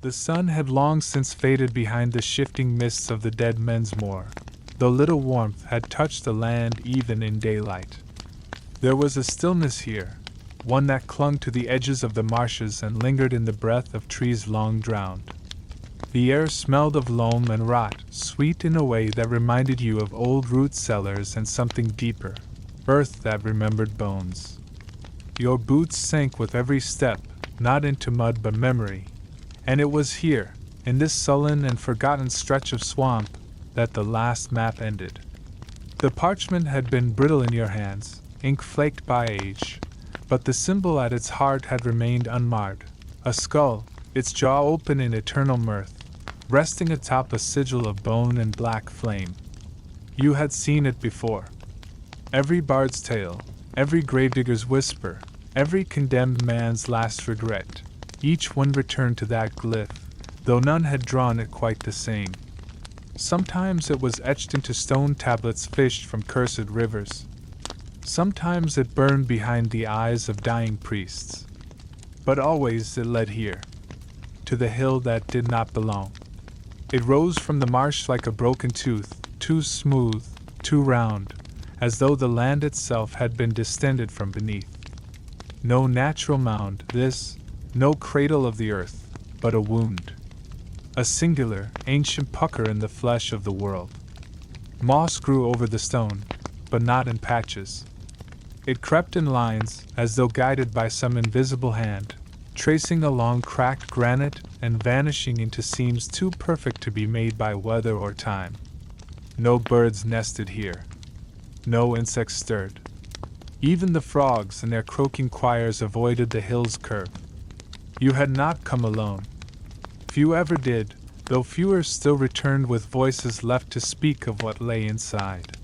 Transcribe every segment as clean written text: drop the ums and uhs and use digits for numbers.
The sun had long since faded behind the shifting mists of the dead men's moor, though little warmth had touched the land even in daylight. There was a stillness here, one that clung to the edges of the marshes and lingered in the breath of trees long drowned. The air smelled of loam and rot, sweet in a way that reminded you of old root cellars and something deeper, earth that remembered bones. Your boots sank with every step, not into mud but memory, and it was here, in this sullen and forgotten stretch of swamp, that the last map ended. The parchment had been brittle in your hands, ink flaked by age, but the symbol at its heart had remained unmarred, a skull, its jaw open in eternal mirth, resting atop a sigil of bone and black flame. You had seen it before. Every bard's tale, every gravedigger's whisper, every condemned man's last regret, each one returned to that glyph, though none had drawn it quite the same. Sometimes it was etched into stone tablets fished from cursed rivers. Sometimes it burned behind the eyes of dying priests. But always it led here, to the hill that did not belong. It rose from the marsh like a broken tooth, too smooth, too round, as though the land itself had been distended from beneath. No natural mound, this, no cradle of the earth, but a wound. A singular, ancient pucker in the flesh of the world. Moss grew over the stone, but not in patches. It crept in lines, as though guided by some invisible hand, tracing along cracked granite and vanishing into seams too perfect to be made by weather or time. No birds nested here. No insects stirred. Even the frogs in their croaking choirs avoided the hill's curve. You had not come alone. Few ever did, though fewer still returned with voices left to speak of what lay inside.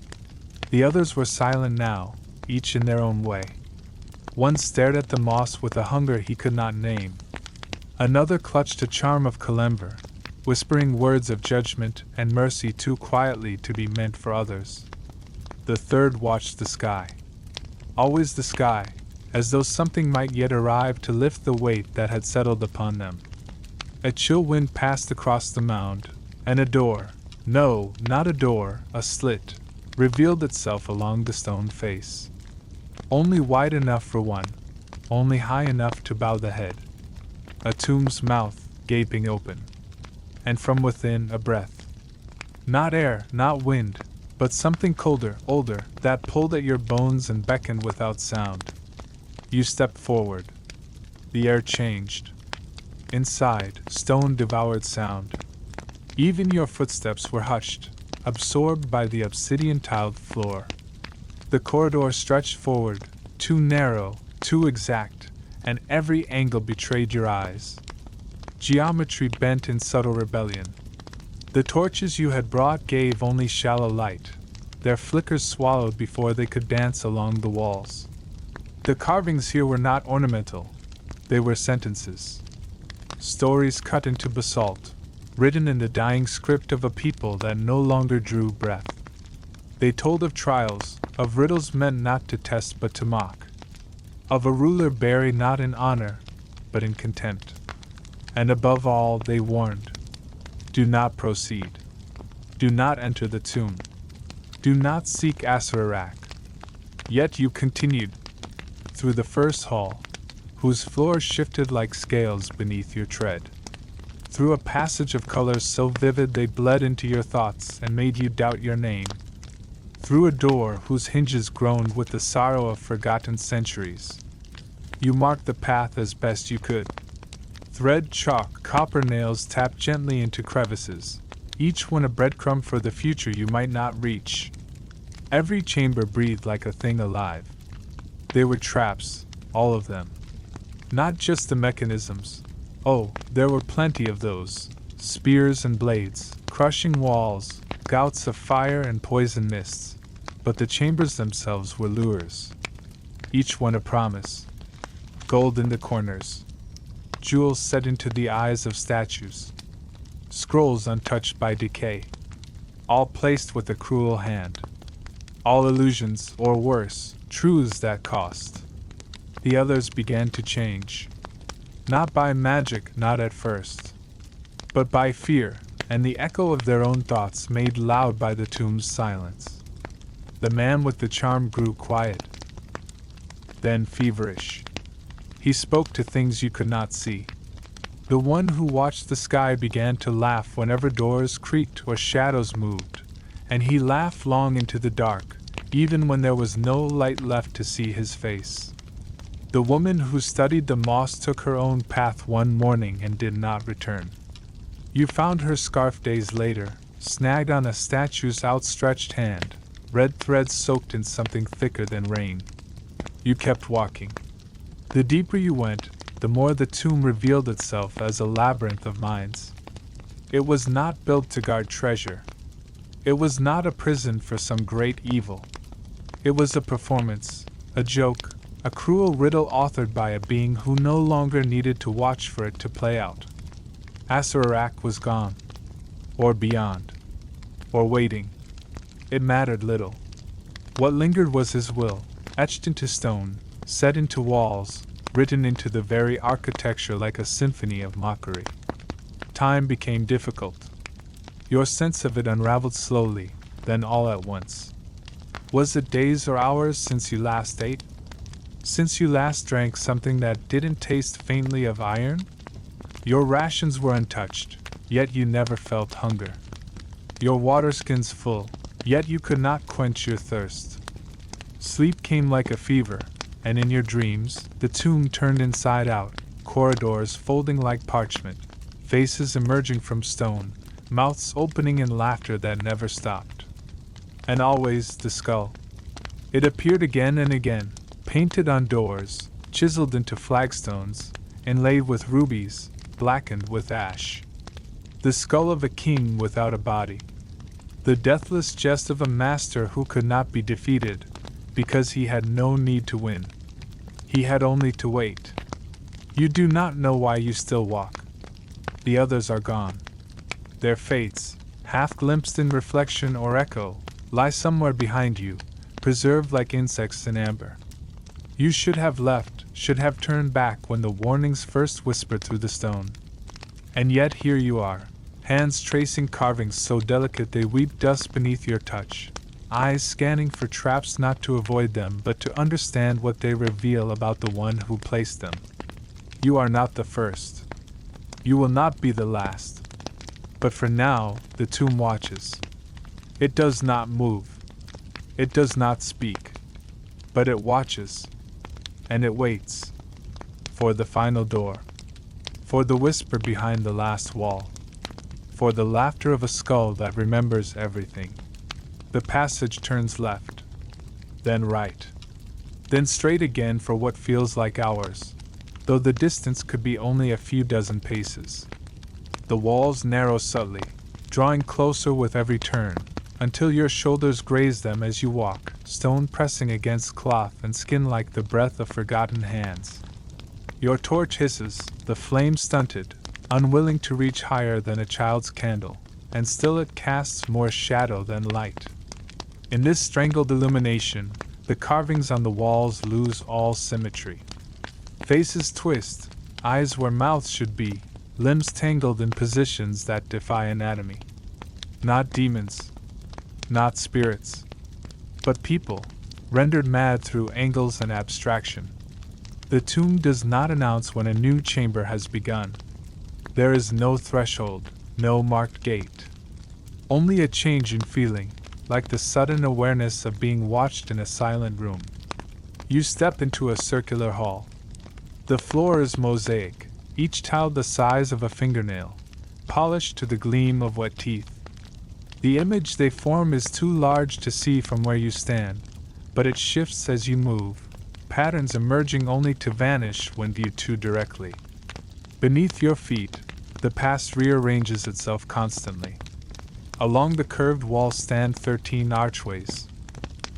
The others were silent now, each in their own way. One stared at the moss with a hunger he could not name. Another clutched a charm of calemver, whispering words of judgment and mercy too quietly to be meant for others. The third watched the sky. Always the sky, as though something might yet arrive to lift the weight that had settled upon them. A chill wind passed across the mound, and a door, no, not a door, a slit, revealed itself along the stone face. Only wide enough for one, only high enough to bow the head. A tomb's mouth, gaping open. And from within a breath. Not air, not wind, but something colder, older, that pulled at your bones and beckoned without sound. You stepped forward. The air changed. Inside, stone devoured sound. Even your footsteps were hushed, absorbed by the obsidian-tiled floor. The corridor stretched forward, too narrow, too exact, and every angle betrayed your eyes. Geometry bent in subtle rebellion. The torches you had brought gave only shallow light, their flickers swallowed before they could dance along the walls. The carvings here were not ornamental, they were sentences. Stories cut into basalt, written in the dying script of a people that no longer drew breath. They told of trials, of riddles meant not to test but to mock, of a ruler buried not in honor, but in contempt. And above all they warned, do not proceed. Do not enter the tomb. Do not seek Asarak. Yet you continued, through the first hall, whose floors shifted like scales beneath your tread. Through a passage of colors so vivid they bled into your thoughts and made you doubt your name. Through a door whose hinges groaned with the sorrow of forgotten centuries. You marked the path as best you could. Thread, chalk, copper nails tapped gently into crevices, each one a breadcrumb for the future you might not reach. Every chamber breathed like a thing alive. They were traps, all of them. Not just the mechanisms. Oh, there were plenty of those. Spears and blades, crushing walls, gouts of fire and poison mists. But the chambers themselves were lures. Each one a promise. Gold in the corners. Jewels set into the eyes of statues. Scrolls untouched by decay. All placed with a cruel hand. All illusions, or worse, truths that cost. The others began to change. Not by magic, not at first. but by fear, and the echo of their own thoughts made loud by the tomb's silence. The man with the charm grew quiet, then feverish. He spoke to things you could not see. The one who watched the sky began to laugh whenever doors creaked or shadows moved, and he laughed long into the dark, even when there was no light left to see his face. The woman who studied the moss took her own path one morning and did not return. You found her scarf days later, snagged on a statue's outstretched hand, red threads soaked in something thicker than rain. You kept walking. The deeper you went, the more the tomb revealed itself as a labyrinth of minds. It was not built to guard treasure. It was not a prison for some great evil. It was a performance, a joke, a cruel riddle authored by a being who no longer needed to watch for it to play out. Asarak was gone, or beyond, or waiting. It mattered little. What lingered was his will, etched into stone, set into walls, written into the very architecture like a symphony of mockery. Time became difficult. Your sense of it unraveled slowly, then all at once. Was it days or hours since you last ate? Since you last drank something that didn't taste faintly of iron? Your rations were untouched, yet you never felt hunger. Your waterskins full, yet you could not quench your thirst. Sleep came like a fever, and in your dreams, the tomb turned inside out, corridors folding like parchment, faces emerging from stone, mouths opening in laughter that never stopped. And always the skull. It appeared again and again, painted on doors, chiseled into flagstones, inlaid with rubies, blackened with ash. The skull of a king without a body. The deathless jest of a master who could not be defeated, because he had no need to win. He had only to wait. You do not know why you still walk. The others are gone. Their fates, half glimpsed in reflection or echo, lie somewhere behind you, preserved like insects in amber. You should have left, should have turned back when the warnings first whispered through the stone. And yet here you are, hands tracing carvings so delicate they weep dust beneath your touch, eyes scanning for traps not to avoid them but to understand what they reveal about the one who placed them. You are not the first. You will not be the last. But for now, the tomb watches. It does not move. It does not speak. But it watches. And it waits. For the final door. For the whisper behind the last wall. For the laughter of a skull that remembers everything. The passage turns left. Then right. Then straight again for what feels like hours, though the distance could be only a few dozen paces. The walls narrow subtly, drawing closer with every turn, until your shoulders graze them as you walk, stone pressing against cloth and skin like the breath of forgotten hands. Your torch hisses, the flame stunted, unwilling to reach higher than a child's candle, and still it casts more shadow than light. In this strangled illumination, the carvings on the walls lose all symmetry. Faces twist, eyes where mouths should be, limbs tangled in positions that defy anatomy. Not demons, not spirits, but people, rendered mad through angles and abstraction. The tomb does not announce when a new chamber has begun. There is no threshold, no marked gate. Only a change in feeling, like the sudden awareness of being watched in a silent room. You step into a circular hall. The floor is mosaic, each tile the size of a fingernail, polished to the gleam of wet teeth. The image they form is too large to see from where you stand, but it shifts as you move, patterns emerging only to vanish when viewed too directly. Beneath your feet, the past rearranges itself constantly. Along the curved wall stand 13 archways,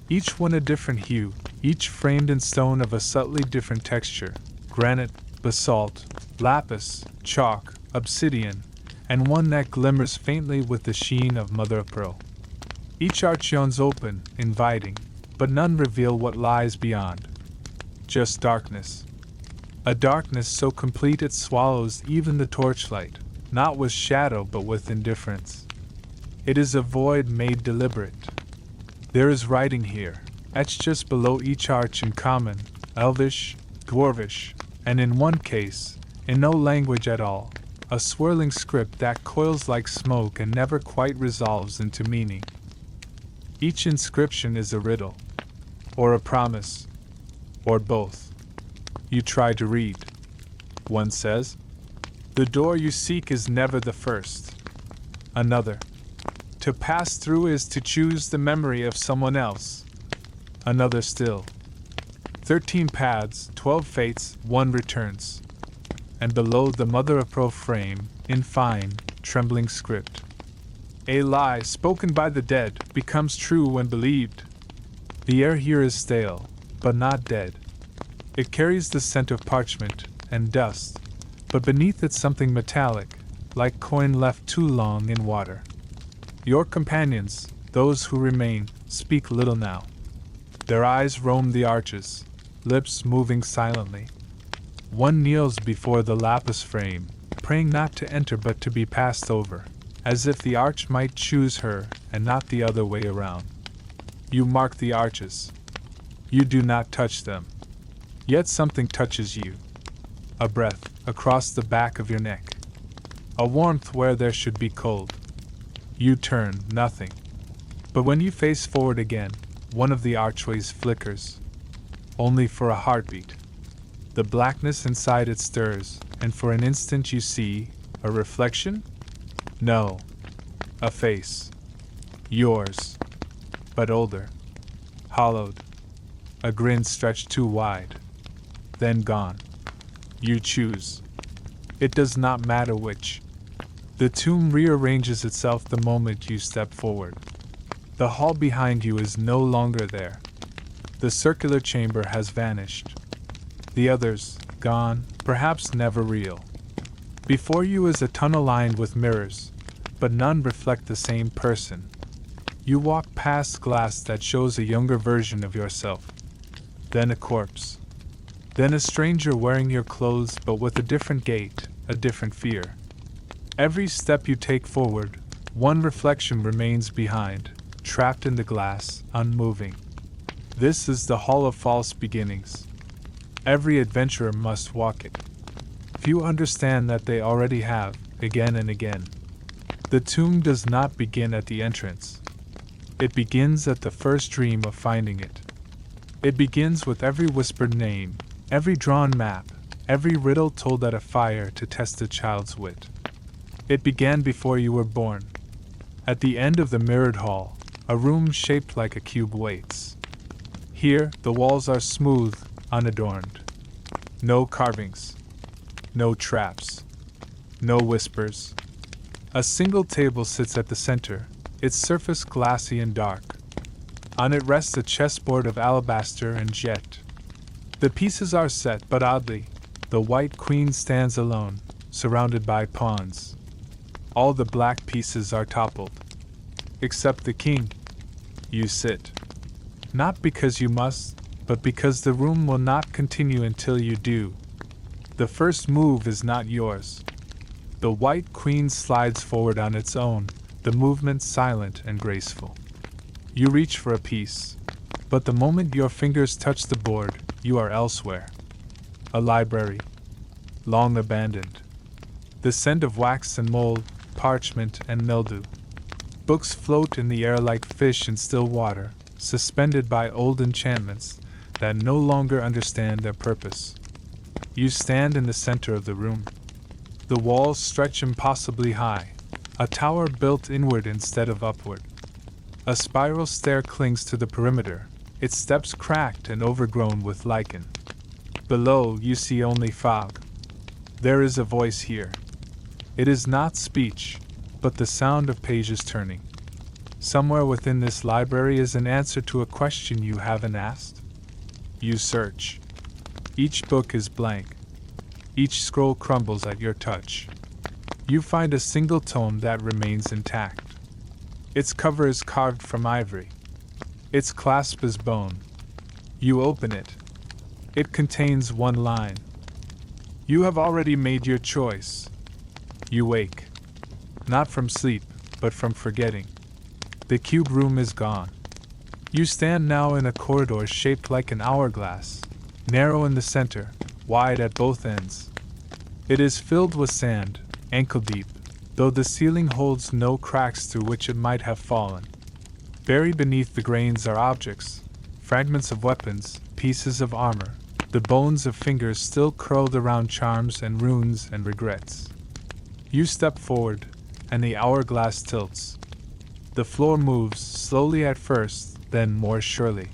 each one a different hue, each framed in stone of a subtly different texture: granite, basalt, lapis, chalk, obsidian, and one that glimmers faintly with the sheen of mother of pearl. Each arch yawns open, inviting, but none reveal what lies beyond. Just darkness. A darkness so complete it swallows even the torchlight, not with shadow but with indifference. It is a void made deliberate. There is writing here, etched just below each arch in common, Elvish, Dwarvish, and in one case, in no language at all, a swirling script that coils like smoke and never quite resolves into meaning. Each inscription is a riddle, or a promise, or both. You try to read. One says, "The door you seek is never the first." Another, "To pass through is to choose the memory of someone else." Another still, 13 paths, 12 fates, one returns. And below the mother of pearl frame, in fine, trembling script, "A lie spoken by the dead becomes true when believed." The air here is stale, but not dead. It carries the scent of parchment and dust, but beneath it something metallic, like coin left too long in water. Your companions, those who remain, speak little now. Their eyes roam the arches, lips moving silently. One kneels before the lapis frame, praying not to enter but to be passed over, as if the arch might choose her and not the other way around. You mark the arches. You do not touch them. Yet something touches you. A breath across the back of your neck. A warmth where there should be cold. You turn, nothing. But when you face forward again, one of the archways flickers. Only for a heartbeat. The blackness inside it stirs, and for an instant you see a reflection? No. A face. Yours. But older. Hollowed. A grin stretched too wide. Then gone. You choose. It does not matter which. The tomb rearranges itself the moment you step forward. The hall behind you is no longer there. The circular chamber has vanished. The others, gone, perhaps never real. Before you is a tunnel lined with mirrors, but none reflect the same person. You walk past glass that shows a younger version of yourself. Then a corpse. Then a stranger wearing your clothes but with a different gait, a different fear. Every step you take forward, one reflection remains behind, trapped in the glass, unmoving. This is the Hall of False Beginnings. Every adventurer must walk it. Few understand that they already have, again and again. The tomb does not begin at the entrance. It begins at the first dream of finding it. It begins with every whispered name, every drawn map, every riddle told at a fire to test a child's wit. It began before you were born. At the end of the mirrored hall, a room shaped like a cube waits. Here, the walls are smooth, unadorned. No carvings. No traps. No whispers. A single table sits at the center, its surface glassy and dark. On it rests a chessboard of alabaster and jet. The pieces are set, but oddly, the white queen stands alone, surrounded by pawns. All the black pieces are toppled. Except the king. You sit. Not because you must, but because the room will not continue until you do. The first move is not yours. The white queen slides forward on its own, the movement silent and graceful. You reach for a piece, but the moment your fingers touch the board, you are elsewhere. A library, long abandoned. The scent of wax and mold, parchment and mildew. Books float in the air like fish in still water, suspended by old enchantments that no longer understand their purpose. You stand in the center of the room. The walls stretch impossibly high, a tower built inward instead of upward. A spiral stair clings to the perimeter, its steps cracked and overgrown with lichen. Below, you see only fog. There is a voice here. It is not speech, but the sound of pages turning. Somewhere within this library is an answer to a question you haven't asked. You search. Each book is blank. Each scroll crumbles at your touch. You find a single tome that remains intact. Its cover is carved from ivory. Its clasp is bone. You open it. It contains one line. You have already made your choice. You wake. Not from sleep, but from forgetting. The cube room is gone. You stand now in a corridor shaped like an hourglass, narrow in the center, wide at both ends. It is filled with sand, ankle deep, though the ceiling holds no cracks through which it might have fallen. Buried beneath the grains are objects, fragments of weapons, pieces of armor, the bones of fingers still curled around charms and runes and regrets. You step forward, and the hourglass tilts. The floor moves, slowly at first, then more surely.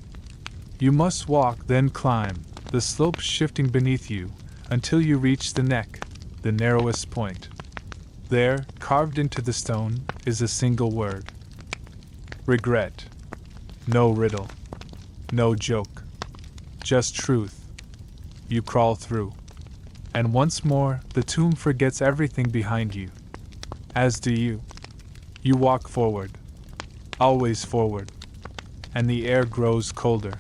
You must walk, then climb, the slope shifting beneath you, until you reach the neck, the narrowest point. There, carved into the stone, is a single word. Regret. No riddle. No joke. Just truth. You crawl through. And once more, the tomb forgets everything behind you. As do you. You walk forward. Always forward. And the air grows colder.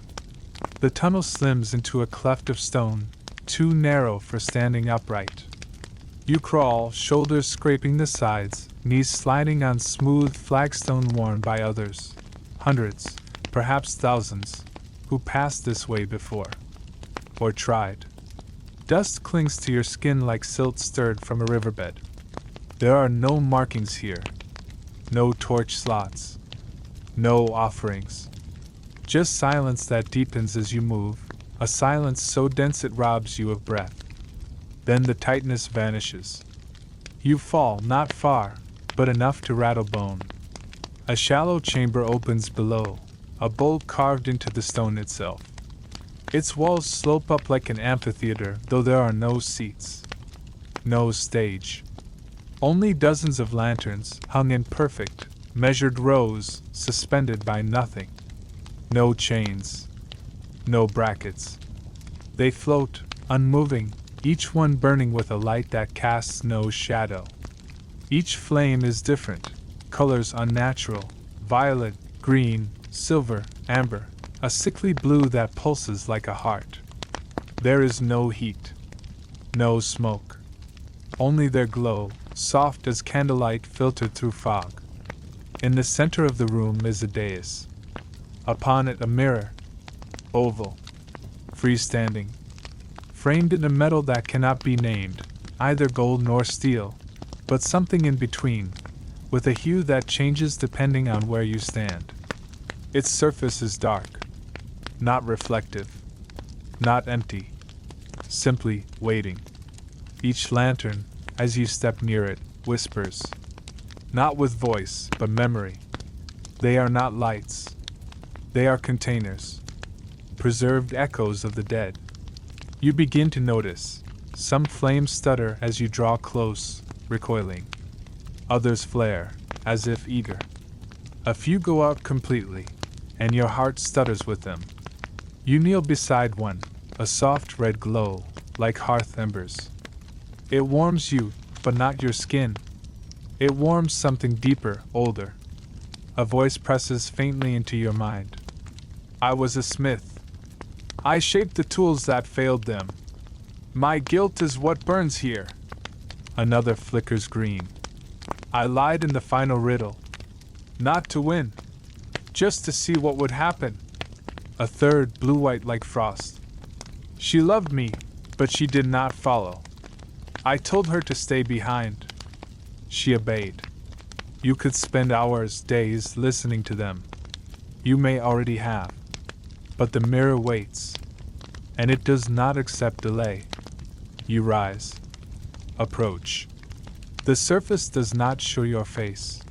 The tunnel slims into a cleft of stone, too narrow for standing upright. You crawl, shoulders scraping the sides, knees sliding on smooth flagstone worn by others. Hundreds, perhaps thousands, who passed this way before. Or tried. Dust clings to your skin like silt stirred from a riverbed. There are no markings here. No torch slots. No offerings. Just silence that deepens as you move, a silence so dense it robs you of breath. Then the tightness vanishes. You fall not far, but enough to rattle bone. A shallow chamber opens below, a bowl carved into the stone itself. Its walls slope up like an amphitheater, though there are no seats. No stage. Only dozens of lanterns, hung in perfect, measured rows, suspended by nothing. No chains. No brackets. They float, unmoving, each one burning with a light that casts no shadow. Each flame is different, colors unnatural, violet, green, silver, amber, a sickly blue that pulses like a heart. There is no heat. No smoke. Only their glow, soft as candlelight filtered through fog. In the center of the room is a dais. Upon it a mirror. Oval. Freestanding. Framed in a metal that cannot be named, either gold nor steel, but something in between, with a hue that changes depending on where you stand. Its surface is dark. Not reflective. Not empty. Simply waiting. Each lantern, as you step near it, whispers. Not with voice, but memory. They are not lights. They are containers. Preserved echoes of the dead. You begin to notice. Some flames stutter as you draw close, recoiling. Others flare, as if eager. A few go out completely, and your heart stutters with them. You kneel beside one, a soft red glow, like hearth embers. It warms you, but not your skin. It warms something deeper, older. A voice presses faintly into your mind. I was a smith. I shaped the tools that failed them. My guilt is what burns here. Another flickers green. I lied in the final riddle. Not to win. Just to see what would happen. A third, blue-white like frost. She loved me, but she did not follow. I told her to stay behind. She obeyed. You could spend hours, days, listening to them. You may already have. But the mirror waits. And it does not accept delay. You rise. Approach. The surface does not show your face.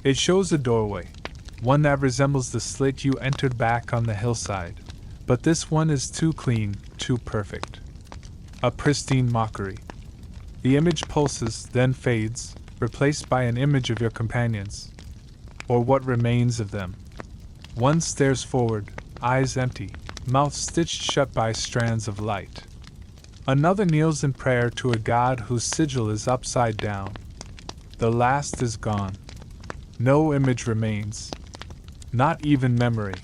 It shows a doorway. One that resembles the slit you entered back on the hillside, but this one is too clean, too perfect. A pristine mockery. The image pulses, then fades, replaced by an image of your companions, or what remains of them. One stares forward, eyes empty, mouth stitched shut by strands of light. Another kneels in prayer to a god whose sigil is upside down. The last is gone. No image remains. Not even memory.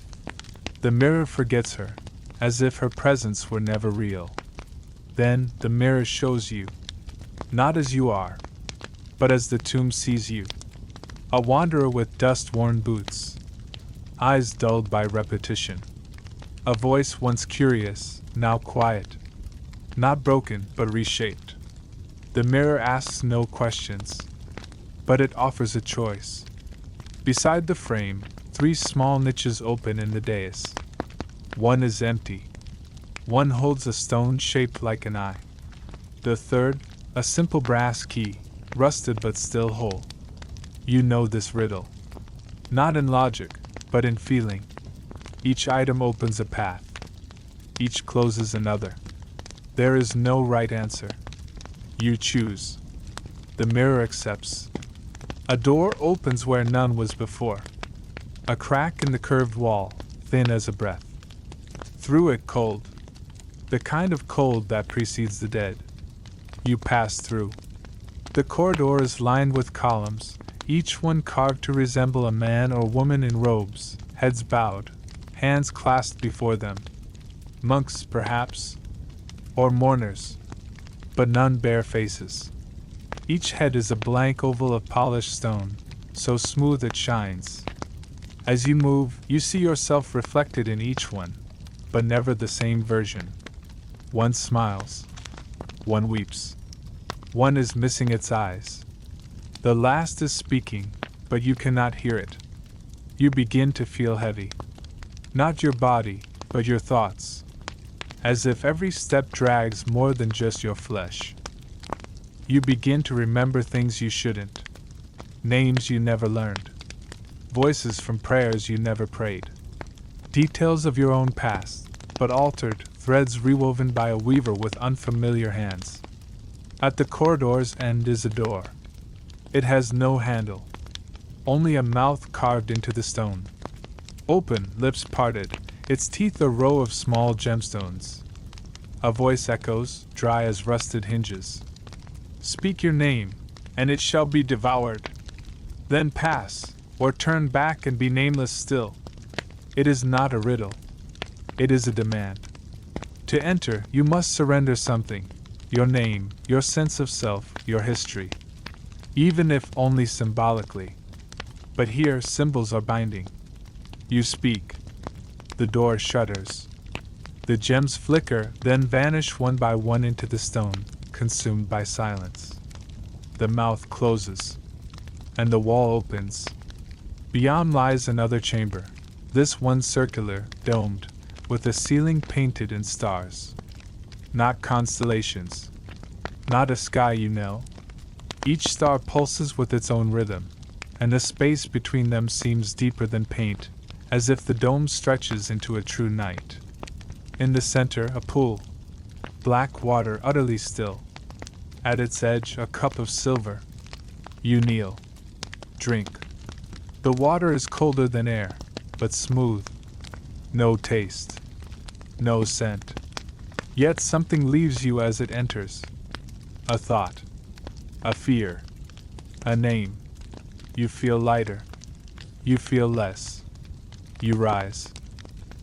The mirror forgets her, as if her presence were never real. Then the mirror shows you, not as you are, but as the tomb sees you, a wanderer with dust-worn boots, eyes dulled by repetition, a voice once curious, now quiet, not broken but reshaped. The mirror asks no questions, but it offers a choice. Beside the frame, 3 small niches open in the dais. One is empty. One holds a stone shaped like an eye. The third, a simple brass key, rusted but still whole. You know this riddle. Not in logic, but in feeling. Each item opens a path. Each closes another. There is no right answer. You choose. The mirror accepts. A door opens where none was before. A crack in the curved wall, thin as a breath. Through it cold. The kind of cold that precedes the dead. You pass through. The corridor is lined with columns, each one carved to resemble a man or woman in robes, heads bowed, hands clasped before them. Monks, perhaps, or mourners, but none bear faces. Each head is a blank oval of polished stone, so smooth it shines. As you move, you see yourself reflected in each one, but never the same version. One smiles. One weeps. One is missing its eyes. The last is speaking, but you cannot hear it. You begin to feel heavy. Not your body, but your thoughts. As if every step drags more than just your flesh. You begin to remember things you shouldn't. Names you never learned. Voices from prayers you never prayed. Details of your own past, but altered, threads rewoven by a weaver with unfamiliar hands. At the corridor's end is a door. It has no handle. Only a mouth carved into the stone. Open, lips parted, its teeth a row of small gemstones. A voice echoes, dry as rusted hinges. Speak your name, and it shall be devoured. Then pass, or turn back and be nameless still. It is not a riddle. It is a demand. To enter, you must surrender something. Your name, your sense of self, your history. Even if only symbolically. But here, symbols are binding. You speak. The door shudders. The gems flicker, then vanish one by one into the stone, consumed by silence. The mouth closes. And the wall opens. Beyond lies another chamber, this one circular, domed, with a ceiling painted in stars. Not constellations. Not a sky you know. Each star pulses with its own rhythm, and the space between them seems deeper than paint, as if the dome stretches into a true night. In the center, a pool. Black water utterly still. At its edge, a cup of silver. You kneel. Drink. The water is colder than air, but smooth. No taste. No scent. Yet something leaves you as it enters. A thought. A fear. A name. You feel lighter. You feel less. You rise.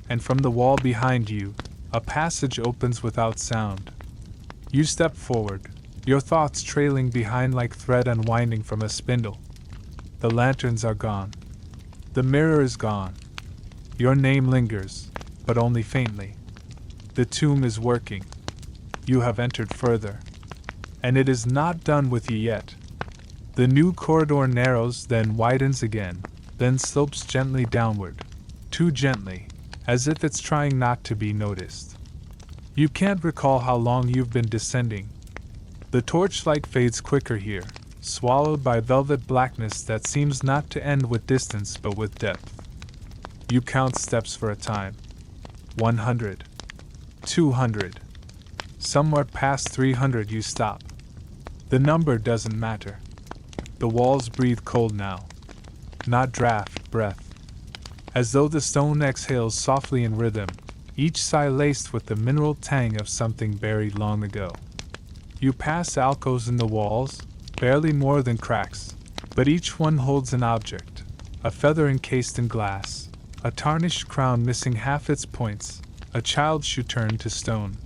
And from the wall behind you, a passage opens without sound. You step forward, your thoughts trailing behind like thread unwinding from a spindle. The lanterns are gone. The mirror is gone. Your name lingers, but only faintly. The tomb is working. You have entered further. And it is not done with you yet. The new corridor narrows, then widens again, then slopes gently downward. Too gently, as if it's trying not to be noticed. You can't recall how long you've been descending. The torchlight fades quicker here, swallowed by velvet blackness that seems not to end with distance but with depth. You count steps for a time. 100. 200. Somewhere past 300 you stop. The number doesn't matter. The walls breathe cold now. Not draft, breath. As though the stone exhales softly in rhythm, each sigh laced with the mineral tang of something buried long ago. You pass alcoves in the walls, barely more than cracks, but each one holds an object, a feather encased in glass, a tarnished crown missing half its points, a child's shoe turned to stone.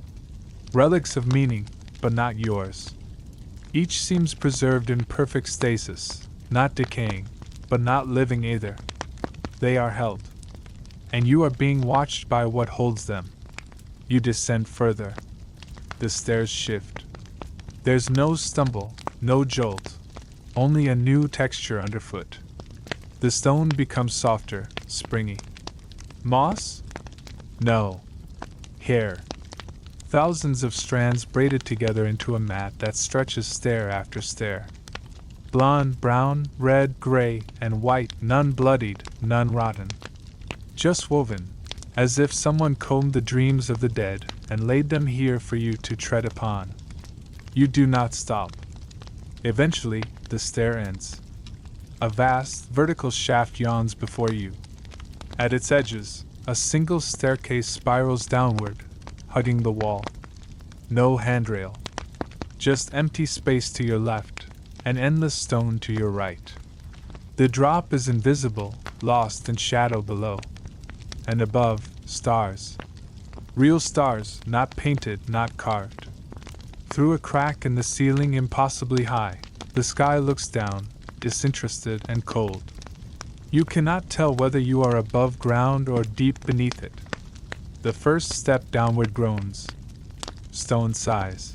Relics of meaning, but not yours. Each seems preserved in perfect stasis, not decaying, but not living either. They are held. And you are being watched by what holds them. You descend further. The stairs shift. There's no stumble, no jolt, only a new texture underfoot. The stone becomes softer, springy. Moss? No. Hair. Thousands of strands braided together into a mat that stretches stair after stair. Blonde, brown, red, gray, and white, none bloodied, none rotten. Just woven, as if someone combed the dreams of the dead and laid them here for you to tread upon. You do not stop. Eventually, the stair ends. A vast, vertical shaft yawns before you. At its edges, a single staircase spirals downward, hugging the wall. No handrail. Just empty space to your left, and endless stone to your right. The drop is invisible, lost in shadow below. And above, stars. Real stars, not painted, not carved. Through a crack in the ceiling impossibly high, the sky looks down, disinterested and cold. You cannot tell whether you are above ground or deep beneath it. The first step downward groans. Stone sighs.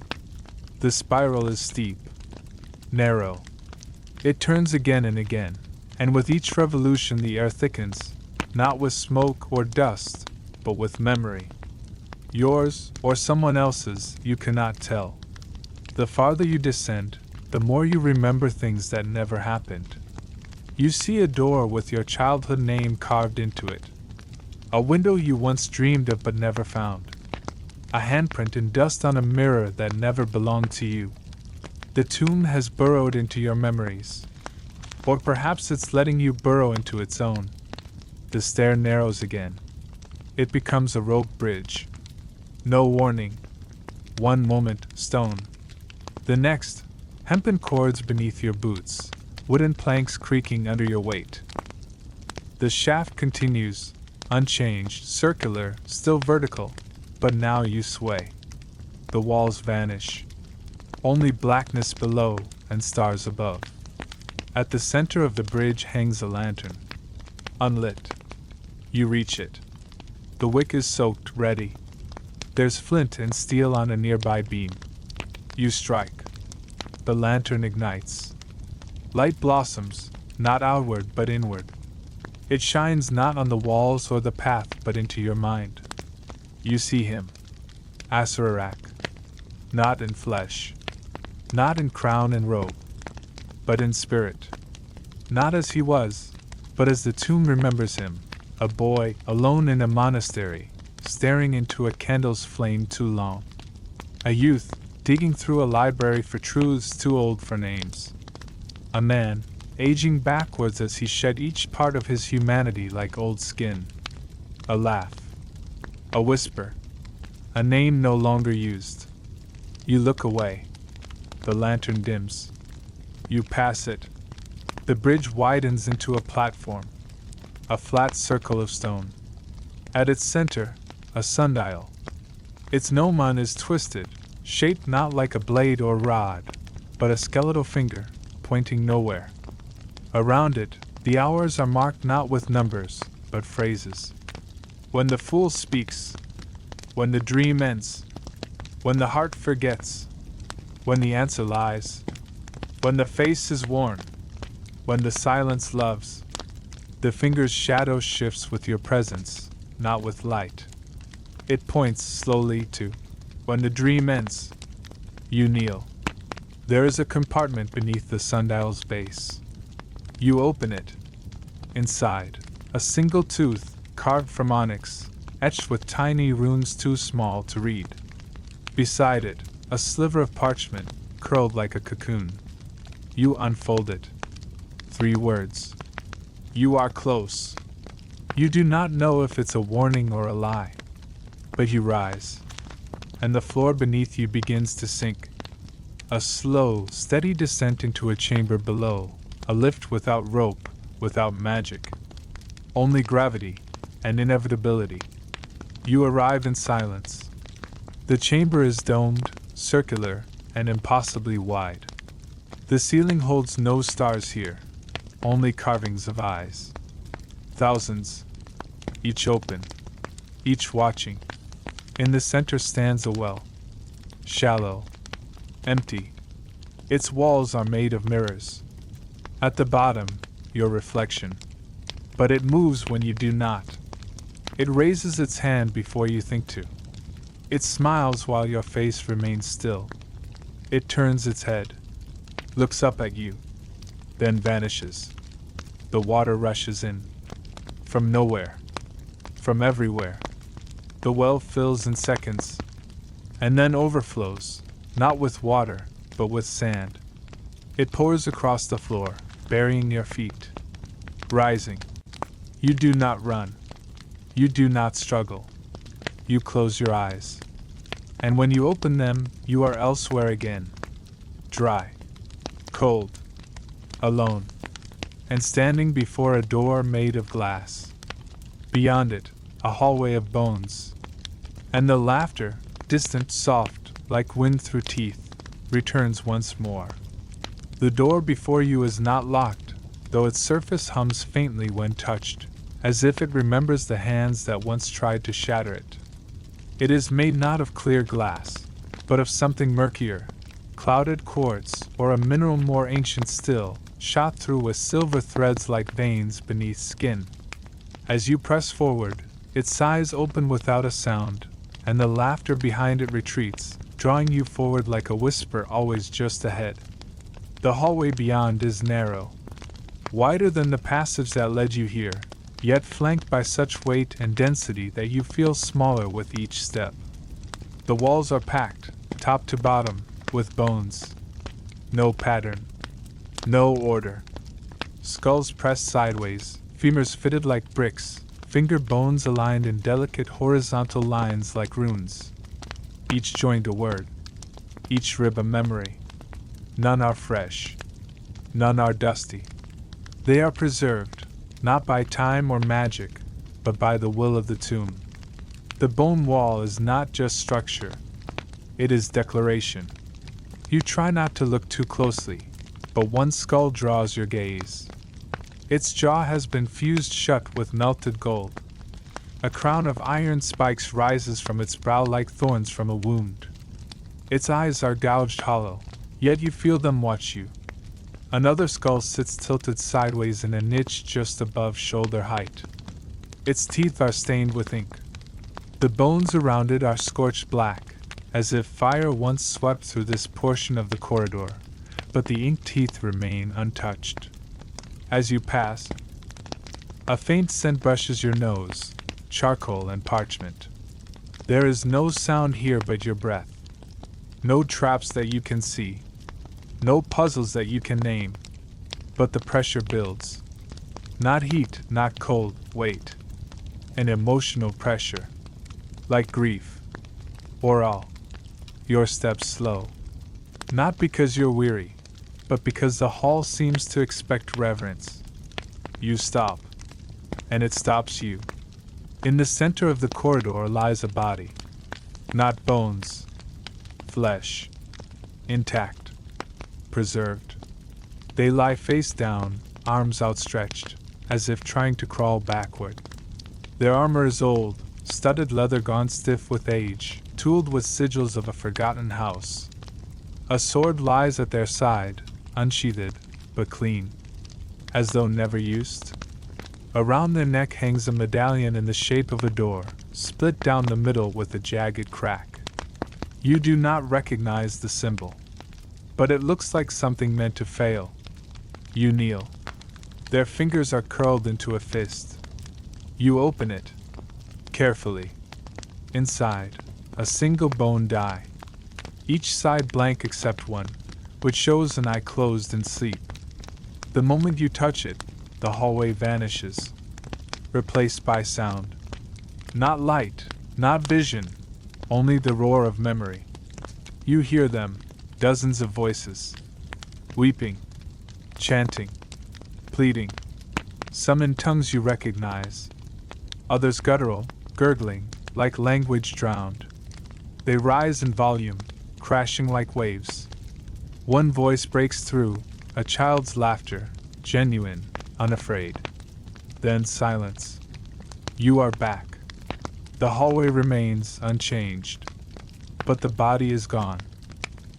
The spiral is steep. Narrow. It turns again and again, and with each revolution the air thickens, not with smoke or dust, but with memory. Yours, or someone else's, you cannot tell. The farther you descend, the more you remember things that never happened. You see a door with your childhood name carved into it. A window you once dreamed of but never found. A handprint in dust on a mirror that never belonged to you. The tomb has burrowed into your memories. Or perhaps it's letting you burrow into its own. The stair narrows again. It becomes a rope bridge. No warning. One moment, stone. The next, hempen cords beneath your boots, wooden planks creaking under your weight. The shaft continues, unchanged, circular, still vertical, but now you sway. The walls vanish. Only blackness below and stars above. At the center of the bridge hangs a lantern. Unlit. You reach it. The wick is soaked, ready. There's flint and steel on a nearby beam. You strike. The lantern ignites. Light blossoms, not outward but inward. It shines not on the walls or the path but into your mind. You see him. Asarak. Not in flesh. Not in crown and robe. But in spirit. Not as he was, but as the tomb remembers him, a boy alone in a monastery, staring into a candle's flame too long. A youth digging through a library for truths too old for names. A man aging backwards as he shed each part of his humanity like old skin. A laugh. A whisper. A name no longer used. You look away. The lantern dims. You pass it. The bridge widens into a platform. A flat circle of stone. At its center, a sundial. Its gnomon is twisted, shaped not like a blade or rod, but a skeletal finger, pointing nowhere. Around it, the hours are marked not with numbers, but phrases. When the fool speaks, when the dream ends, when the heart forgets, when the answer lies, when the face is worn, when the silence loves, the finger's shadow shifts with your presence, not with light. It points slowly to, when the dream ends, you kneel. There is a compartment beneath the sundial's base. You open it. Inside, a single tooth, carved from onyx, etched with tiny runes too small to read. Beside it, a sliver of parchment, curled like a cocoon. You unfold it. 3 words. You are close. You do not know if it's a warning or a lie. But you rise, and the floor beneath you begins to sink. A slow, steady descent into a chamber below, a lift without rope, without magic. Only gravity and inevitability. You arrive in silence. The chamber is domed, circular, and impossibly wide. The ceiling holds no stars here, only carvings of eyes. Thousands, each open, each watching. In the center stands a well. Shallow, empty. Its walls are made of mirrors. At the bottom, your reflection. But it moves when you do not. It raises its hand before you think to. It smiles while your face remains still. It turns its head, looks up at you, then vanishes. The water rushes in. From nowhere. From everywhere. The well fills in seconds, and then overflows, not with water, but with sand. It pours across the floor, burying your feet. Rising. You do not run. You do not struggle. You close your eyes. And when you open them, you are elsewhere again. Dry. Cold. Alone. And standing before a door made of glass. Beyond it, a hallway of bones. And the laughter, distant, soft, like wind through teeth, returns once more. The door before you is not locked, though its surface hums faintly when touched, as if it remembers the hands that once tried to shatter it. It is made not of clear glass, but of something murkier, clouded quartz, or a mineral more ancient still, shot through with silver threads like veins beneath skin. As you press forward, its eyes open without a sound, and the laughter behind it retreats, drawing you forward like a whisper always just ahead. The hallway beyond is narrow, wider than the passage that led you here, yet flanked by such weight and density that you feel smaller with each step. The walls are packed, top to bottom, with bones. No pattern. No order. Skulls pressed sideways, femurs fitted like bricks, finger bones aligned in delicate horizontal lines like runes. Each joint a word, each rib a memory. None are fresh. None are dusty. They are preserved, not by time or magic, but by the will of the tomb. The bone wall is not just structure. It is declaration. You try not to look too closely, but one skull draws your gaze. Its jaw has been fused shut with melted gold. A crown of iron spikes rises from its brow like thorns from a wound. Its eyes are gouged hollow, yet you feel them watch you. Another skull sits tilted sideways in a niche just above shoulder height. Its teeth are stained with ink. The bones around it are scorched black, as if fire once swept through this portion of the corridor, but the ink teeth remain untouched. As you pass, a faint scent brushes your nose, charcoal and parchment. There is no sound here but your breath. No traps that you can see. No puzzles that you can name. But the pressure builds. Not heat, not cold, weight. An emotional pressure. Like grief. Or all. Your steps slow. Not because you're weary, but because the hall seems to expect reverence. You stop. And it stops you. In the center of the corridor lies a body. Not bones. Flesh. Intact. Preserved. They lie face down, arms outstretched, as if trying to crawl backward. Their armor is old, studded leather gone stiff with age, tooled with sigils of a forgotten house. A sword lies at their side, unsheathed, but clean, as though never used. Around their neck hangs a medallion in the shape of a door, split down the middle with a jagged crack. You do not recognize the symbol, but it looks like something meant to fail. You kneel. Their fingers are curled into a fist. You open it. Carefully. Inside, a single bone die. Each side blank except one, which shows an eye closed in sleep. The moment you touch it, the hallway vanishes, replaced by sound. Not light, not vision, only the roar of memory. You hear them, dozens of voices. Weeping, chanting, pleading. Some in tongues you recognize. Others guttural, gurgling, like language drowned. They rise in volume, crashing like waves. One voice breaks through, a child's laughter, genuine, unafraid. Then silence. You are back. The hallway remains unchanged, but the body is gone.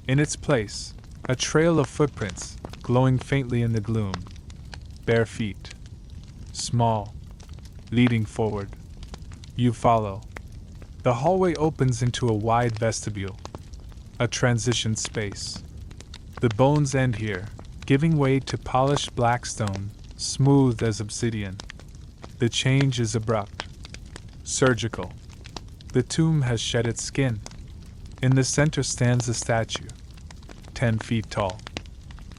In its place, a trail of footprints, glowing faintly in the gloom. Bare feet. Small. Leading forward. You follow. The hallway opens into a wide vestibule. A transition space. The bones end here, giving way to polished black stone, smooth as obsidian. The change is abrupt. Surgical. The tomb has shed its skin. In the center stands a statue, 10 feet tall.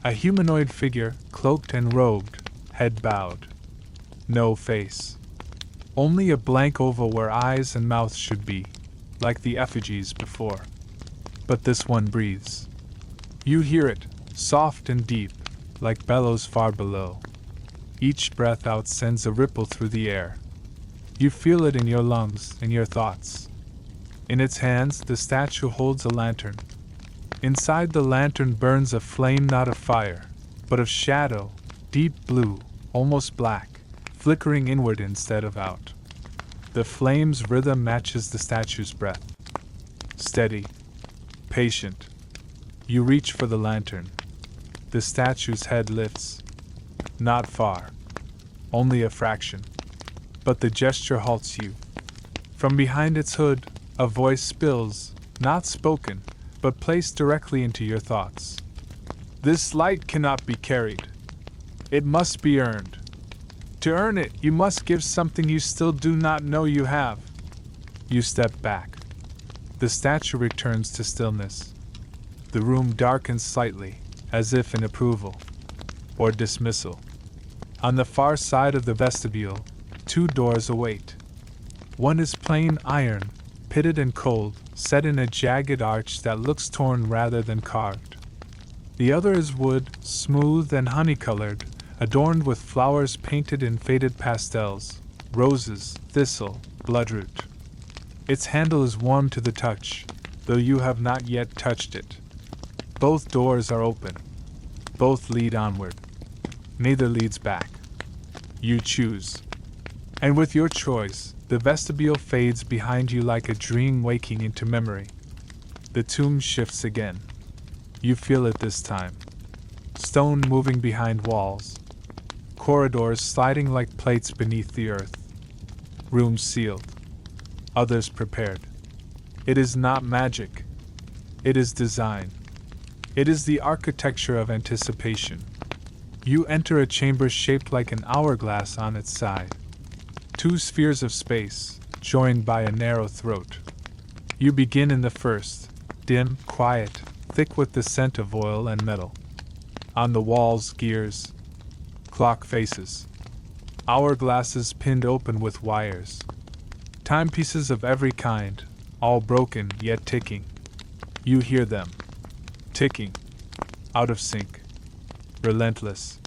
A humanoid figure, cloaked and robed, head bowed. No face. Only a blank oval where eyes and mouth should be, like the effigies before. But this one breathes. You hear it, soft and deep, like bellows far below. Each breath out sends a ripple through the air. You feel it in your lungs, in your thoughts. In its hands, the statue holds a lantern. Inside the lantern burns a flame not of fire, but of shadow, deep blue, almost black, flickering inward instead of out. The flame's rhythm matches the statue's breath. Steady. Patient. You reach for the lantern. The statue's head lifts. Not far. Only a fraction. But the gesture halts you. From behind its hood, a voice spills, not spoken, but placed directly into your thoughts. This light cannot be carried. It must be earned. To earn it, you must give something you still do not know you have. You step back. The statue returns to stillness. The room darkens slightly, as if in approval or dismissal. On the far side of the vestibule, 2 doors await. One is plain iron, pitted and cold, set in a jagged arch that looks torn rather than carved. The other is wood, smooth and honey-colored, adorned with flowers painted in faded pastels, roses, thistle, bloodroot. Its handle is warm to the touch, though you have not yet touched it. Both doors are open. Both lead onward. Neither leads back. You choose. And with your choice, the vestibule fades behind you like a dream waking into memory. The tomb shifts again. You feel it this time. Stone moving behind walls. Corridors sliding like plates beneath the earth. Rooms sealed. Others prepared. It is not magic. It is design. It is the architecture of anticipation. You enter a chamber shaped like an hourglass on its side. 2 spheres of space, joined by a narrow throat. You begin in the first, dim, quiet, thick with the scent of oil and metal. On the walls, gears, clock faces, hourglasses pinned open with wires, timepieces of every kind, all broken yet ticking. You hear them. Ticking. Out of sync. Relentless.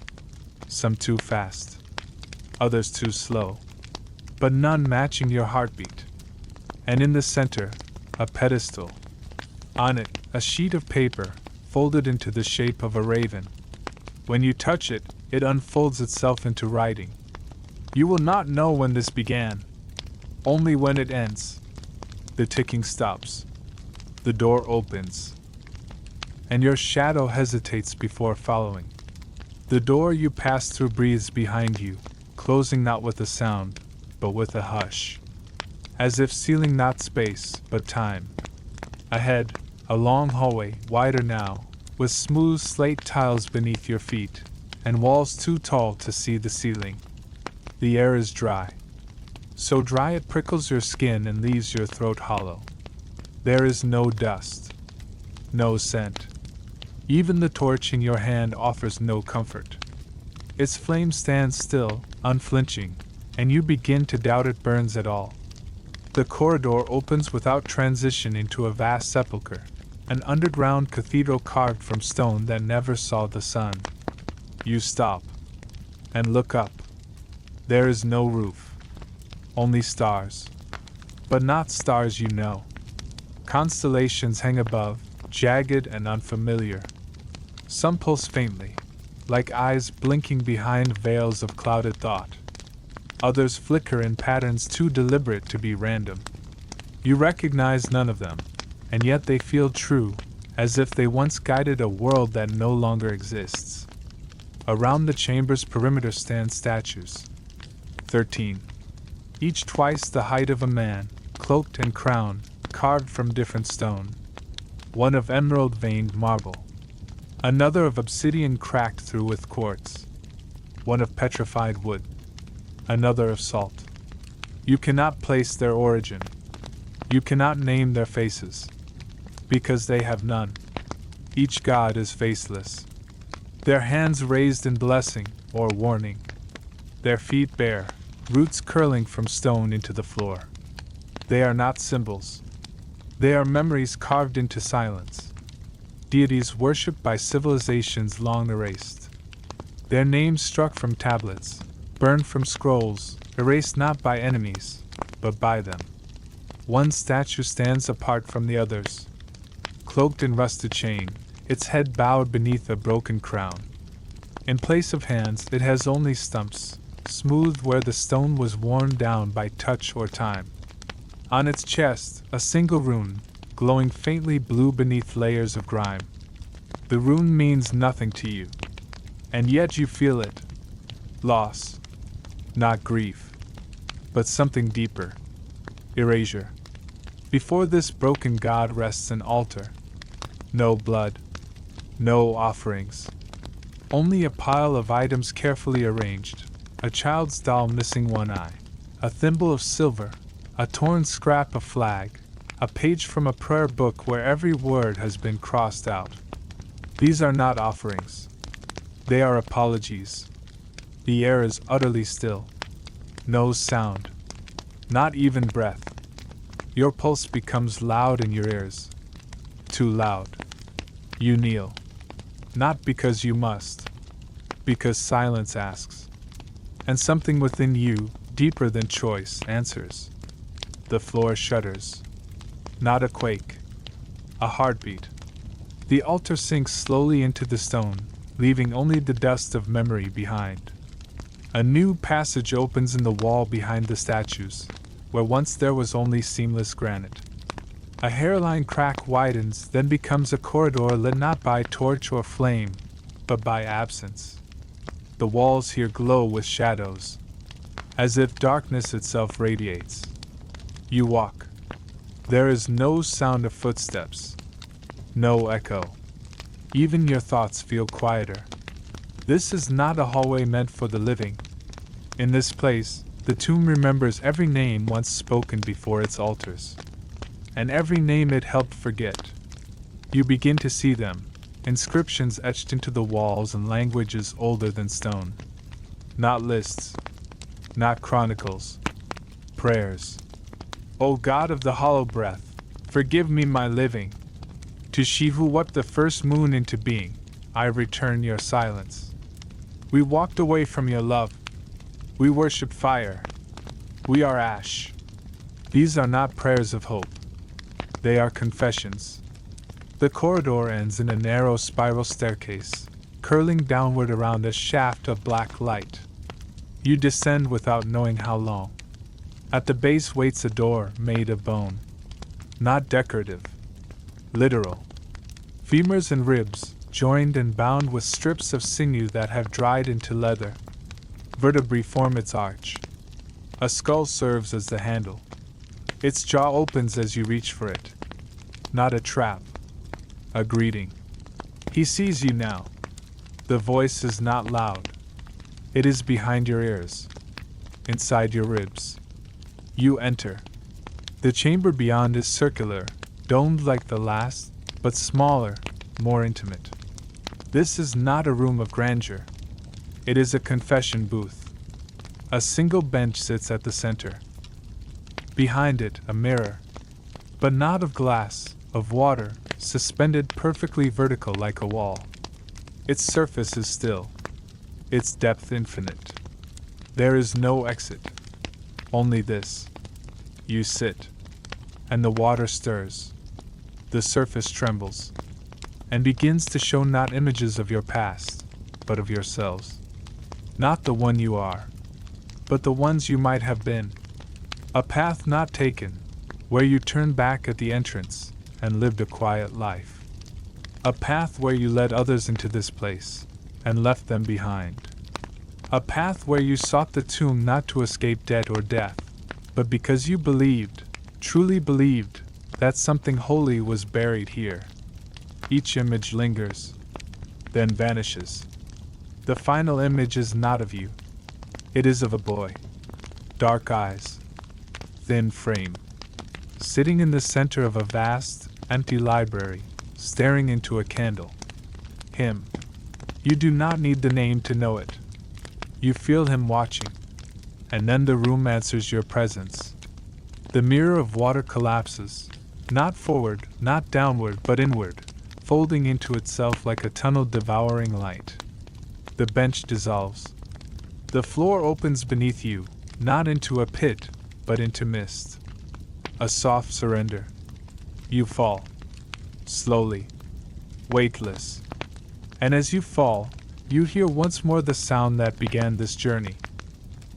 Some too fast. Others too slow. But none matching your heartbeat. And in the center, a pedestal. On it, a sheet of paper, folded into the shape of a raven. When you touch it, it unfolds itself into writing. You will not know when this began. Only when it ends. The ticking stops. The door opens. And your shadow hesitates before following. The door you pass through breathes behind you, closing not with a sound, but with a hush. As if sealing not space, but time. Ahead, a long hallway, wider now, with smooth slate tiles beneath your feet, and walls too tall to see the ceiling. The air is dry. So dry it prickles your skin and leaves your throat hollow. There is no dust. No scent. Even the torch in your hand offers no comfort. Its flame stands still, unflinching, and you begin to doubt it burns at all. The corridor opens without transition into a vast sepulchre, an underground cathedral carved from stone that never saw the sun. You stop and look up. There is no roof, only stars, but not stars you know. Constellations hang above, jagged and unfamiliar. Some pulse faintly, like eyes blinking behind veils of clouded thought. Others flicker in patterns too deliberate to be random. You recognize none of them, and yet they feel true, as if they once guided a world that no longer exists. Around the chamber's perimeter stand statues. 13. Each twice the height of a man, cloaked and crowned, carved from different stone. One of emerald-veined marble. Another of obsidian cracked through with quartz. One of petrified wood. Another of salt. You cannot place their origin. You cannot name their faces, because they have none. Each god is faceless. Their hands raised in blessing or warning. Their feet bare, roots curling from stone into the floor. They are not symbols. They are memories carved into silence. Deities worshipped by civilizations long erased. Their names struck from tablets, burned from scrolls, erased not by enemies, but by them. One statue stands apart from the others, cloaked in rusted chain, its head bowed beneath a broken crown. In place of hands, it has only stumps, smoothed where the stone was worn down by touch or time. On its chest, a single rune, glowing faintly blue beneath layers of grime. The rune means nothing to you, and yet you feel it. Loss. Not grief, but something deeper. Erasure. Before this broken god rests an altar. No blood. No offerings. Only a pile of items carefully arranged. A child's doll missing one eye. A thimble of silver. A torn scrap of flag. A page from a prayer book where every word has been crossed out. These are not offerings. They are apologies. The air is utterly still. No sound. Not even breath. Your pulse becomes loud in your ears. Too loud. You kneel. Not because you must. Because silence asks. And something within you, deeper than choice, answers. The floor shudders. Not a quake. A heartbeat. The altar sinks slowly into the stone, leaving only the dust of memory behind. A new passage opens in the wall behind the statues, where once there was only seamless granite. A hairline crack widens, then becomes a corridor lit not by torch or flame, but by absence. The walls here glow with shadows, as if darkness itself radiates. You walk. There is no sound of footsteps, no echo. Even your thoughts feel quieter. This is not a hallway meant for the living. In this place, the tomb remembers every name once spoken before its altars, and every name it helped forget. You begin to see them, inscriptions etched into the walls in languages older than stone. Not lists, not chronicles, prayers. O God of the hollow breath, forgive me my living. To she who wept the first moon into being, I return your silence. We walked away from your love. We worship fire. We are ash. These are not prayers of hope. They are confessions. The corridor ends in a narrow spiral staircase, curling downward around a shaft of black light. You descend without knowing how long. At the base waits a door made of bone. Not decorative. Literal. Femurs and ribs, joined and bound with strips of sinew that have dried into leather. Vertebrae form its arch. A skull serves as the handle. Its jaw opens as you reach for it. Not a trap. A greeting. He sees you now. The voice is not loud. It is behind your ears. Inside your ribs. You enter. The chamber beyond is circular, domed like the last, but smaller, more intimate. This is not a room of grandeur. It is a confession booth. A single bench sits at the center. Behind it, a mirror, but not of glass, of water, suspended perfectly vertical like a wall. Its surface is still, its depth infinite. There is no exit, only this. You sit, and the water stirs. The surface trembles. and begins to show not images of your past, but of yourselves. Not the one you are, but the ones you might have been. A path not taken, where you turned back at the entrance and lived a quiet life. A path where you led others into this place and left them behind. A path where you sought the tomb not to escape debt or death, but because you believed, truly believed, that something holy was buried here. Each image lingers, then vanishes. The final image is not of you. It is of a boy. Dark eyes, thin frame, sitting in the center of a vast, empty library, staring into a candle. Him. You do not need the name to know it. You feel him watching, and then the room answers your presence. The mirror of water collapses, not forward, not downward, but inward, folding into itself like a tunnel devouring light. The bench dissolves. The floor opens beneath you, not into a pit, but into mist. A soft surrender. You fall. Slowly. Weightless. And as you fall, you hear once more the sound that began this journey.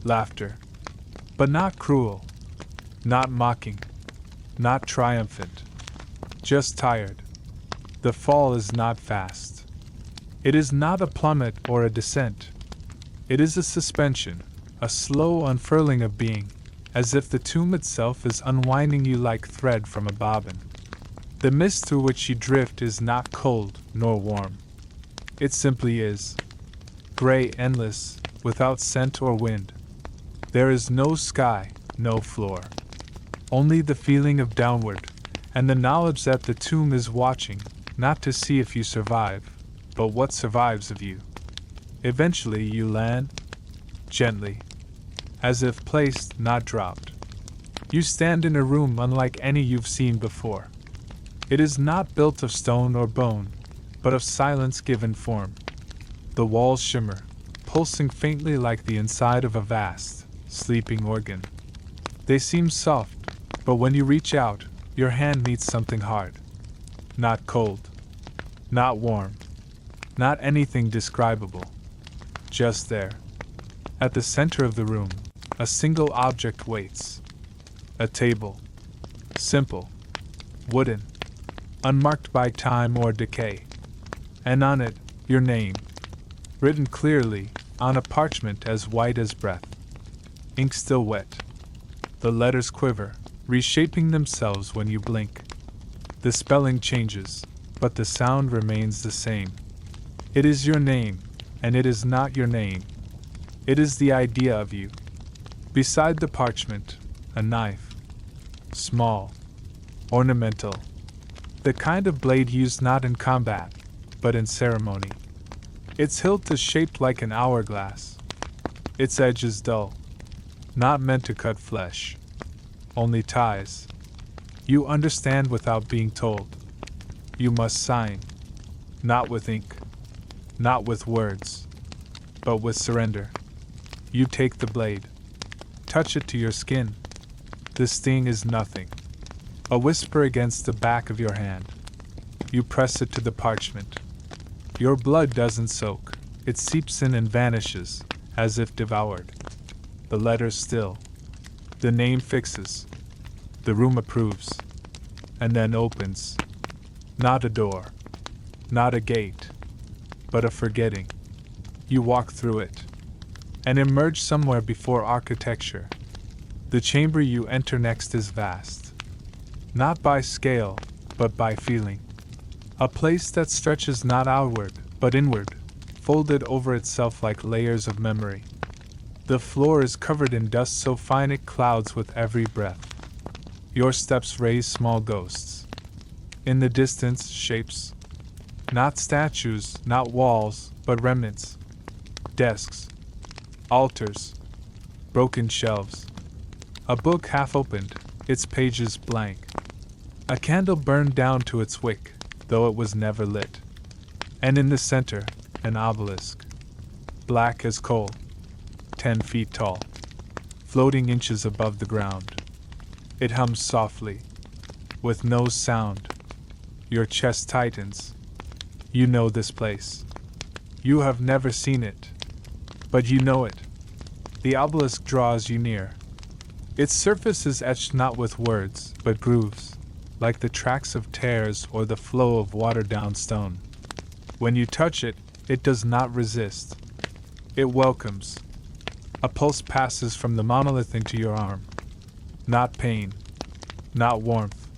Laughter. But not cruel. Not mocking. Not triumphant. Just tired. The fall is not fast. It is not a plummet or a descent. It is a suspension, a slow unfurling of being, as if the tomb itself is unwinding you like thread from a bobbin. The mist through which you drift is not cold nor warm. It simply is. Gray, endless, without scent or wind. There is no sky, no floor. Only the feeling of downward, and the knowledge that the tomb is watching, not to see if you survive, but what survives of you. Eventually you land, gently, as if placed, not dropped. You stand in a room unlike any you've seen before. It is not built of stone or bone, but of silence given form. The walls shimmer, pulsing faintly like the inside of a vast, sleeping organ. They seem soft, but when you reach out, your hand meets something hard. Not cold. Not warm. Not anything describable. Just there. At the center of the room, a single object waits. A table. Simple. Wooden. Unmarked by time or decay. And on it, your name. Written clearly, on a parchment as white as breath. Ink still wet. The letters quiver, reshaping themselves when you blink. The spelling changes, but the sound remains the same. It is your name, and it is not your name. It is the idea of you. Beside the parchment, a knife. Small. Ornamental. The kind of blade used not in combat, but in ceremony. Its hilt is shaped like an hourglass. Its edge is dull. Not meant to cut flesh. Only ties. You understand without being told. You must sign. Not with ink. Not with words. But with surrender. You take the blade. Touch it to your skin. The sting is nothing. A whisper against the back of your hand. You press it to the parchment. Your blood doesn't soak. It seeps in and vanishes, as if devoured. The letters still. The name fixes. The room approves. And then opens. Not a door. Not a gate. But a forgetting. You walk through it. And emerge somewhere before architecture. The chamber you enter next is vast. Not by scale, but by feeling. A place that stretches not outward, but inward, folded over itself like layers of memory. The floor is covered in dust so fine it clouds with every breath. Your steps raise small ghosts. In the distance, shapes. Not statues, not walls, but remnants. Desks. Altars. Broken shelves. A book half opened, its pages blank. A candle burned down to its wick, though it was never lit. And in the center, an obelisk. Black as coal. 10 feet tall. Floating inches above the ground. It hums softly. With no sound. Your chest tightens. You know this place. You have never seen it. But you know it. The obelisk draws you near. Its surface is etched not with words, but grooves, like the tracks of tears or the flow of watered down stone. When you touch it, it does not resist. It welcomes. A pulse passes from the monolith into your arm. Not pain, not warmth.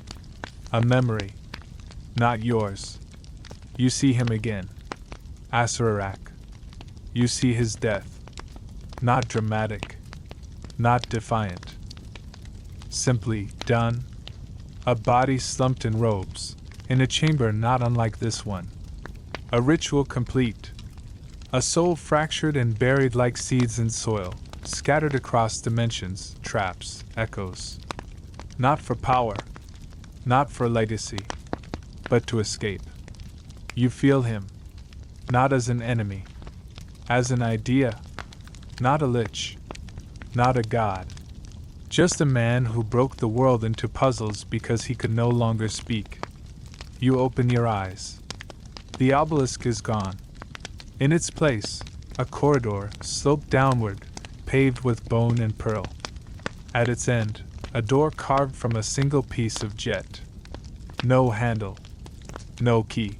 A memory, not yours. You see him again. Asarak. You see his death. Not dramatic, not defiant. Simply done. A body slumped in robes, in a chamber not unlike this one. A ritual complete. A soul fractured and buried like seeds in soil, scattered across dimensions, traps, echoes. Not for power, not for legacy, but to escape. You feel him, not as an enemy, as an idea, not a lich, not a god. Just a man who broke the world into puzzles because he could no longer speak. You open your eyes. The obelisk is gone. In its place, a corridor sloped downward, paved with bone and pearl. At its end, a door carved from a single piece of jet. No handle. No key.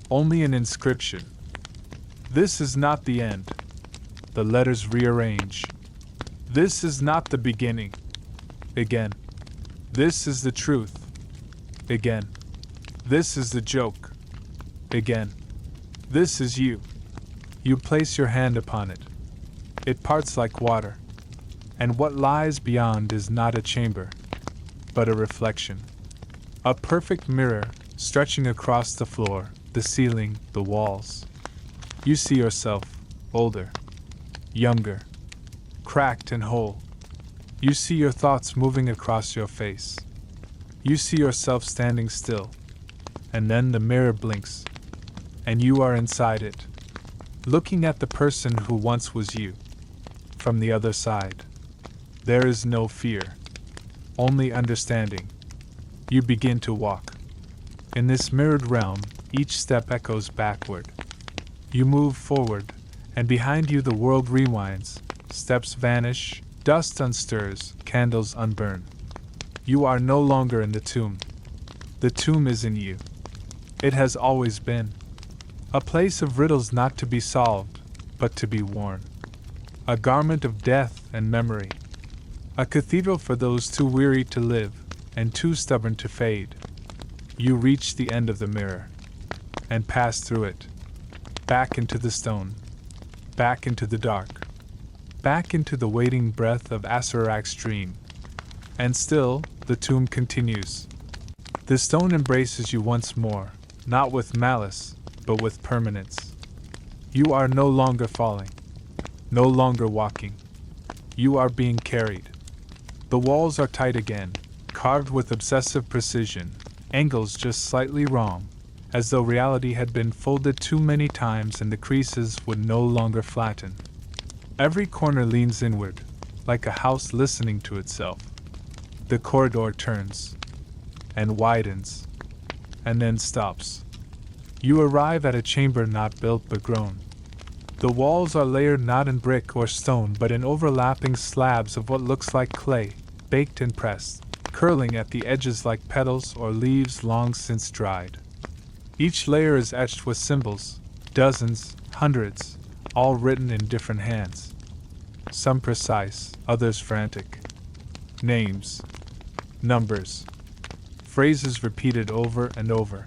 Only an inscription. This is not the end. The letters rearrange. This is not the beginning. Again. This is the truth. Again. This is the joke. Again. This is you. You place your hand upon it. It parts like water. And what lies beyond is not a chamber, but a reflection. A perfect mirror stretching across the floor, the ceiling, the walls. You see yourself, older, younger, cracked and whole. You see your thoughts moving across your face. You see yourself standing still. And then the mirror blinks, and you are inside it, looking at the person who once was you. From the other side, there is no fear, only understanding. You begin to walk. In this mirrored realm, each step echoes backward. You move forward, and behind you the world rewinds, steps vanish, dust unstirs, candles unburn. You are no longer in the tomb. The tomb is in you. It has always been. A place of riddles not to be solved, but to be worn. A garment of death and memory. A cathedral for those too weary to live, and too stubborn to fade. You reach the end of the mirror, and pass through it. Back into the stone. Back into the dark. Back into the waiting breath of Asarak's dream. And still, the tomb continues. The stone embraces you once more, not with malice, but with permanence. You are no longer falling, no longer walking. You are being carried. The walls are tight again, carved with obsessive precision, angles just slightly wrong, as though reality had been folded too many times and the creases would no longer flatten. Every corner leans inward, like a house listening to itself. The corridor turns, and widens, and then stops. You arrive at a chamber not built but grown. The walls are layered not in brick or stone but in overlapping slabs of what looks like clay, baked and pressed, curling at the edges like petals or leaves long since dried. Each layer is etched with symbols, dozens, hundreds, all written in different hands. Some precise, others frantic. Names, numbers, phrases repeated over and over.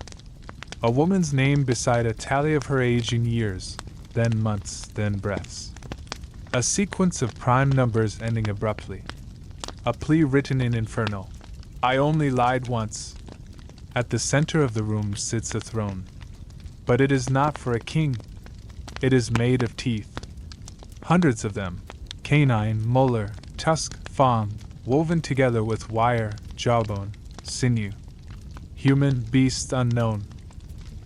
A woman's name beside a tally of her age in years, then months, then breaths. A sequence of prime numbers ending abruptly. A plea written in Inferno. I only lied once. At the center of the room sits a throne. But it is not for a king. It is made of teeth. Hundreds of them, canine, molar, tusk, fawn, woven together with wire, jawbone, sinew. Human, beast unknown.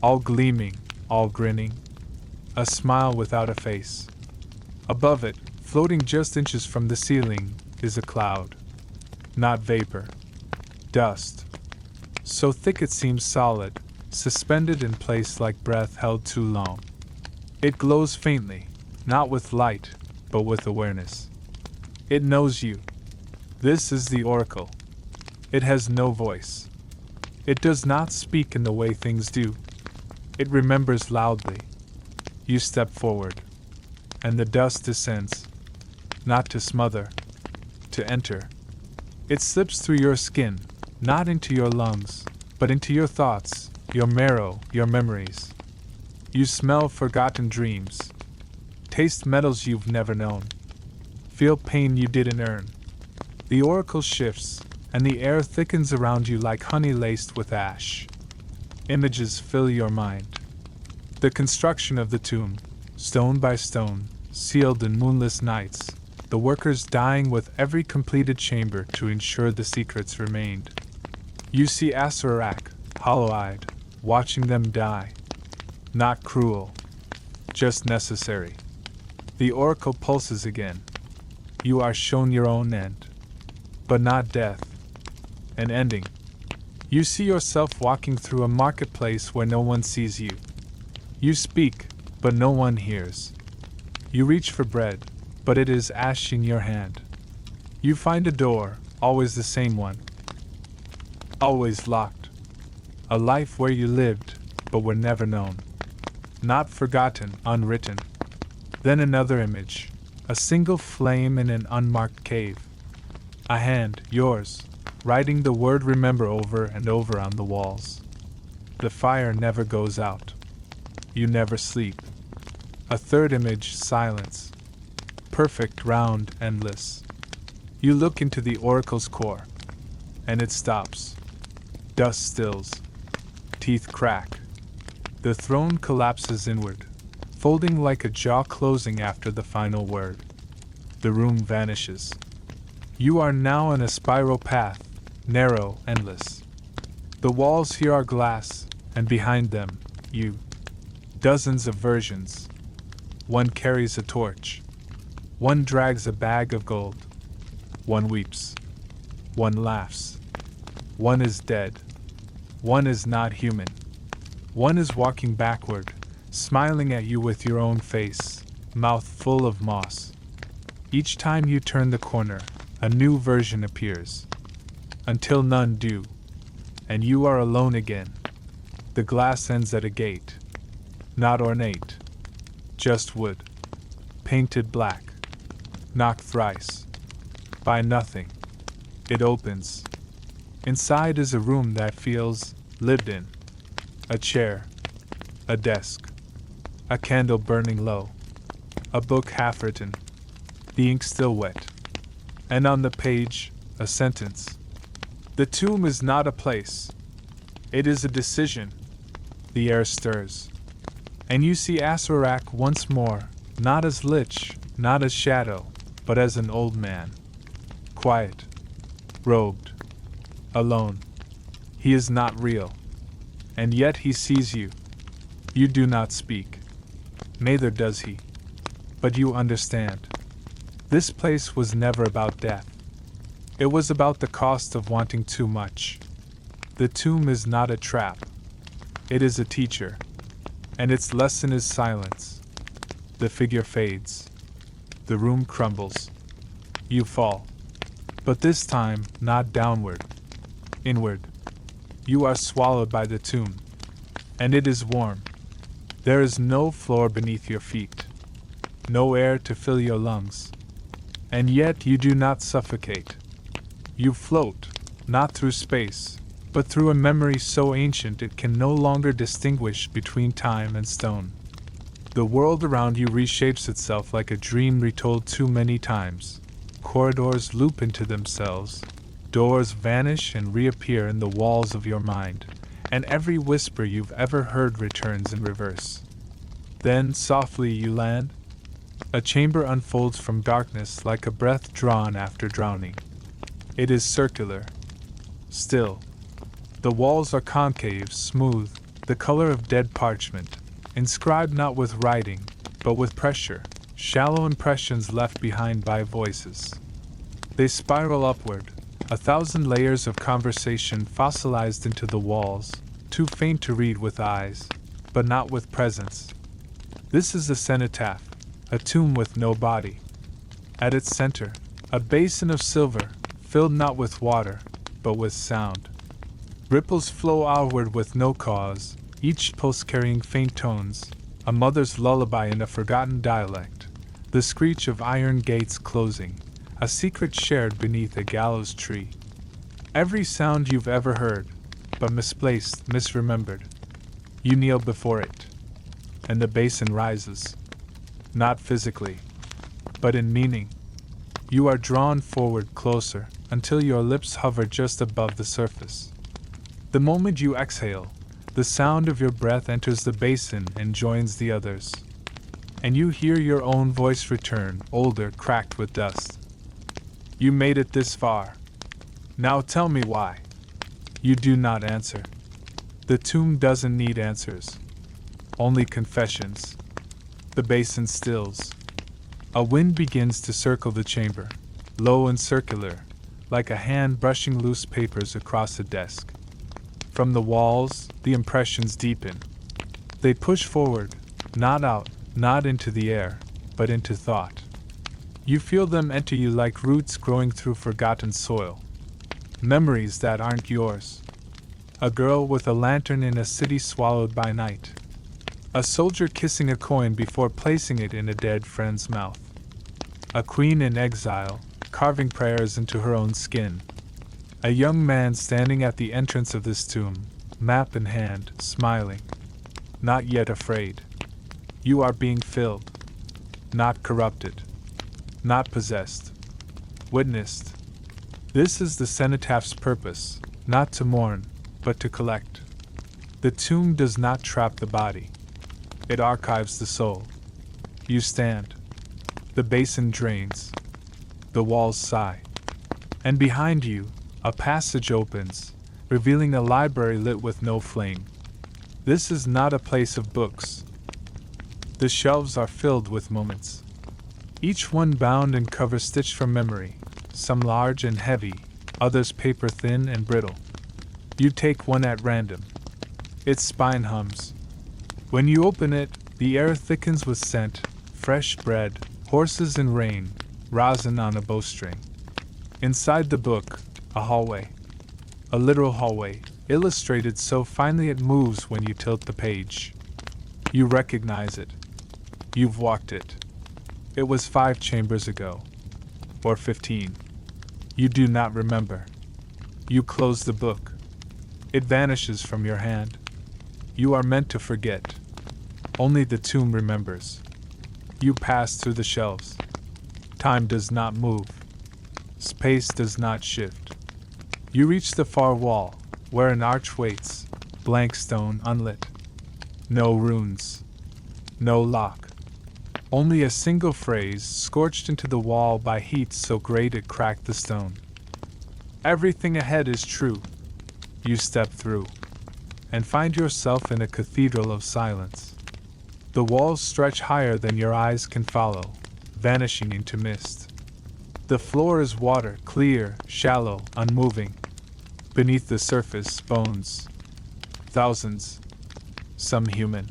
All gleaming, all grinning. A smile without a face. Above it, floating just inches from the ceiling, is a cloud. Not vapor. Dust. So thick it seems solid, suspended in place like breath held too long. It glows faintly, not with light, but with awareness. It knows you. This is the oracle. It has no voice. It does not speak in the way things do. It remembers loudly. You step forward, and the dust descends, not to smother, to enter. It slips through your skin, not into your lungs, but into your thoughts, your marrow, your memories. You smell forgotten dreams, taste metals you've never known, feel pain you didn't earn. The oracle shifts, and the air thickens around you like honey laced with ash. Images fill your mind. The construction of the tomb, stone by stone, sealed in moonless nights, the workers dying with every completed chamber to ensure the secrets remained. You see Asarak, hollow-eyed, watching them die. Not cruel, just necessary. The oracle pulses again. You are shown your own end, but not death. An ending. You see yourself walking through a marketplace where no one sees you. You speak, but no one hears. You reach for bread, but it is ash in your hand. You find a door, always the same one. Always locked. A life where you lived, but were never known. Not forgotten, unwritten. Then another image, a single flame in an unmarked cave. A hand, yours, writing the word remember over and over on the walls. The fire never goes out. You never sleep. A third image, silence. Perfect, round, endless. You look into the oracle's core, and it stops. Dust stills. Teeth crack. The throne collapses inward, folding like a jaw closing after the final word. The room vanishes. You are now on a spiral path, narrow, endless. The walls here are glass, and behind them, you. Dozens of versions. One carries a torch. One drags a bag of gold. One weeps. One laughs. One is dead. One is not human. One is walking backward, smiling at you with your own face, mouth full of moss. Each time you turn the corner, a new version appears. Until none do. And you are alone again. The glass ends at a gate. Not ornate. Just wood. Painted black. Knocked thrice. By nothing. It opens. Inside is a room that feels lived in. A chair. A desk. A candle burning low. A book half written. The ink still wet. And on the page, a sentence. The tomb is not a place. It is a decision. The air stirs. And you see Asarak once more, not as lich, not as shadow, but as an old man. Quiet. Robed. Alone. He is not real. And yet he sees you. You do not speak. Neither does he. But you understand. This place was never about death. It was about the cost of wanting too much. The tomb is not a trap. It is a teacher. And its lesson is silence. The figure fades. The room crumbles. You fall. But this time, not downward. Inward. You are swallowed by the tomb. And it is warm. There is no floor beneath your feet. No air to fill your lungs. And yet you do not suffocate. You float, not through space, but through a memory so ancient it can no longer distinguish between time and stone. The world around you reshapes itself like a dream retold too many times. Corridors loop into themselves. Doors vanish and reappear in the walls of your mind, and every whisper you've ever heard returns in reverse. Then, softly, you land. A chamber unfolds from darkness like a breath drawn after drowning. It is circular. Still. The walls are concave, smooth, the color of dead parchment, inscribed not with writing, but with pressure, shallow impressions left behind by voices. They spiral upward, 1,000 layers of conversation fossilized into the walls, too faint to read with eyes, but not with presence. This is a cenotaph, a tomb with no body. At its center, a basin of silver, filled not with water, but with sound. Ripples flow outward with no cause, each pulse carrying faint tones, a mother's lullaby in a forgotten dialect, the screech of iron gates closing, a secret shared beneath a gallows tree. Every sound you've ever heard, but misplaced, misremembered. You kneel before it, and the basin rises. Not physically, but in meaning. You are drawn forward closer, until your lips hover just above the surface. The moment you exhale, the sound of your breath enters the basin and joins the others. And you hear your own voice return, older, cracked with dust. You made it this far. Now tell me why. You do not answer. The tomb doesn't need answers. Only confessions. The basin stills. A wind begins to circle the chamber, low and circular, like a hand brushing loose papers across a desk. From the walls, the impressions deepen. They push forward, not out, not into the air, but into thought. You feel them enter you like roots growing through forgotten soil. Memories that aren't yours. A girl with a lantern in a city swallowed by night. A soldier kissing a coin before placing it in a dead friend's mouth. A queen in exile, carving prayers into her own skin. A young man standing at the entrance of this tomb, map in hand, smiling. Not yet afraid. You are being filled. Not corrupted. Not possessed. Witnessed. This is the cenotaph's purpose, not to mourn, but to collect. The tomb does not trap the body. It archives the soul. You stand. The basin drains. The walls sigh. And behind you, a passage opens, revealing a library lit with no flame. This is not a place of books. The shelves are filled with moments. Each one bound and cover stitched from memory, some large and heavy, others paper thin and brittle. You take one at random. Its spine hums. When you open it, the air thickens with scent, fresh bread, horses and rain, rosin on a bowstring. Inside the book, a hallway. A literal hallway, illustrated so finely it moves when you tilt the page. You recognize it. You've walked it. It was 5 chambers ago. Or 15. You do not remember. You close the book. It vanishes from your hand. You are meant to forget. Only the tomb remembers. You pass through the shelves. Time does not move. Space does not shift. You reach the far wall, where an arch waits, blank stone unlit. No runes. No lock. Only a single phrase scorched into the wall by heat so great it cracked the stone. Everything ahead is true. You step through, and find yourself in a cathedral of silence. The walls stretch higher than your eyes can follow, vanishing into mist. The floor is water, clear, shallow, unmoving. Beneath the surface, bones. Thousands. Some human.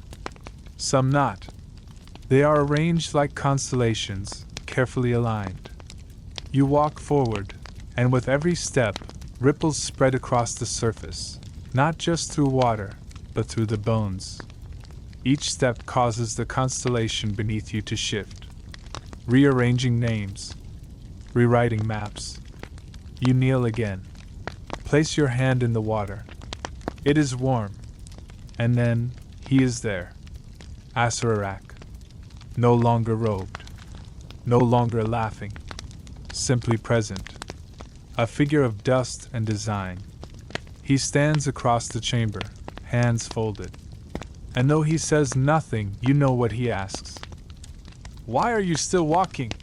Some not. They are arranged like constellations, carefully aligned. You walk forward, and with every step, ripples spread across the surface, not just through water, but through the bones. Each step causes the constellation beneath you to shift, rearranging names, rewriting maps. You kneel again. Place your hand in the water. It is warm. And then, he is there. Asarak. No longer robed. No longer laughing. Simply present. A figure of dust and design. He stands across the chamber, hands folded. And though he says nothing, you know what he asks. Why are you still walking?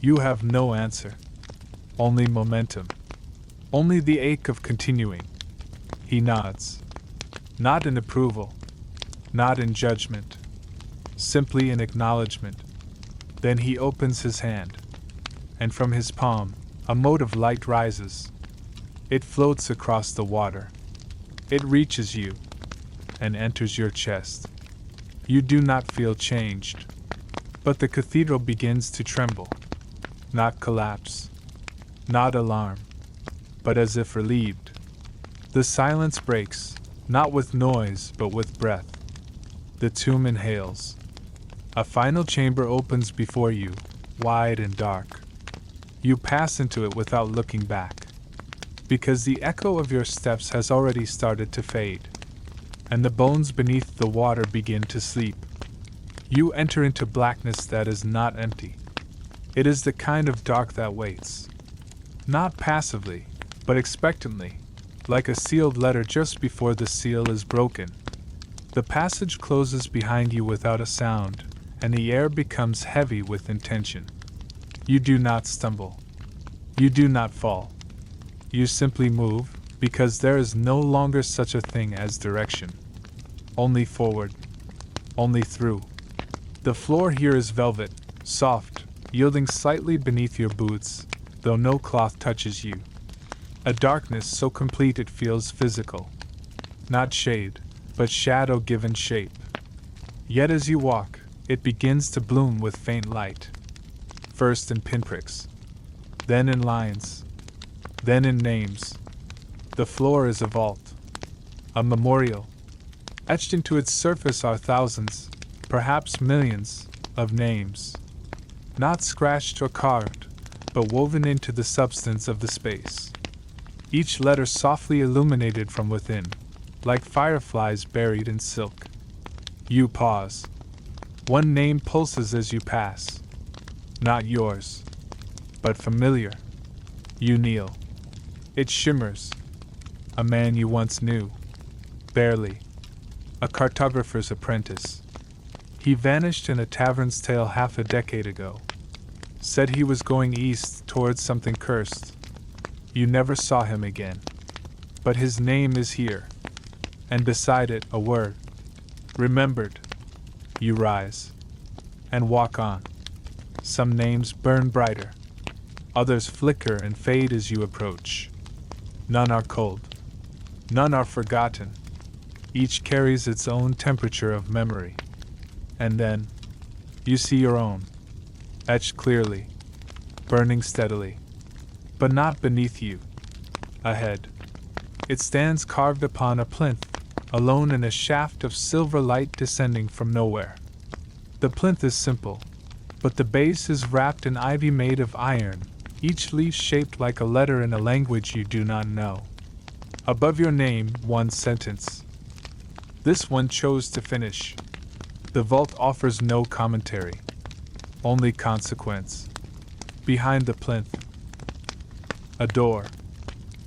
You have no answer. Only momentum. Only the ache of continuing. He nods. Not in approval. Not in judgment. Simply in acknowledgement. Then he opens his hand. And from his palm, a mote of light rises. It floats across the water. It reaches you, and enters your chest. You do not feel changed. But the cathedral begins to tremble. Not collapse. Not alarm. But as if relieved. The silence breaks, not with noise, but with breath. The tomb inhales. A final chamber opens before you, wide and dark. You pass into it without looking back, because the echo of your steps has already started to fade, and the bones beneath the water begin to sleep. You enter into blackness that is not empty. It is the kind of dark that waits. Not passively, but expectantly, like a sealed letter just before the seal is broken. The passage closes behind you without a sound, and the air becomes heavy with intention. You do not stumble. You do not fall. You simply move, because there is no longer such a thing as direction. Only forward. Only through. The floor here is velvet, soft, yielding slightly beneath your boots, though no cloth touches you. A darkness so complete it feels physical. Not shade, but shadow given shape. Yet as you walk, it begins to bloom with faint light. First in pinpricks, then in lines, then in names. The floor is a vault, a memorial. Etched into its surface are thousands, perhaps millions, of names. Not scratched or carved, but woven into the substance of the space. Each letter softly illuminated from within, like fireflies buried in silk. You pause. One name pulses as you pass. Not yours, but familiar. You kneel. It shimmers. A man you once knew. Barely. A cartographer's apprentice. He vanished in a tavern's tale half a decade ago. Said he was going east towards something cursed. You never saw him again. But his name is here. And beside it, a word. Remembered. You rise. And walk on. Some names burn brighter. Others flicker and fade as you approach. None are cold. None are forgotten. Each carries its own temperature of memory. And then, you see your own. Etched clearly. Burning steadily. But not beneath you. Ahead. It stands carved upon a plinth, alone in a shaft of silver light descending from nowhere. The plinth is simple, but the base is wrapped in ivy made of iron, each leaf shaped like a letter in a language you do not know. Above your name, one sentence. This one chose to finish. The vault offers no commentary, only consequence. Behind the plinth, a door,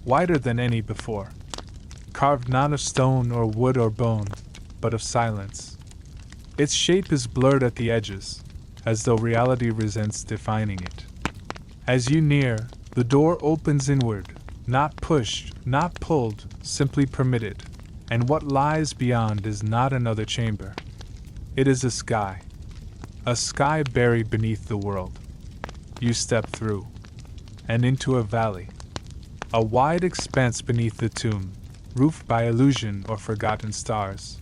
wider than any before, carved not of stone or wood or bone, but of silence. Its shape is blurred at the edges, as though reality resents defining it. As you near, the door opens inward, not pushed, not pulled, simply permitted, and what lies beyond is not another chamber. It is a sky buried beneath the world. You step through, and into a valley, a wide expanse beneath the tomb, roofed by illusion or forgotten stars.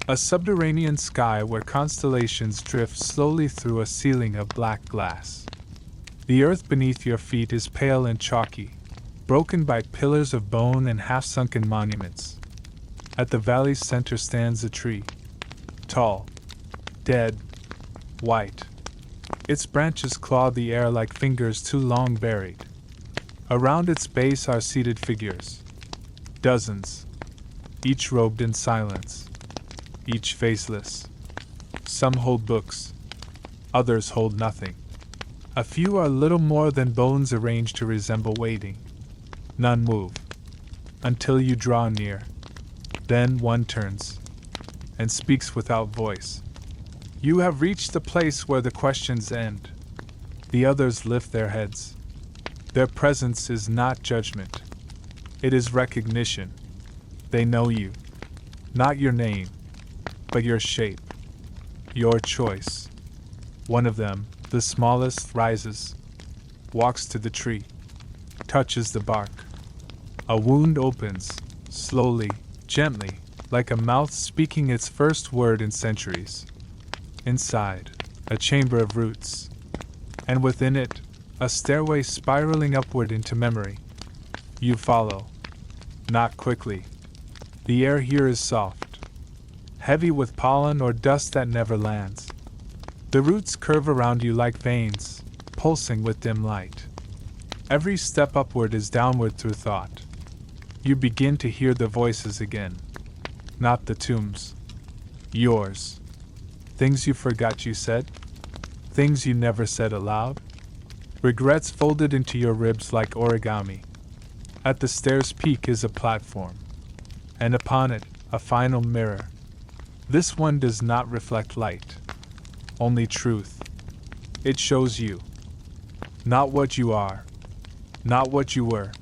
A subterranean sky where constellations drift slowly through a ceiling of black glass. The earth beneath your feet is pale and chalky, broken by pillars of bone and half-sunken monuments. At the valley's center stands a tree, tall, dead, white. Its branches claw the air like fingers too long buried. Around its base are seated figures, dozens, each robed in silence, each faceless. Some hold books, others hold nothing. A few are little more than bones arranged to resemble waiting. None move, until you draw near. Then one turns, and speaks without voice. You have reached the place where the questions end. The others lift their heads. Their presence is not judgment. It is recognition. They know you. Not your name, but your shape. Your choice. One of them, the smallest, rises, walks to the tree, touches the bark. A wound opens, slowly, gently, like a mouth speaking its first word in centuries. Inside, a chamber of roots. And within it, a stairway spiraling upward into memory. You follow. Not quickly. The air here is soft, heavy with pollen or dust that never lands. The roots curve around you like veins, pulsing with dim light. Every step upward is downward through thought. You begin to hear the voices again. Not the tombs. Yours. Things you forgot you said. Things you never said aloud. Regrets folded into your ribs like origami. At the stair's peak is a platform. And upon it, a final mirror. This one does not reflect light. Only truth. It shows you. Not what you are. Not what you were.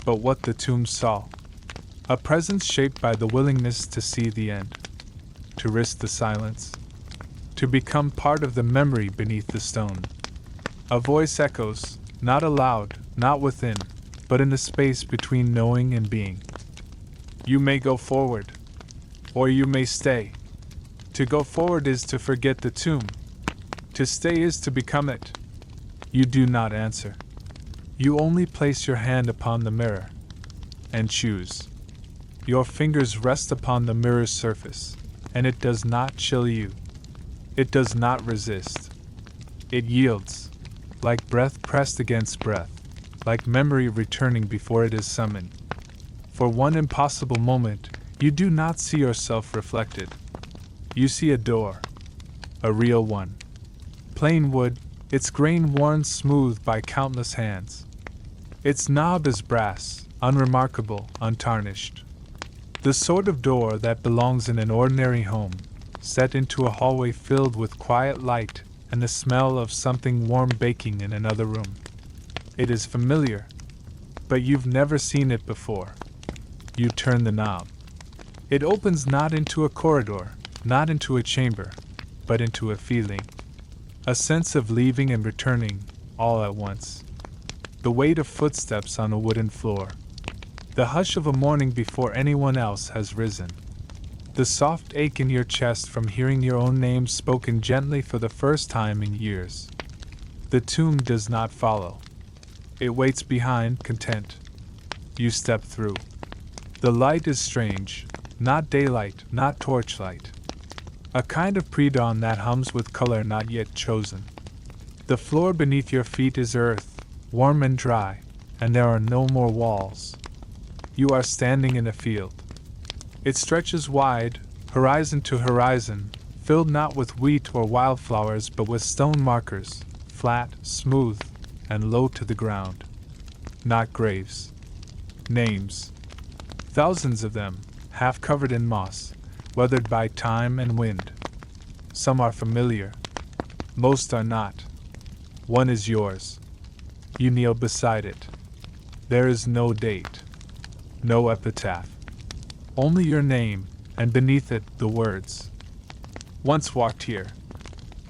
But what the tomb saw. A presence shaped by the willingness to see the end. To risk the silence. To become part of the memory beneath the stone. A voice echoes, not aloud, not within, but in the space between knowing and being. You may go forward. Or you may stay. To go forward is to forget the tomb. To stay is to become it. You do not answer. You only place your hand upon the mirror. And choose. Your fingers rest upon the mirror's surface, and it does not chill you. It does not resist. It yields, like breath pressed against breath, like memory returning before it is summoned. For one impossible moment, you do not see yourself reflected. You see a door. A real one. Plain wood, its grain worn smooth by countless hands. Its knob is brass, unremarkable, untarnished. The sort of door that belongs in an ordinary home, set into a hallway filled with quiet light and the smell of something warm baking in another room. It is familiar, but you've never seen it before. You turn the knob. It opens not into a corridor, not into a chamber, but into a feeling. A sense of leaving and returning, all at once. The weight of footsteps on a wooden floor. The hush of a morning before anyone else has risen. The soft ache in your chest from hearing your own name spoken gently for the first time in years. The tomb does not follow. It waits behind, content. You step through. The light is strange, not daylight, not torchlight. A kind of pre-dawn that hums with color not yet chosen. The floor beneath your feet is earth, warm and dry, and there are no more walls. You are standing in a field. It stretches wide, horizon to horizon, filled not with wheat or wildflowers but with stone markers, flat, smooth, and low to the ground. Not graves. Names. Thousands of them, half covered in moss, weathered by time and wind. Some are familiar. Most are not. One is yours. You kneel beside it. There is no date. No epitaph. Only your name, and beneath it, the words. Once walked here.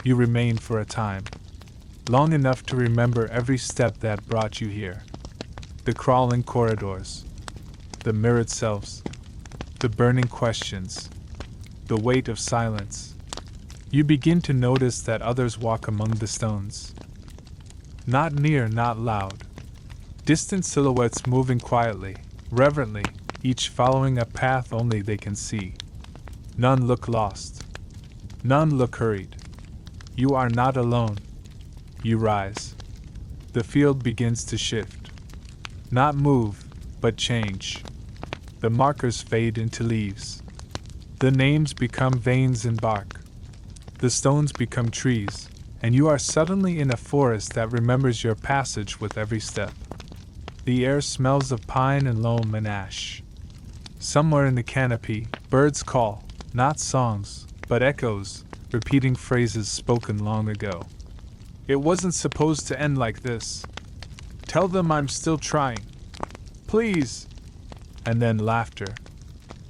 You remained for a time. Long enough to remember every step that brought you here. The crawling corridors. The mirrored selves. The burning questions. The weight of silence. You begin to notice that others walk among the stones. Not near, not loud. Distant silhouettes moving quietly, reverently, each following a path only they can see. None look lost. None look hurried. You are not alone. You rise. The field begins to shift. Not move, but change. The markers fade into leaves. The names become veins in bark. The stones become trees, and you are suddenly in a forest that remembers your passage with every step. The air smells of pine and loam and ash. Somewhere in the canopy, birds call, not songs, but echoes, repeating phrases spoken long ago. It wasn't supposed to end like this. Tell them I'm still trying. Please! And then laughter.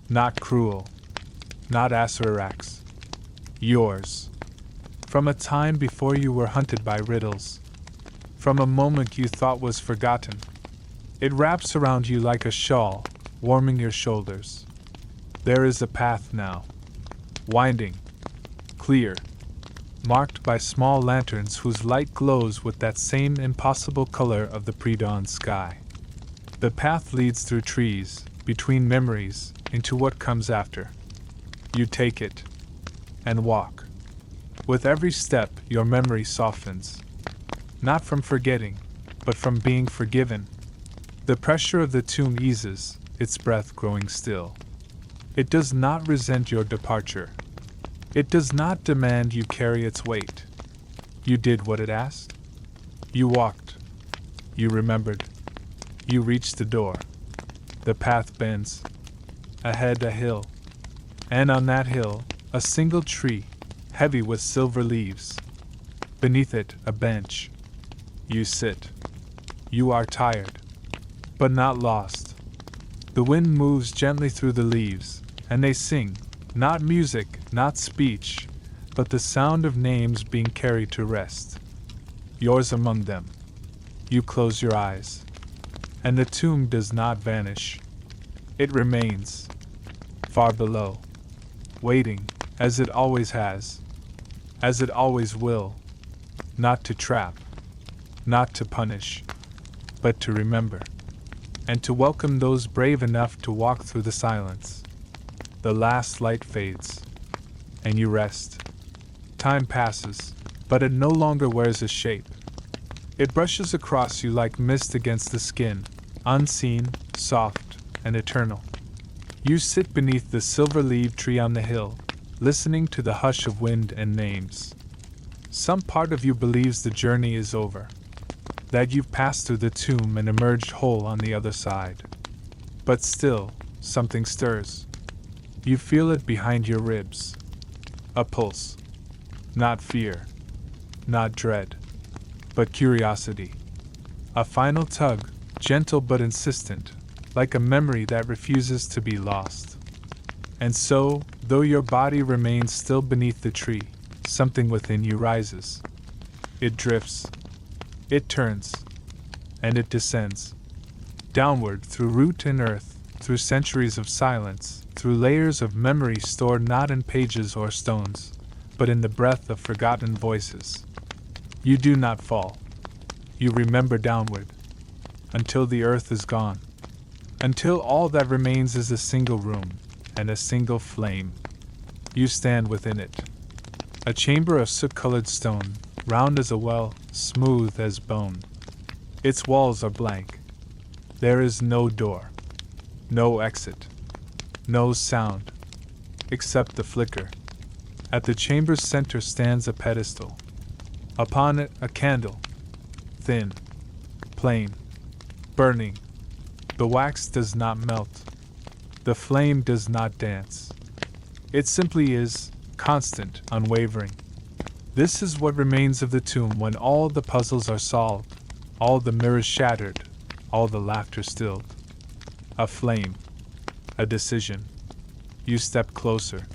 Not cruel. Not Asurarax. Yours. From a time before you were hunted by riddles. From a moment you thought was forgotten. It wraps around you like a shawl, warming your shoulders. There is a path now. Winding. Clear. Marked by small lanterns whose light glows with that same impossible color of the pre-dawn sky. The path leads through trees, between memories, into what comes after. You take it. And walk. With every step, your memory softens. Not from forgetting, but from being forgiven. The pressure of the tomb eases, its breath growing still. It does not resent your departure. It does not demand you carry its weight. You did what it asked. You walked. You remembered. You reached the door. The path bends. Ahead a hill. And on that hill, a single tree, heavy with silver leaves. Beneath it, a bench. You sit. You are tired, but not lost. The wind moves gently through the leaves, and they sing, not music, not speech, but the sound of names being carried to rest. Yours among them. You close your eyes. And the tomb does not vanish. It remains. Far below. Waiting, as it always has. As it always will. Not to trap. Not to punish. But to remember. And to welcome those brave enough to walk through the silence. The last light fades. And you rest. Time passes, but it no longer wears a shape. It brushes across you like mist against the skin, unseen, soft, and eternal. You sit beneath the silver-leaved tree on the hill, listening to the hush of wind and names. Some part of you believes the journey is over, that you've passed through the tomb and emerged whole on the other side. But still, something stirs. You feel it behind your ribs. A pulse. Not fear. Not dread. But curiosity. A final tug, gentle but insistent, like a memory that refuses to be lost. And so, though your body remains still beneath the tree, something within you rises. It drifts. It turns. And it descends. Downward through root and earth, through centuries of silence, through layers of memory stored not in pages or stones, but in the breath of forgotten voices. You do not fall. You remember downward. Until the earth is gone. Until all that remains is a single room, and a single flame. You stand within it. A chamber of soot-colored stone, round as a well, smooth as bone. Its walls are blank. There is no door. No exit. No sound. Except the flicker. At the chamber's center stands a pedestal. Upon it, a candle. Thin. Plain. Burning. The wax does not melt. The flame does not dance. It simply is, constant, unwavering. This is what remains of the tomb when all the puzzles are solved, all the mirrors shattered, all the laughter stilled. A flame. A decision. You step closer.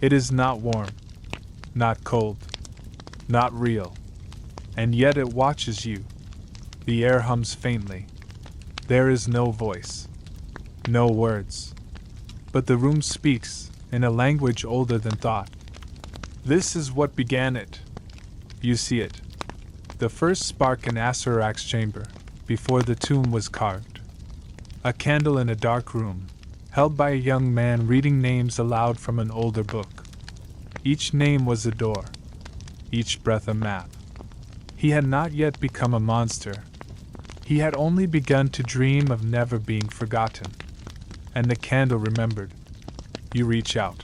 It is not warm. Not cold. Not real. And yet it watches you. The air hums faintly. There is no voice. No words. But the room speaks, in a language older than thought. This is what began it. You see it. The first spark in Asarak's chamber, before the tomb was carved. A candle in a dark room, held by a young man reading names aloud from an older book. Each name was a door. Each breath a map. He had not yet become a monster. He had only begun to dream of never being forgotten. And the candle remembered. You reach out.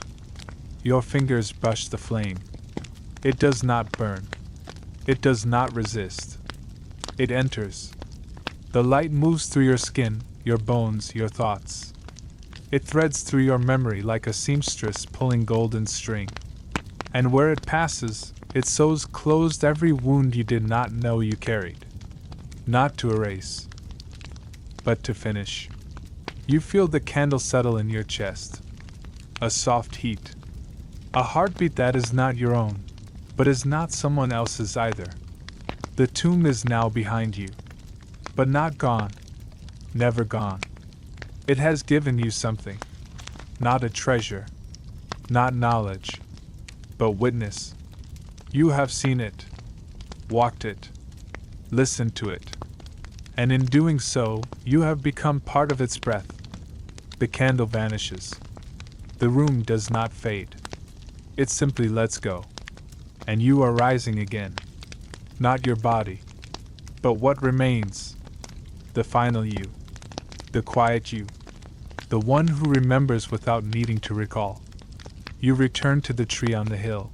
Your fingers brush the flame. It does not burn. It does not resist. It enters. The light moves through your skin, your bones, your thoughts. It threads through your memory like a seamstress pulling golden string. And where it passes, it sews closed every wound you did not know you carried. Not to erase, but to finish. You feel the candle settle in your chest. A soft heat. A heartbeat that is not your own, but is not someone else's either. The tomb is now behind you. But not gone. Never gone. It has given you something. not a treasure, not knowledge, but witness. You have seen it, walked it, listened to it, and in doing so, you have become part of its breath. The candle vanishes. The room does not fade. It simply lets go. And you are rising again. Not your body, but what remains. The final you. The quiet you. The one who remembers without needing to recall. You return to the tree on the hill.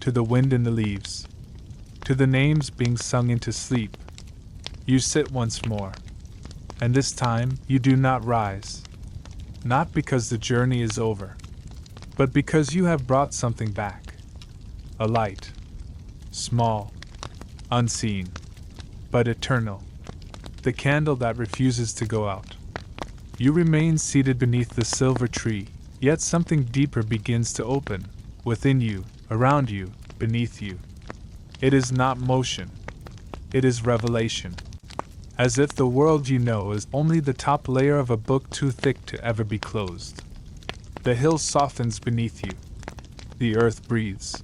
To the wind in the leaves. To the names being sung into sleep. You sit once more. And this time you do not rise. Not because the journey is over, but because you have brought something back. A light. Small. Unseen. But eternal. The candle that refuses to go out. You remain seated beneath the silver tree, yet something deeper begins to open, within you, around you, beneath you. It is not motion. It is revelation. As if the world you know is only the top layer of a book too thick to ever be closed. The hill softens beneath you. The earth breathes.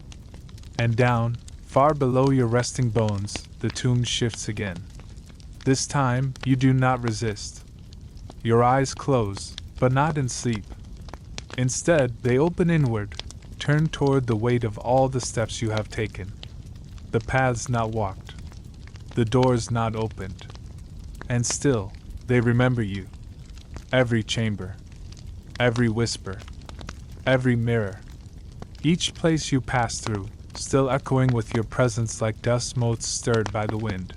And down, far below your resting bones, the tomb shifts again. This time, you do not resist. Your eyes close, but not in sleep. Instead, they open inward, turn toward the weight of all the steps you have taken. The paths not walked. The doors not opened. And still, they remember you. Every chamber. Every whisper. Every mirror. Each place you pass through, still echoing with your presence like dust motes stirred by the wind.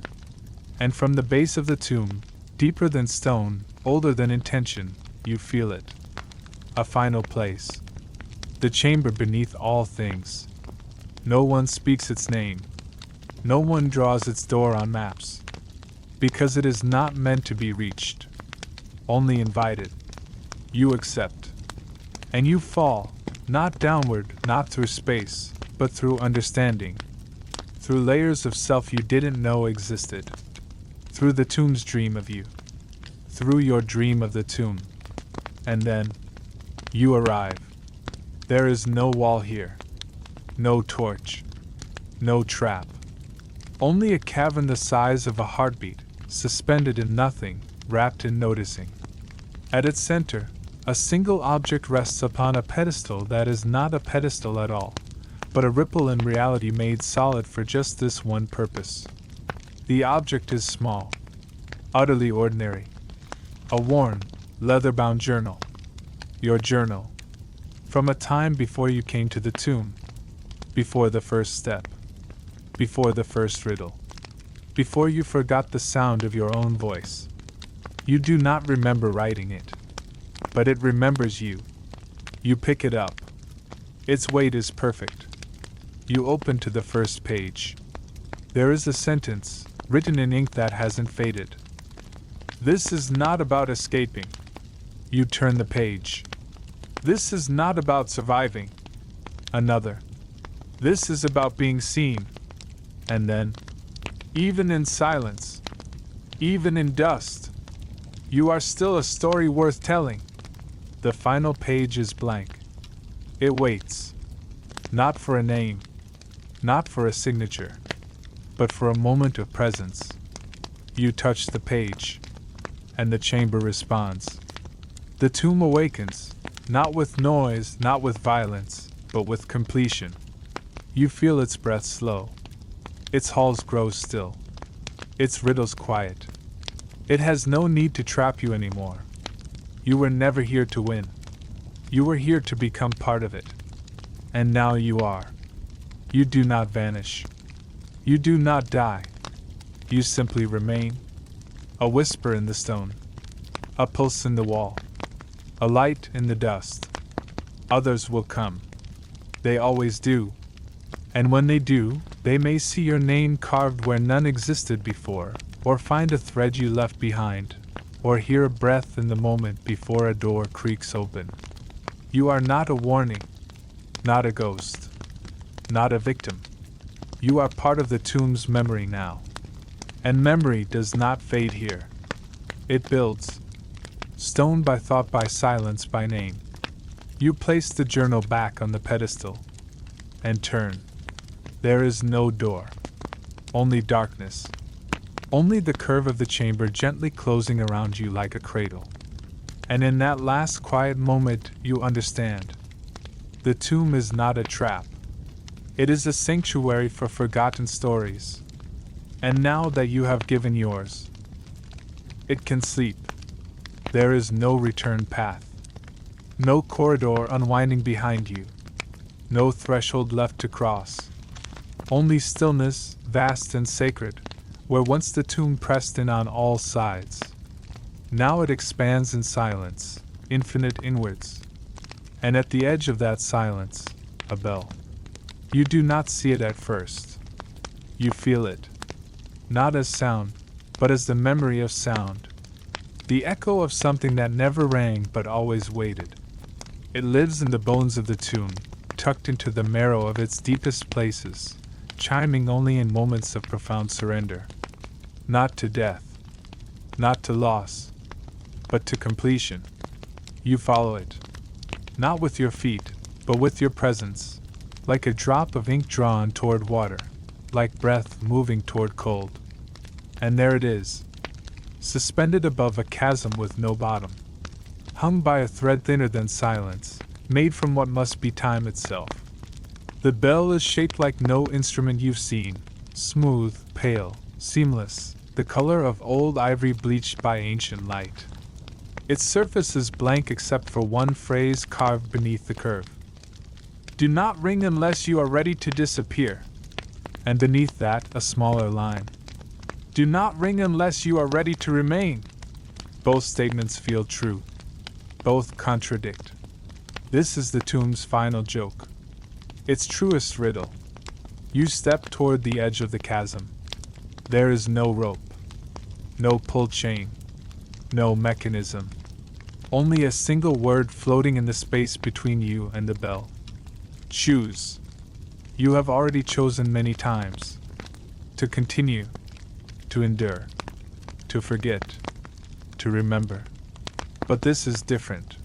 And from the base of the tomb, deeper than stone, older than intention, you feel it. A final place. The chamber beneath all things. No one speaks its name. No one draws its door on maps. Because it is not meant to be reached. Only invited. You accept. And you fall, not downward, not through space, but through understanding. Through layers of self you didn't know existed. Through the tomb's dream of you. Through your dream of the tomb. And then, you arrive. There is no wall here. No torch. No trap. Only a cavern the size of a heartbeat, suspended in nothing, wrapped in noticing. At its center, a single object rests upon a pedestal that is not a pedestal at all, but a ripple in reality made solid for just this one purpose. The object is small, utterly ordinary. A worn, leather-bound journal. Your journal. From a time before you came to the tomb. Before the first step. Before the first riddle. Before you forgot the sound of your own voice. You do not remember writing it. But it remembers you. You pick it up. Its weight is perfect. You open to the first page. There is a sentence, written in ink that hasn't faded. This is not about escaping. You turn the page. This is not about surviving. Another. This is about being seen. And then, even in silence, even in dust, you are still a story worth telling. The final page is blank. It waits. Not for a name, not for a signature, but for a moment of presence. You touch the page, and the chamber responds. The tomb awakens, not with noise, not with violence, but with completion. You feel its breath slow. Its halls grow still. Its riddles quiet. It has no need to trap you anymore. You were never here to win. You were here to become part of it. And now you are. You do not vanish. You do not die. You simply remain. A whisper in the stone. A pulse in the wall. A light in the dust. Others will come. They always do. And when they do, they may see your name carved where none existed before, or find a thread you left behind, or hear a breath in the moment before a door creaks open. You are not a warning, not a ghost, not a victim. You are part of the tomb's memory now. And memory does not fade here. It builds. Stone by thought, by silence, by name. You place the journal back on the pedestal and turn. There is no door. Only darkness. Only the curve of the chamber gently closing around you like a cradle. And in that last quiet moment, you understand. The tomb is not a trap. It is a sanctuary for forgotten stories. And now that you have given yours, it can sleep. There is no return path. No corridor unwinding behind you. No threshold left to cross. Only stillness, vast and sacred, where once the tomb pressed in on all sides. Now it expands in silence, infinite inwards. And at the edge of that silence, a bell. You do not see it at first. You feel it. Not as sound, but as the memory of sound. The echo of something that never rang but always waited. It lives in the bones of the tomb, tucked into the marrow of its deepest places, chiming only in moments of profound surrender. Not to death, not to loss, but to completion. You follow it. Not with your feet, but with your presence, like a drop of ink drawn toward water, like breath moving toward cold. And there it is, suspended above a chasm with no bottom, hung by a thread thinner than silence, made from what must be time itself. The bell is shaped like no instrument you've seen, smooth, pale, seamless, the color of old ivory bleached by ancient light. Its surface is blank except for one phrase carved beneath the curve. Do not ring unless you are ready to disappear. And beneath that, a smaller line. Do not ring unless you are ready to remain. Both statements feel true. Both contradict. This is the tomb's final joke. Its truest riddle. You step toward the edge of the chasm. There is no rope. No pull chain. No mechanism. Only a single word floating in the space between you and the bell. Choose. You have already chosen many times. To continue. To endure. To forget. To remember. But this is different.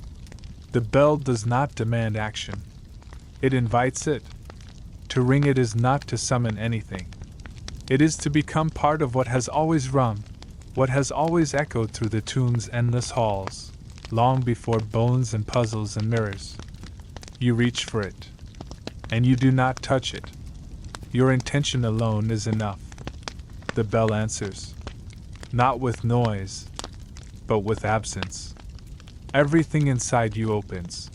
The bell does not demand action. It invites it. To ring it is not to summon anything. It is to become part of what has always rung, what has always echoed through the tomb's endless halls, long before bones and puzzles and mirrors. You reach for it. And you do not touch it. Your intention alone is enough. The bell answers. Not with noise, but with absence. Everything inside you opens.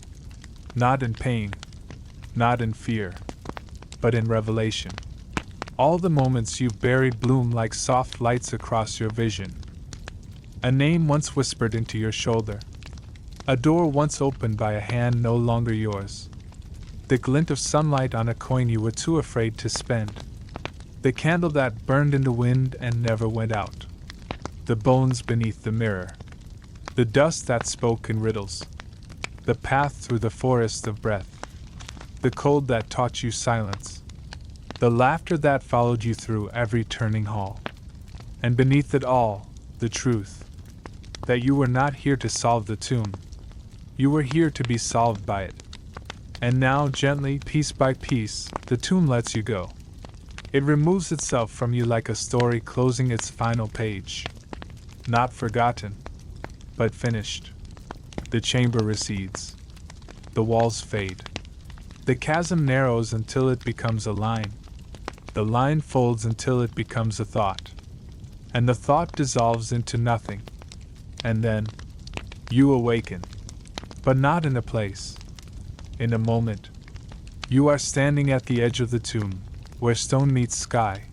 Not in pain, not in fear, but in revelation. All the moments you've buried bloom like soft lights across your vision. A name once whispered into your shoulder. A door once opened by a hand no longer yours. The glint of sunlight on a coin you were too afraid to spend. The candle that burned in the wind and never went out. The bones beneath the mirror. The dust that spoke in riddles. The path through the forest of breath. The cold that taught you silence. The laughter that followed you through every turning hall. And beneath it all, the truth. That you were not here to solve the tomb. You were here to be solved by it. And now, gently, piece by piece, the tomb lets you go. It removes itself from you like a story closing its final page. Not forgotten, but finished. The chamber recedes. The walls fade. The chasm narrows until it becomes a line. The line folds until it becomes a thought. And the thought dissolves into nothing. And then, you awaken. But not in a place. In a moment. You are standing at the edge of the tomb, where stone meets sky,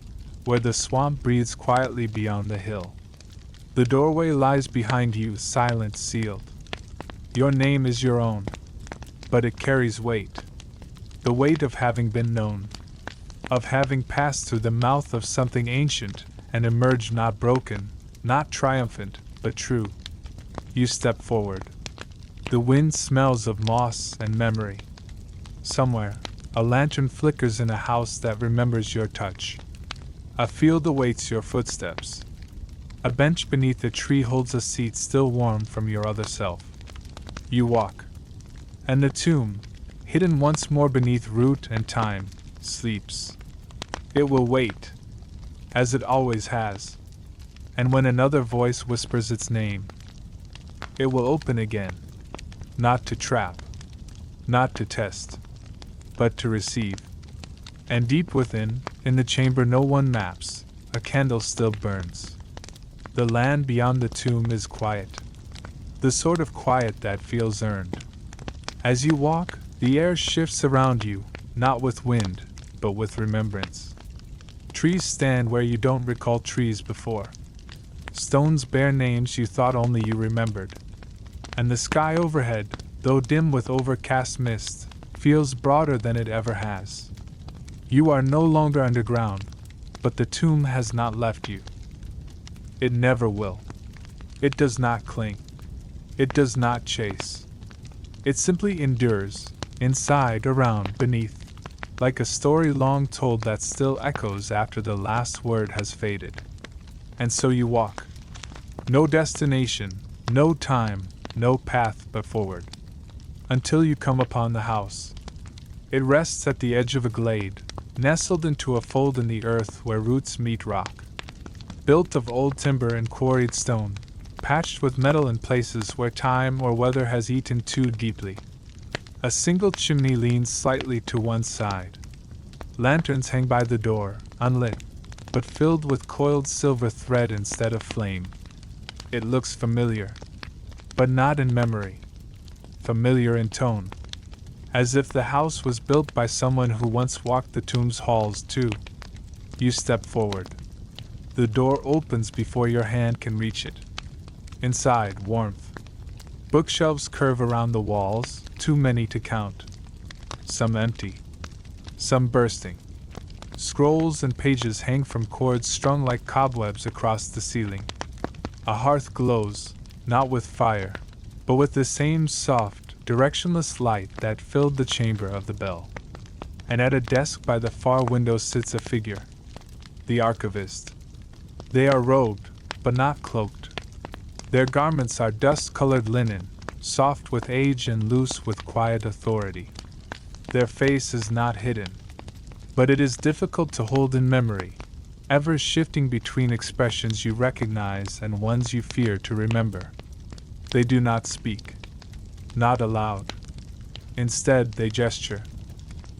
where the swamp breathes quietly beyond the hill. The doorway lies behind you, silent, sealed. Your name is your own, but it carries weight. The weight of having been known, of having passed through the mouth of something ancient and emerged not broken, not triumphant, but true. You step forward. The wind smells of moss and memory. Somewhere, a lantern flickers in a house that remembers your touch. A field awaits your footsteps. A bench beneath a tree holds a seat still warm from your other self. You walk. And the tomb, hidden once more beneath root and time, sleeps. It will wait, as it always has. And when another voice whispers its name, it will open again, not to trap, not to test, but to receive. And deep within, in the chamber no one maps, a candle still burns. The land beyond the tomb is quiet, the sort of quiet that feels earned. As you walk, the air shifts around you, not with wind, but with remembrance. Trees stand where you don't recall trees before. Stones bear names you thought only you remembered. And the sky overhead, though dim with overcast mist, feels broader than it ever has. You are no longer underground, but the tomb has not left you. It never will. It does not cling. It does not chase. It simply endures, inside, around, beneath, like a story long told that still echoes after the last word has faded. And so you walk. No destination, no time, no path but forward. Until you come upon the house. It rests at the edge of a glade, nestled into a fold in the earth where roots meet rock. Built of old timber and quarried stone, patched with metal in places where time or weather has eaten too deeply. A single chimney leans slightly to one side. Lanterns hang by the door, unlit, but filled with coiled silver thread instead of flame. It looks familiar, but not in memory. Familiar in tone, as if the house was built by someone who once walked the tomb's halls too. You step forward. The door opens before your hand can reach it. Inside, warmth. Bookshelves curve around the walls, too many to count. Some empty, some bursting. Scrolls and pages hang from cords strung like cobwebs across the ceiling. A hearth glows, not with fire, but with the same soft, directionless light that filled the chamber of the bell. And at a desk by the far window sits a figure. The archivist. They are robed, but not cloaked. Their garments are dust-colored linen, soft with age and loose with quiet authority. Their face is not hidden, but it is difficult to hold in memory, ever shifting between expressions you recognize and ones you fear to remember. They do not speak, not aloud. Instead, they gesture,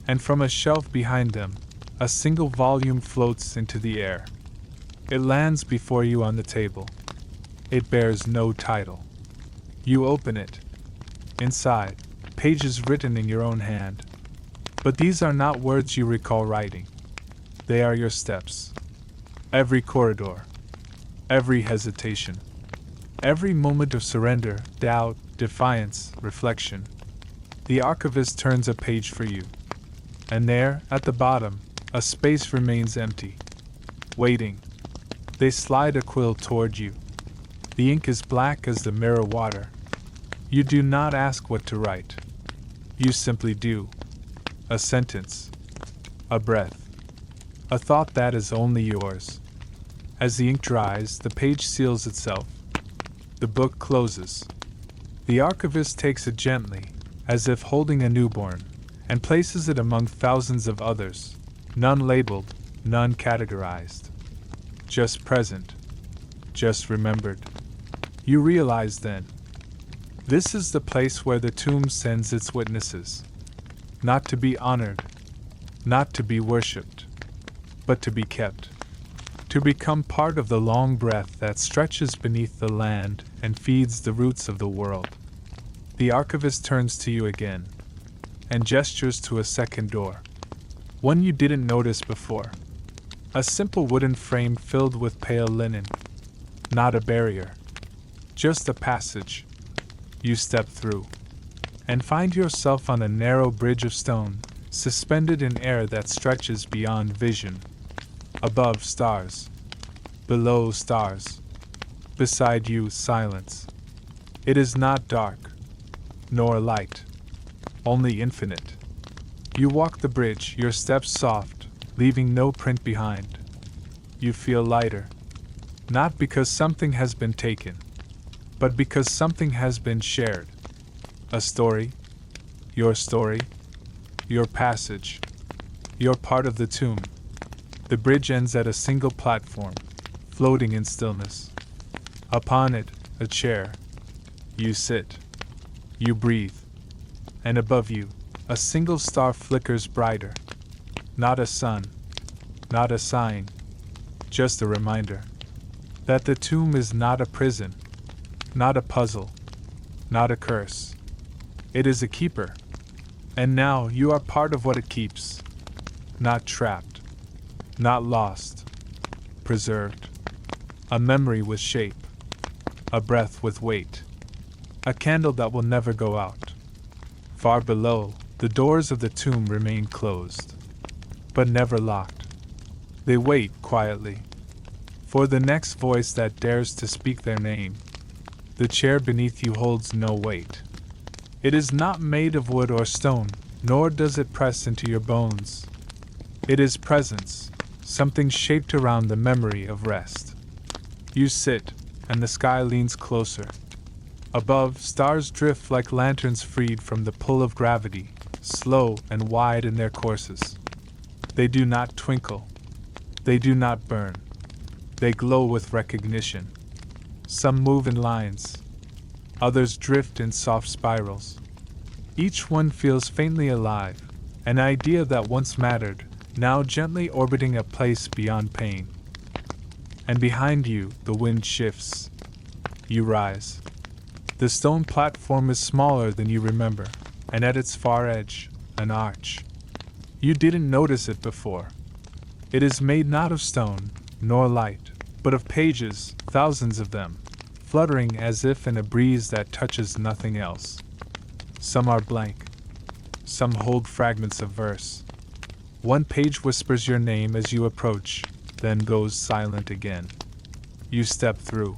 and from a shelf behind them, a single volume floats into the air. It lands before you on the table. It bears no title. You open it. Inside, pages written in your own hand. But these are not words you recall writing. They are your steps. Every corridor. Every hesitation. Every moment of surrender, doubt, defiance, reflection. The archivist turns a page for you. And there, at the bottom, a space remains empty. Waiting. They slide a quill toward you. The ink is black as the mirror water. You do not ask what to write. You simply do. A sentence. A breath. A thought that is only yours. As the ink dries, the page seals itself. The book closes. The archivist takes it gently, as if holding a newborn, and places it among thousands of others, none labeled, none categorized. Just present. Just remembered. You realize then, this is the place where the tomb sends its witnesses. Not to be honored, not to be worshipped, but to be kept. To become part of the long breath that stretches beneath the land and feeds the roots of the world. The archivist turns to you again, and gestures to a second door. One you didn't notice before. A simple wooden frame filled with pale linen. Not a barrier. Just a passage. You step through, and find yourself on a narrow bridge of stone, suspended in air that stretches beyond vision. Above, stars. Below, stars. Beside you, silence. It is not dark, nor light, only infinite. You walk the bridge, your steps soft, leaving no print behind. You feel lighter, not because something has been taken, but because something has been shared. A story, your story, your passage. You're part of the tomb. The bridge ends at a single platform, floating in stillness. Upon it, a chair. You sit. You breathe. And above you, a single star flickers brighter. Not a sun. Not a sign. Just a reminder that the tomb is not a prison, not a puzzle, not a curse. It is a keeper. And now you are part of what it keeps. Not trapped. Not lost. Preserved. A memory with shape. A breath with weight. A candle that will never go out. Far below, the doors of the tomb remain closed, but never locked. They wait quietly for the next voice that dares to speak their name. The chair beneath you holds no weight. It is not made of wood or stone, nor does it press into your bones. It is presence, something shaped around the memory of rest. You sit, and the sky leans closer. Above, stars drift like lanterns freed from the pull of gravity, slow and wide in their courses. They do not twinkle. They do not burn. They glow with recognition. Some move in lines. Others drift in soft spirals. Each one feels faintly alive, an idea that once mattered, now gently orbiting a place beyond pain. And behind you, the wind shifts. You rise. The stone platform is smaller than you remember, and at its far edge, an arch. You didn't notice it before. It is made not of stone, nor light, but of pages, thousands of them, fluttering as if in a breeze that touches nothing else. Some are blank. Some hold fragments of verse. One page whispers your name as you approach, then goes silent again. You step through,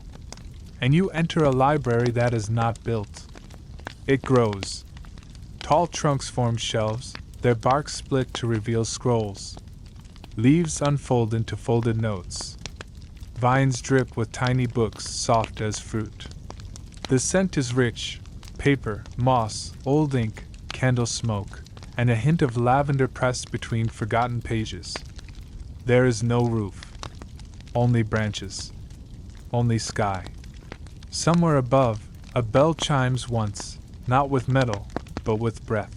and you enter a library that is not built. It grows. Tall trunks form shelves, their bark split to reveal scrolls. Leaves unfold into folded notes. Vines drip with tiny books soft as fruit. The scent is rich: paper, moss, old ink, candle smoke, and a hint of lavender pressed between forgotten pages. There is no roof. Only branches. Only sky. Somewhere above, a bell chimes once, not with metal, but with breath.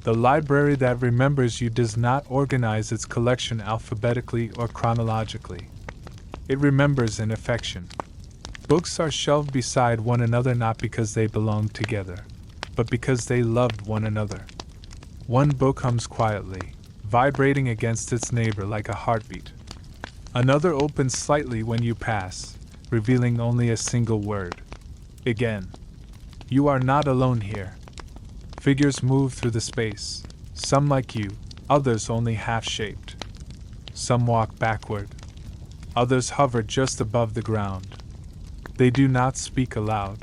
The library that remembers you does not organize its collection alphabetically or chronologically. It remembers in affection. Books are shelved beside one another not because they belong together, but because they loved one another. One book hums quietly, vibrating against its neighbor like a heartbeat. Another opens slightly when you pass, revealing only a single word. Again. You are not alone here. Figures move through the space, some like you, others only half-shaped. Some walk backward. Others hover just above the ground. They do not speak aloud.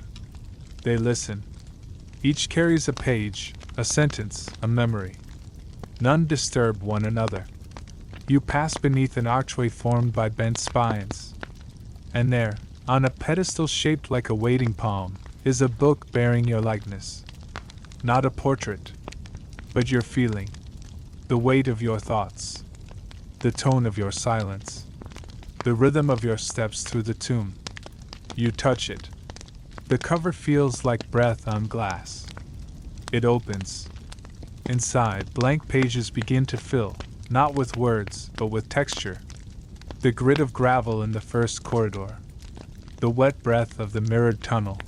They listen. Each carries a page, a sentence, a memory. None disturb one another. You pass beneath an archway formed by bent spines. And there, on a pedestal shaped like a waiting palm, is a book bearing your likeness. Not a portrait, but your feeling, the weight of your thoughts, the tone of your silence, the rhythm of your steps through the tomb. You touch it. The cover feels like breath on glass. It opens. Inside, blank pages begin to fill, not with words, but with texture. The grit of gravel in the first corridor. The wet breath of the mirrored tunnel.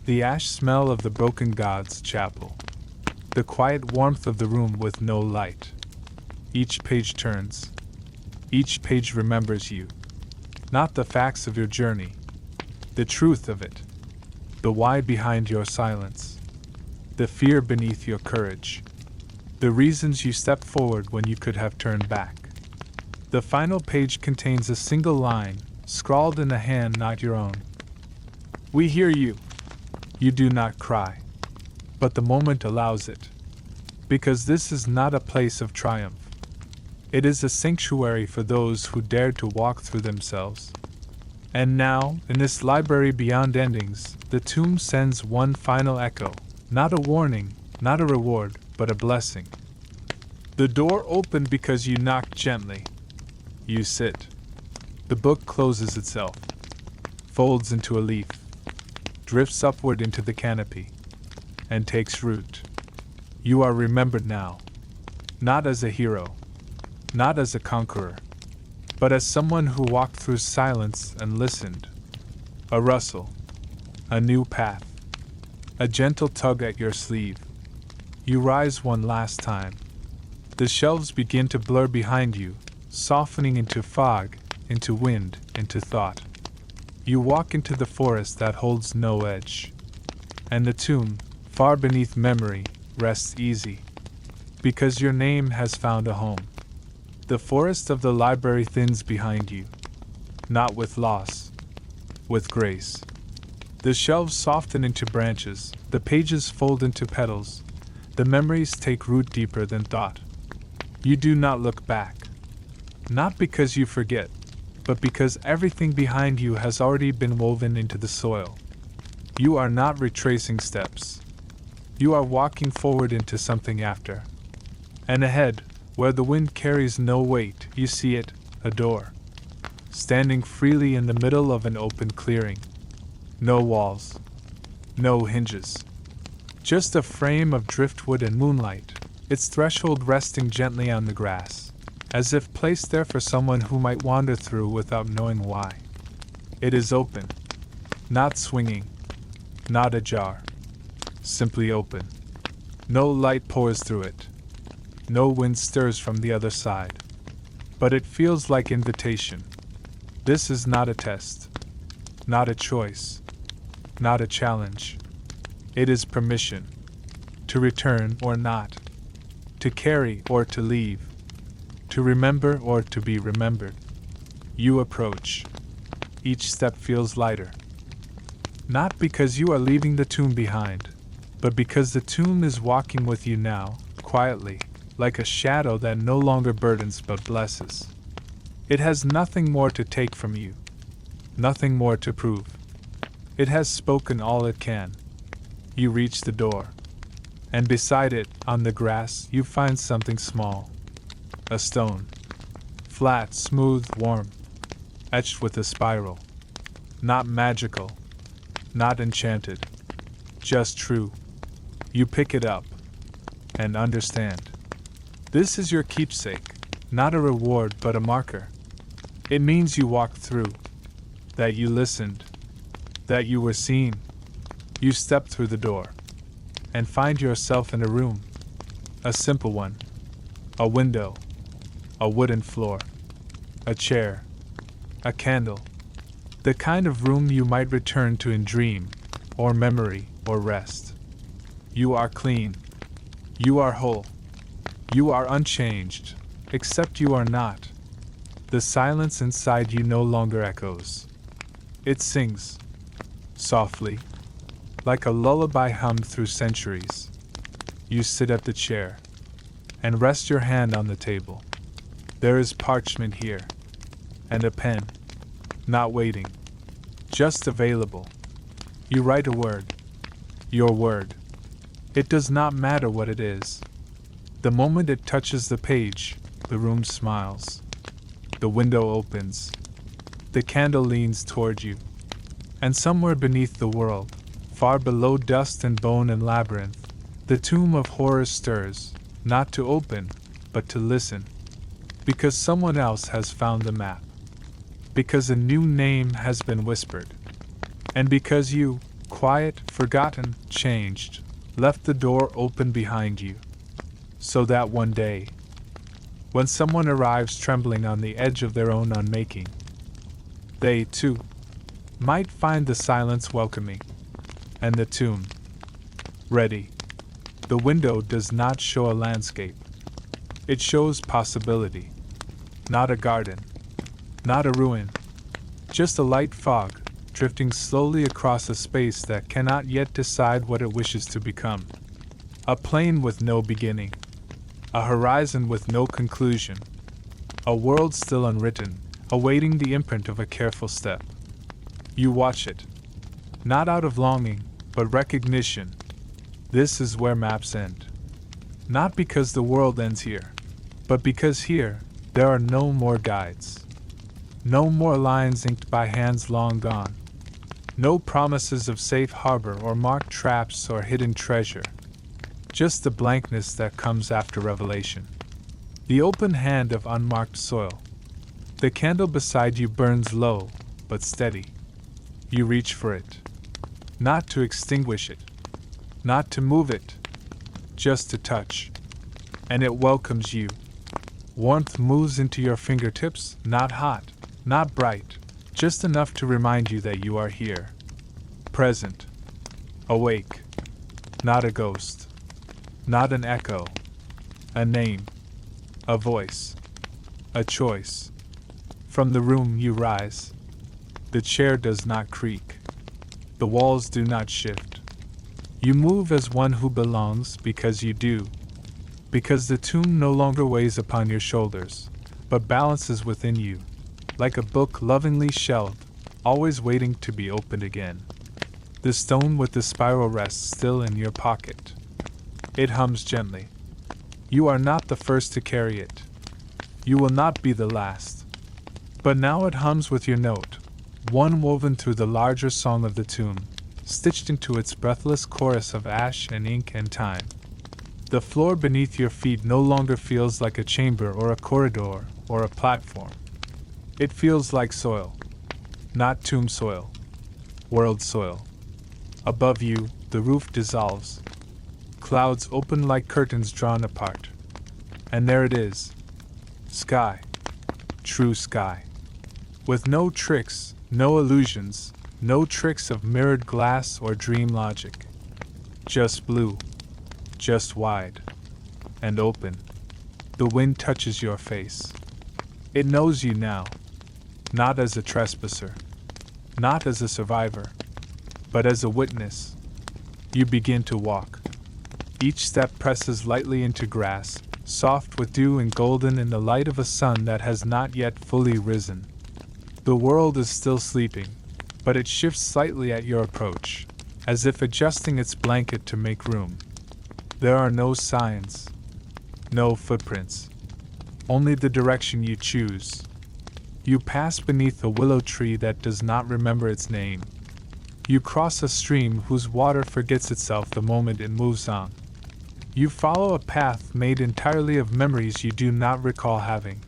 The ash smell of the broken god's chapel. The quiet warmth of the room with no light. Each page turns. Each page remembers you. Not the facts of your journey. The truth of it. The why behind your silence. The fear beneath your courage. The reasons you stepped forward when you could have turned back. The final page contains a single line, scrawled in a hand not your own. We hear you. You do not cry. But the moment allows it. Because this is not a place of triumph. It is a sanctuary for those who dare to walk through themselves. And now, in this library beyond endings, the tomb sends one final echo, not a warning, not a reward, but a blessing. The door opened because you knocked gently. You sit. The book closes itself, folds into a leaf, drifts upward into the canopy, and takes root. You are remembered now, not as a hero, not as a conqueror, but as someone who walked through silence and listened. A rustle, a new path, a gentle tug at your sleeve. You rise one last time. The shelves begin to blur behind you, softening into fog, into wind, into thought. You walk into the forest that holds no edge. And the tomb, far beneath memory, rests easy. Because your name has found a home. The forest of the library thins behind you. Not with loss, with grace. The shelves soften into branches, the pages fold into petals, the memories take root deeper than thought. You do not look back. Not because you forget, but because everything behind you has already been woven into the soil. You are not retracing steps. You are walking forward into something after. And ahead, where the wind carries no weight, you see it, a door. Standing freely in the middle of an open clearing. No walls. No hinges. Just a frame of driftwood and moonlight, its threshold resting gently on the grass, as if placed there for someone who might wander through without knowing why. It is open. Not swinging. Not ajar. Simply open. No light pours through it. No wind stirs from the other side. But it feels like invitation. This is not a test. Not a choice. Not a challenge. It is permission. To return or not. To carry or to leave. To remember or to be remembered. You approach. Each step feels lighter. Not because you are leaving the tomb behind, but because the tomb is walking with you now, quietly, like a shadow that no longer burdens but blesses. It has nothing more to take from you, nothing more to prove. It has spoken all it can. You reach the door, and beside it, on the grass, you find something small. A stone. Flat, smooth, warm, etched with a spiral. Not magical, not enchanted, just true. You pick it up, and understand. This is your keepsake, not a reward but a marker. It means you walked through, that you listened, that you were seen. You step through the door, and find yourself in a room. A simple one. A window. A wooden floor. A chair. A candle. The kind of room you might return to in dream, or memory, or rest. You are clean. You are whole. You are unchanged, except you are not. The silence inside you no longer echoes. It sings, softly, like a lullaby hummed through centuries. You sit at the chair, and rest your hand on the table. There is parchment here, and a pen, not waiting, just available. You write a word, your word. It does not matter what it is. The moment it touches the page, the room smiles. The window opens. The candle leans toward you. And somewhere beneath the world, far below dust and bone and labyrinth, the tomb of horror stirs, not to open, but to listen. Because someone else has found the map. Because a new name has been whispered. And because you, quiet, forgotten, changed, left the door open behind you. So that one day, when someone arrives trembling on the edge of their own unmaking, they, too, might find the silence welcoming, and the tomb ready. The window does not show a landscape. It shows possibility. Not a garden. Not a ruin. Just a light fog, drifting slowly across a space that cannot yet decide what it wishes to become. A plain with no beginning. A horizon with no conclusion. A world still unwritten, awaiting the imprint of a careful step. You watch it. Not out of longing, but recognition. This is where maps end. Not because the world ends here, but because here, there are no more guides. No more lines inked by hands long gone. No promises of safe harbor or marked traps or hidden treasure. Just the blankness that comes after revelation. The open hand of unmarked soil. The candle beside you burns low, but steady. You reach for it. Not to extinguish it. Not to move it. Just to touch. And it welcomes you. Warmth moves into your fingertips, not hot, not bright, just enough to remind you that you are here. Present. Awake. Not a ghost. Not an echo. A name. A voice. A choice. From the room you rise. The chair does not creak. The walls do not shift. You move as one who belongs because you do. Because the tomb no longer weighs upon your shoulders, but balances within you, like a book lovingly shelved, always waiting to be opened again. The stone with the spiral rests still in your pocket. It hums gently. You are not the first to carry it. You will not be the last. But now it hums with your note, one woven through the larger song of the tomb, stitched into its breathless chorus of ash and ink and time. The floor beneath your feet no longer feels like a chamber or a corridor or a platform. It feels like soil. Not tomb soil. World soil. Above you, the roof dissolves. Clouds open like curtains drawn apart. And there it is. Sky. True sky. With no tricks, no illusions, no tricks of mirrored glass or dream logic. Just blue. Just wide. And open. The wind touches your face. It knows you now. Not as a trespasser. Not as a survivor. But as a witness. You begin to walk. Each step presses lightly into grass, soft with dew and golden in the light of a sun that has not yet fully risen. The world is still sleeping, but it shifts slightly at your approach, as if adjusting its blanket to make room. There are no signs, no footprints, only the direction you choose. You pass beneath a willow tree that does not remember its name. You cross a stream whose water forgets itself the moment it moves on. You follow a path made entirely of memories you do not recall having,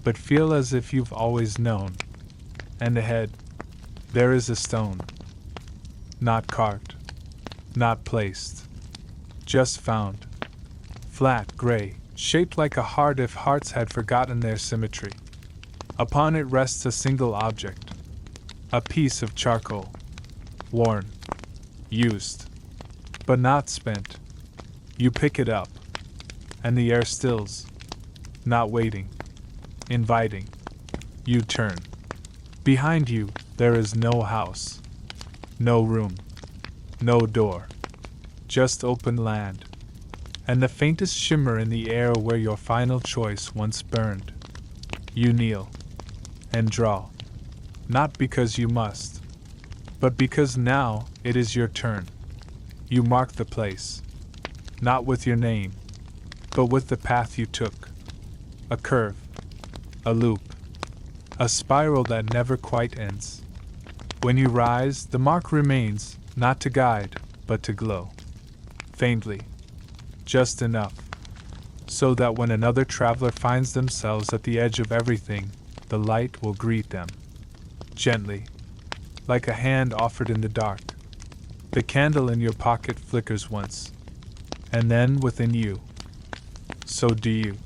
but feel as if you've always known. And ahead, there is a stone. Not carved, not placed. Just found. Flat, gray, shaped like a heart if hearts had forgotten their symmetry. Upon it rests a single object. A piece of charcoal. Worn. Used. But not spent. You pick it up. And the air stills. Not waiting. Inviting. You turn. Behind you, there is no house. No room. No door. Just open land, and the faintest shimmer in the air where your final choice once burned. You kneel, and draw, not because you must, but because now it is your turn. You mark the place, not with your name, but with the path you took. A curve, a loop, a spiral that never quite ends. When you rise, the mark remains, not to guide, but to glow. Faintly, just enough, so that when another traveler finds themselves at the edge of everything, the light will greet them. Gently, like a hand offered in the dark. The candle in your pocket flickers once, and then within you. So do you.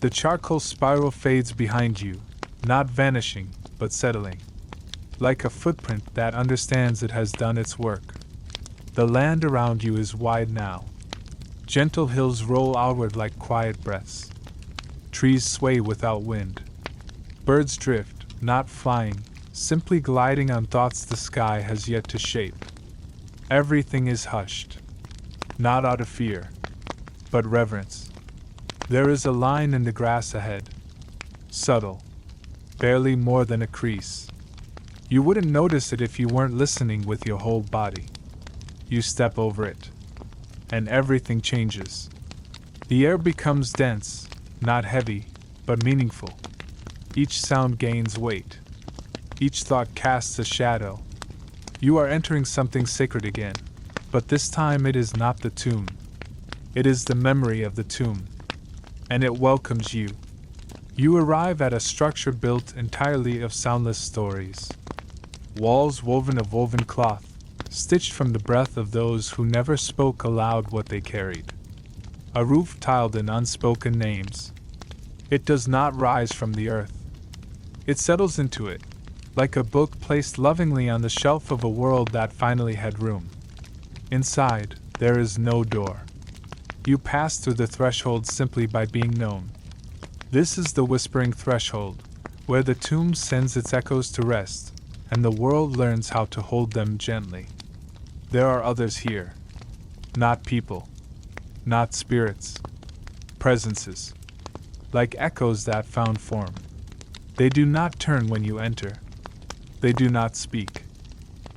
The charcoal spiral fades behind you, not vanishing, but settling. Like a footprint that understands it has done its work. The land around you is wide now. Gentle hills roll outward like quiet breaths. Trees sway without wind. Birds drift, not flying, simply gliding on thoughts the sky has yet to shape. Everything is hushed. Not out of fear, but reverence. There is a line in the grass ahead. Subtle. Barely more than a crease. You wouldn't notice it if you weren't listening with your whole body. You step over it. and everything changes. The air becomes dense, not heavy, but meaningful. Each sound gains weight. Each thought casts a shadow. You are entering something sacred again, but this time it is not the tomb. It is the memory of the tomb. And it welcomes you. You arrive at a structure built entirely of soundless stories. Walls woven of woven cloth, stitched from the breath of those who never spoke aloud what they carried. A roof tiled in unspoken names. It does not rise from the earth. It settles into it, like a book placed lovingly on the shelf of a world that finally had room. Inside, there is no door. You pass through the threshold simply by being known. This is the whispering threshold, where the tomb sends its echoes to rest, and the world learns how to hold them gently. There are others here. Not people. Not spirits. Presences. Like echoes that found form. They do not turn when you enter. They do not speak.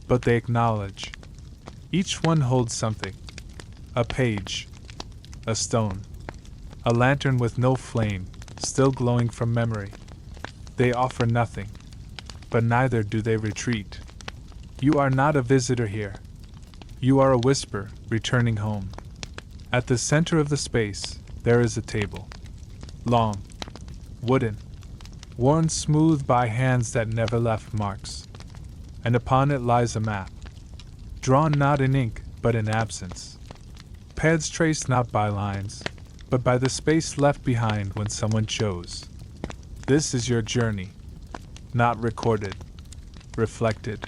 But they acknowledge. Each one holds something. A page. A stone. A lantern with no flame, still glowing from memory. They offer nothing. But neither do they retreat. You are not a visitor here. You are a whisper, returning home. At the center of the space, there is a table. Long. Wooden. Worn smooth by hands that never left marks. And upon it lies a map. Drawn not in ink, but in absence. Paths traced not by lines, but by the space left behind when someone chose. This is your journey. Not recorded. Reflected.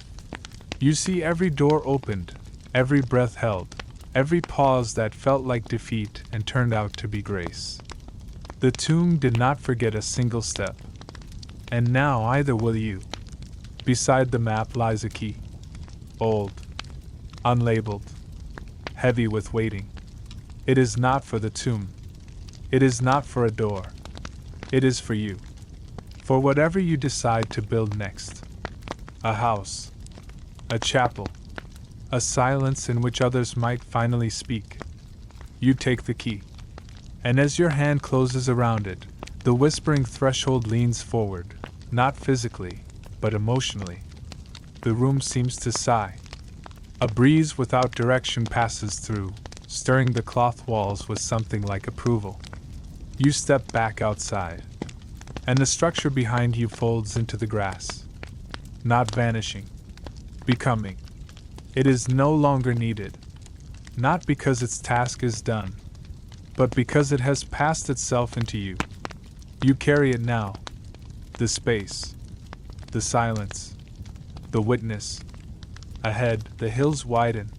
You see every door opened, every breath held, every pause that felt like defeat and turned out to be grace. The tomb did not forget a single step. And now either will you. Beside the map lies a key. Old. Unlabeled. Heavy with waiting. It is not for the tomb. It is not for a door. It is for you. For whatever you decide to build next. A house. A chapel. A silence in which others might finally speak. You take the key. And as your hand closes around it, the whispering threshold leans forward, not physically, but emotionally. The room seems to sigh. A breeze without direction passes through, stirring the cloth walls with something like approval. You step back outside, and the structure behind you folds into the grass. Not vanishing. Becoming. It is no longer needed. Not because its task is done, but because it has passed itself into you. You carry it now. The space. The silence. The witness. Ahead, the hills widen.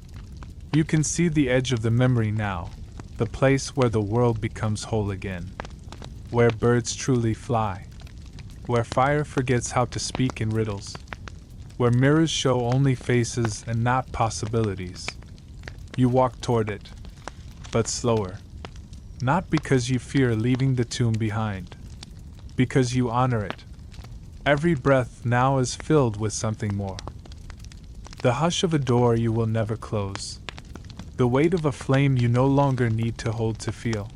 You can see the edge of the memory now, the place where the world becomes whole again. Where birds truly fly. Where fire forgets how to speak in riddles. Where mirrors show only faces and not possibilities. You walk toward it, but slower. Not because you fear leaving the tomb behind. Because you honor it. Every breath now is filled with something more. The hush of a door you will never close. The weight of a flame you no longer need to hold to feel.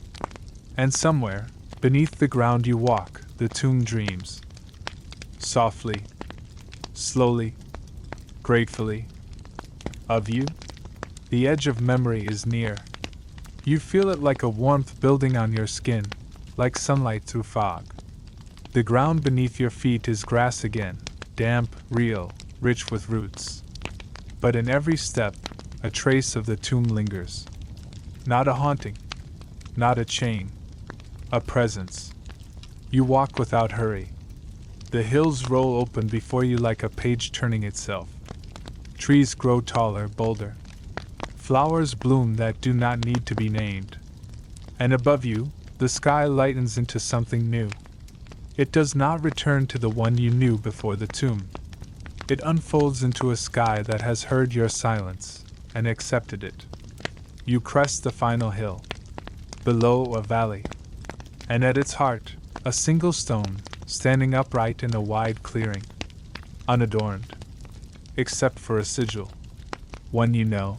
And somewhere, beneath the ground you walk, the tomb dreams. Softly. Slowly. Gratefully. Of you? The edge of memory is near. You feel it like a warmth building on your skin, like sunlight through fog. The ground beneath your feet is grass again, damp, real, rich with roots. But in every step, a trace of the tomb lingers. Not a haunting, not a chain, a presence. You walk without hurry. The hills roll open before you like a page turning itself. Trees grow taller, bolder. Flowers bloom that do not need to be named. And above you, the sky lightens into something new. It does not return to the one you knew before the tomb. It unfolds into a sky that has heard your silence and accepted it. You crest the final hill. Below, a valley. And at its heart, a single stone, standing upright in a wide clearing. Unadorned. Except for a sigil. One you know.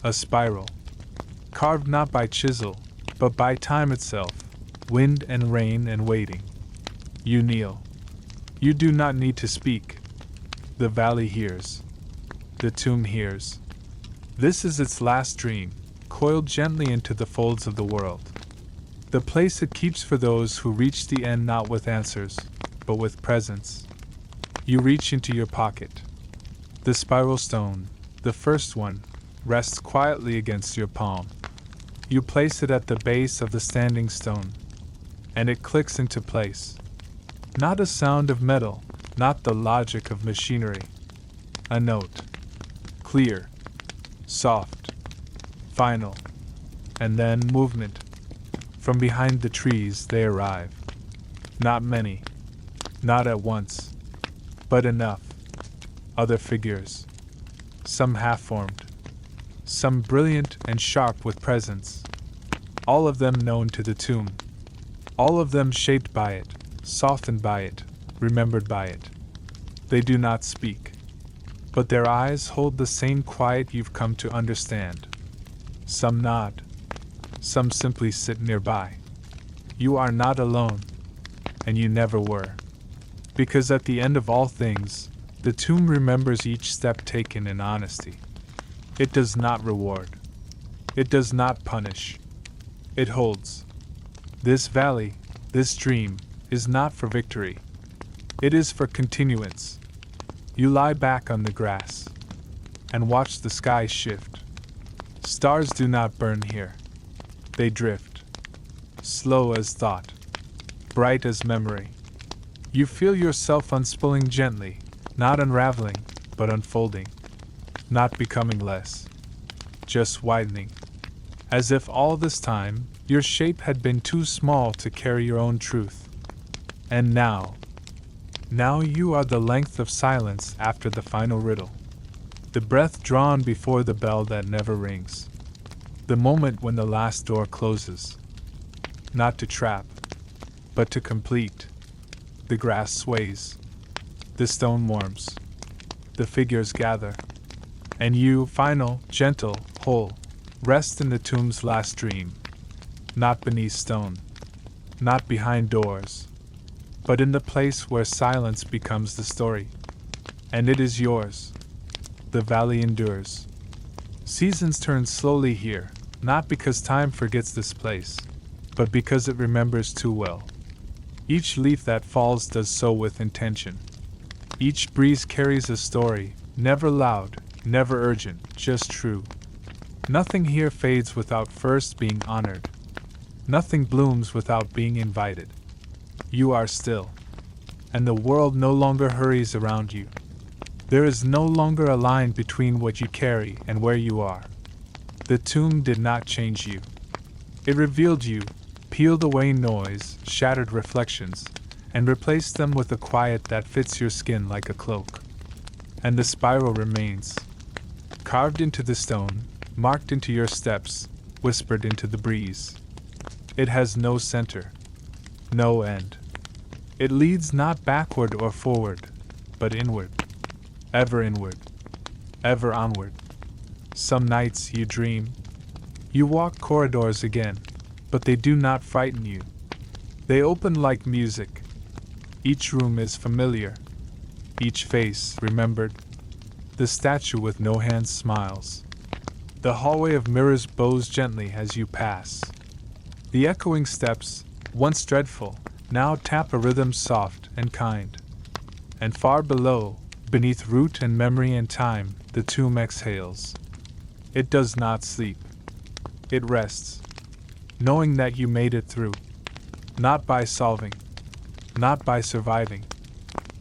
A spiral. carved not by chisel, but by time itself, wind and rain and waiting. You kneel. You do not need to speak. The valley hears. The tomb hears. This is its last dream, coiled gently into the folds of the world. The place it keeps for those who reach the end not with answers, but with presence. You reach into your pocket. The spiral stone, the first one, rests quietly against your palm. You place it at the base of the standing stone, and it clicks into place. Not a sound of metal, not the logic of machinery. A note. Clear. Soft. Final. And then movement. From behind the trees they arrive. Not many. Not at once. But enough. Other figures. Some half-formed. Some brilliant and sharp with presence. All of them known to the tomb. All of them shaped by it, softened by it, remembered by it. They do not speak. But their eyes hold the same quiet you've come to understand. Some nod. Some simply sit nearby. You are not alone. And you never were. Because at the end of all things, the tomb remembers each step taken in honesty. It does not reward. It does not punish. It holds. This valley, this dream, is not for victory. It is for continuance. You lie back on the grass and watch the sky shift. Stars do not burn here. They drift. Slow as thought. Bright as memory. You feel yourself unspooling gently, not unraveling, but unfolding. Not becoming less. Just widening. As if all this time, your shape had been too small to carry your own truth. And now you are the length of silence after the final riddle. The breath drawn before the bell that never rings. The moment when the last door closes. Not to trap, but to complete. The grass sways. The stone warms. The figures gather. And you, final, gentle, whole, rest in the tomb's last dream. Not beneath stone. Not behind doors. But in the place where silence becomes the story. And it is yours. The valley endures. Seasons turn slowly here, not because time forgets this place, but because it remembers too well. Each leaf that falls does so with intention. Each breeze carries a story, never loud, never urgent, just true. Nothing here fades without first being honored. Nothing blooms without being invited. You are still, and the world no longer hurries around you. There is no longer a line between what you carry and where you are. The tomb did not change you. It revealed you, peeled away noise, shattered reflections, and replaced them with a quiet that fits your skin like a cloak. And the spiral remains, carved into the stone, marked into your steps, whispered into the breeze. It has no center, no end. It leads not backward or forward, but inward. Ever inward. Ever onward. Some nights you dream. You walk corridors again, but they do not frighten you. They open like music. Each room is familiar. Each face remembered. The statue with no hands smiles. The hallway of mirrors bows gently as you pass. The echoing steps, once dreadful, now tap a rhythm soft and kind. And far below, beneath root and memory and time, the tomb exhales. It does not sleep. It rests, knowing that you made it through. Not by solving, not by surviving,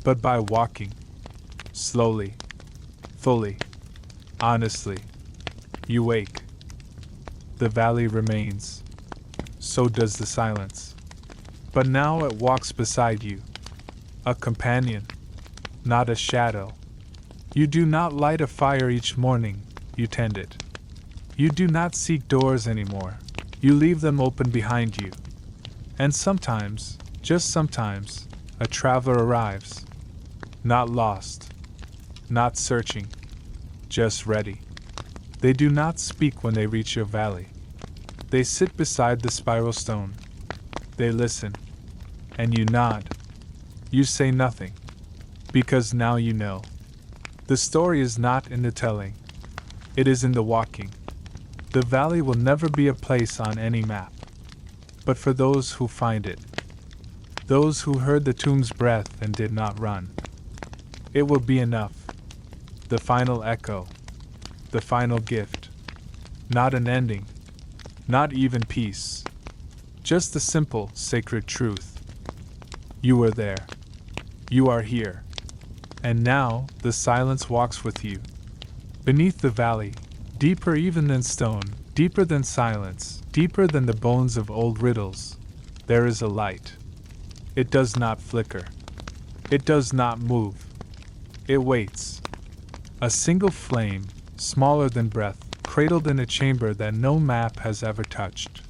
but by walking. Slowly, fully, honestly. You wake. The valley remains. So does the silence. But now it walks beside you. A companion, not a shadow. You do not light a fire each morning, you tend it. You do not seek doors anymore, you leave them open behind you. And sometimes, just sometimes, a traveler arrives. Not lost, not searching, just ready. They do not speak when they reach your valley. They sit beside the spiral stone. They listen. And you nod. You say nothing. Because now you know. The story is not in the telling. It is in the walking. The valley will never be a place on any map. But for those who find it, those who heard the tomb's breath and did not run, it will be enough. The final echo. The final gift. Not an ending. Not even peace. Just the simple, sacred truth. You were there. You are here. And now, the silence walks with you. Beneath the valley, deeper even than stone, deeper than silence, deeper than the bones of old riddles, there is a light. It does not flicker. It does not move. It waits. A single flame, smaller than breath, cradled in a chamber that no map has ever touched.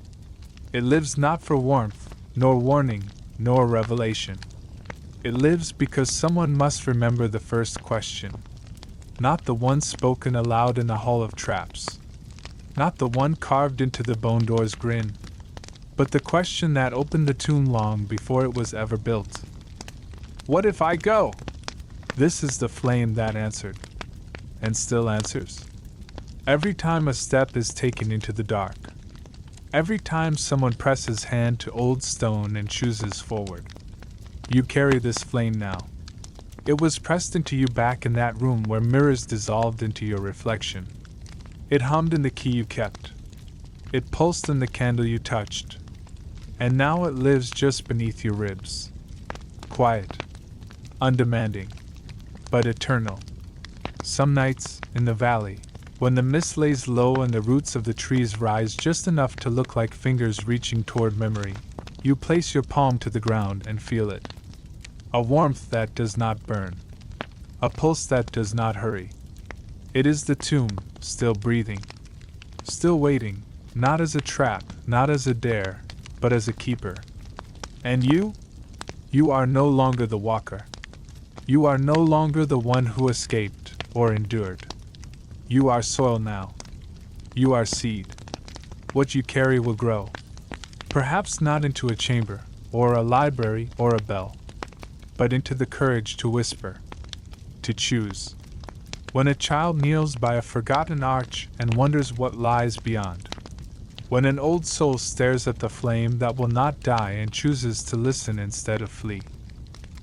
It lives not for warmth, nor warning, nor revelation. It lives because someone must remember the first question. Not the one spoken aloud in a hall of traps. Not the one carved into the bone door's grin. But the question that opened the tomb long before it was ever built. What if I go? This is the flame that answered. And still answers. Every time a step is taken into the dark. Every time someone presses hand to old stone and chooses forward. You carry this flame now. It was pressed into you back in that room where mirrors dissolved into your reflection. It hummed in the key you kept. It pulsed in the candle you touched. And now it lives just beneath your ribs. Quiet. Undemanding. But eternal. Some nights, in the valley, when the mist lays low and the roots of the trees rise just enough to look like fingers reaching toward memory, you place your palm to the ground and feel it. A warmth that does not burn. A pulse that does not hurry. It is the tomb, still breathing. Still waiting, not as a trap, not as a dare, but as a keeper. And you? You are no longer the walker. You are no longer the one who escaped or endured. You are soil now. You are seed. What you carry will grow. Perhaps not into a chamber, or a library, or a bell, but into the courage to whisper, to choose. When a child kneels by a forgotten arch and wonders what lies beyond. When an old soul stares at the flame that will not die and chooses to listen instead of flee.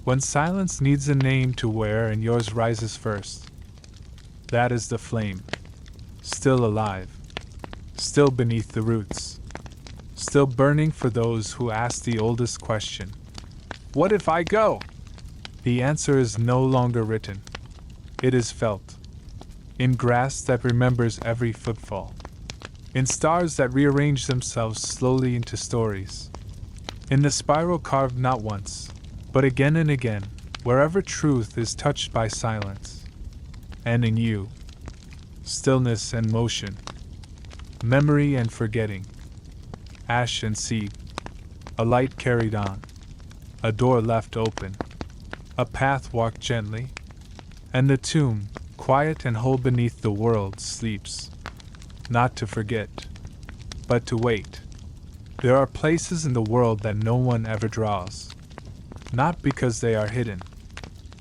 When silence needs a name to wear and yours rises first. That is the flame. Still alive. Still beneath the roots. Still burning for those who ask the oldest question. What if I go? The answer is no longer written. It is felt. In grass that remembers every footfall. In stars that rearrange themselves slowly into stories. In the spiral carved not once, but again and again, wherever truth is touched by silence. And in you, stillness and motion, memory and forgetting, ash and seed, a light carried on, a door left open, a path walked gently, and the tomb, quiet and whole beneath the world, sleeps, not to forget, but to wait. There are places in the world that no one ever draws, not because they are hidden,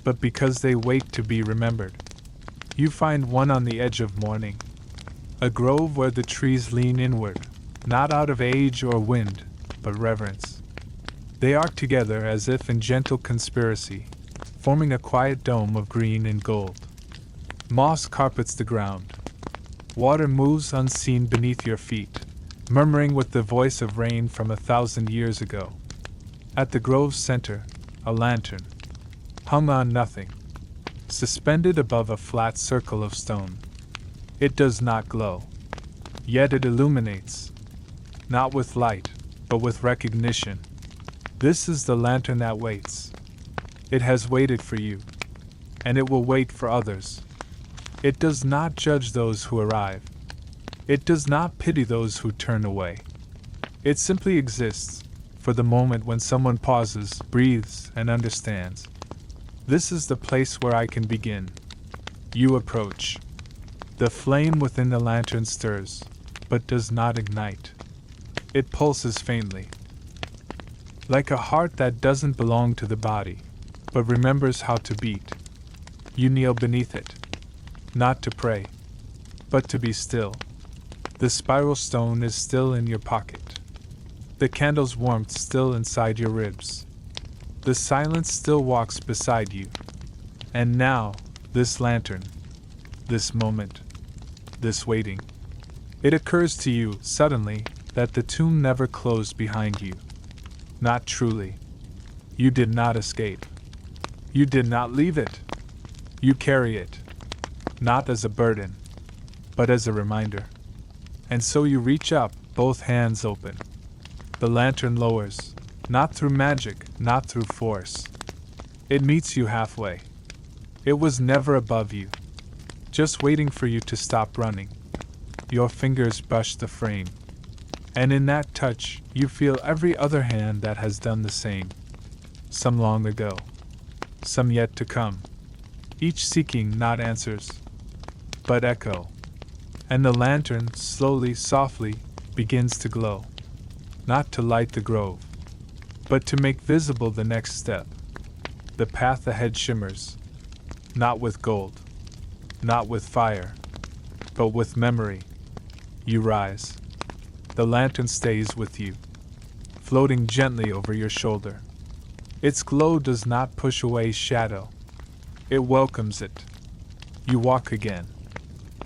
but because they wait to be remembered. You find one on the edge of morning, a grove where the trees lean inward, not out of age or wind, but reverence. They arc together as if in gentle conspiracy, forming a quiet dome of green and gold. Moss carpets the ground. Water moves unseen beneath your feet, murmuring with the voice of rain from 1,000 years ago. At the grove's center, a lantern, hung on nothing, suspended above a flat circle of stone. It does not glow. Yet it illuminates. Not with light, but with recognition. This is the lantern that waits. It has waited for you. And it will wait for others. It does not judge those who arrive. It does not pity those who turn away. It simply exists, for the moment when someone pauses, breathes, and understands. This is the place where I can begin. You approach. The flame within the lantern stirs, but does not ignite. It pulses faintly, like a heart that doesn't belong to the body, but remembers how to beat. You kneel beneath it, not to pray, but to be still. The spiral stone is still in your pocket. The candle's warmth still inside your ribs. The silence still walks beside you. And now, this lantern, this moment, this waiting. It occurs to you, suddenly, that the tomb never closed behind you. Not truly. You did not escape. You did not leave it. You carry it, not as a burden, but as a reminder. And so you reach up, both hands open. The lantern lowers, not through magic, not through force. It meets you halfway. It was never above you, just waiting for you to stop running. Your fingers brush the frame, and in that touch, you feel every other hand that has done the same. Some long ago, some yet to come, each seeking not answers, but echo. And the lantern, slowly, softly, begins to glow. Not to light the grove, but to make visible the next step. The path ahead shimmers, not with gold, not with fire, but with memory. You rise. The lantern stays with you, floating gently over your shoulder. Its glow does not push away shadow. It welcomes it. You walk again,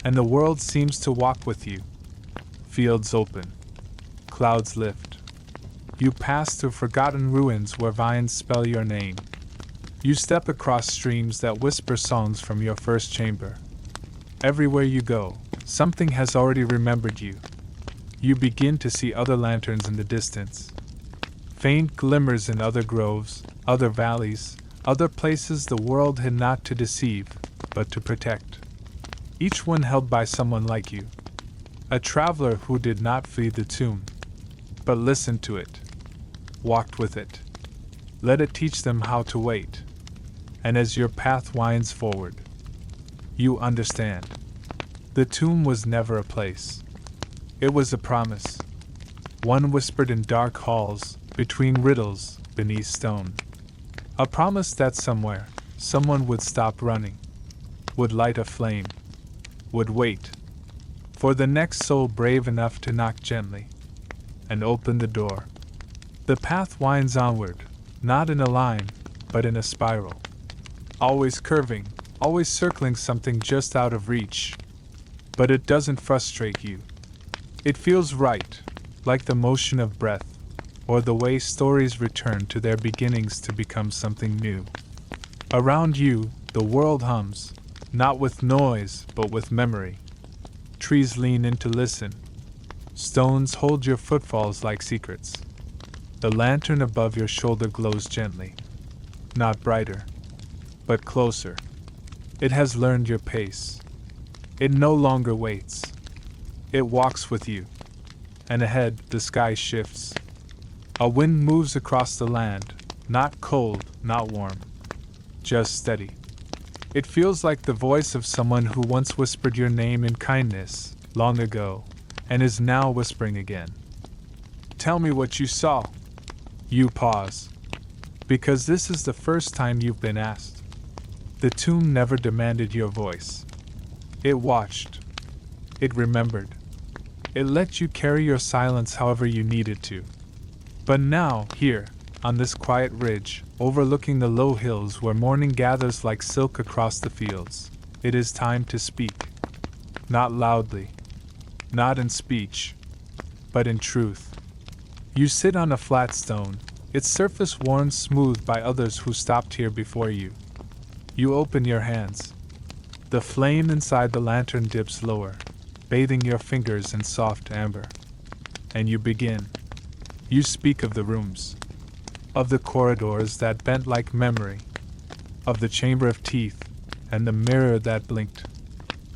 and the world seems to walk with you. Fields open. Clouds lift. You pass through forgotten ruins where vines spell your name. You step across streams that whisper songs from your first chamber. Everywhere you go, something has already remembered you. You begin to see other lanterns in the distance. Faint glimmers in other groves, other valleys, other places the world had not to deceive, but to protect. Each one held by someone like you. A traveler who did not flee the tomb, but listened to it, walked with it. Let it teach them how to wait. And as your path winds forward, you understand. The tomb was never a place. It was a promise. One whispered in dark halls, between riddles, beneath stone. A promise that somewhere, someone would stop running, would light a flame, would wait for the next soul brave enough to knock gently and open the door. The path winds onward, not in a line, but in a spiral. Always curving, always circling something just out of reach. But it doesn't frustrate you. It feels right, like the motion of breath, or the way stories return to their beginnings to become something new. Around you, the world hums, not with noise, but with memory. Trees lean in to listen. Stones hold your footfalls like secrets. The lantern above your shoulder glows gently. Not brighter, but closer. It has learned your pace. It no longer waits. It walks with you. And ahead, the sky shifts. A wind moves across the land, not cold, not warm, just steady. It feels like the voice of someone who once whispered your name in kindness, long ago, and is now whispering again. Tell me what you saw. You pause, because this is the first time you've been asked. The tomb never demanded your voice. It watched. It remembered. It let you carry your silence however you needed to. But now, here, on this quiet ridge, overlooking the low hills where morning gathers like silk across the fields, it is time to speak. Not loudly, not in speech, but in truth. You sit on a flat stone, its surface worn smooth by others who stopped here before you. You open your hands. The flame inside the lantern dips lower, bathing your fingers in soft amber. And you begin. You speak of the rooms, of the corridors that bent like memory, of the chamber of teeth and the mirror that blinked,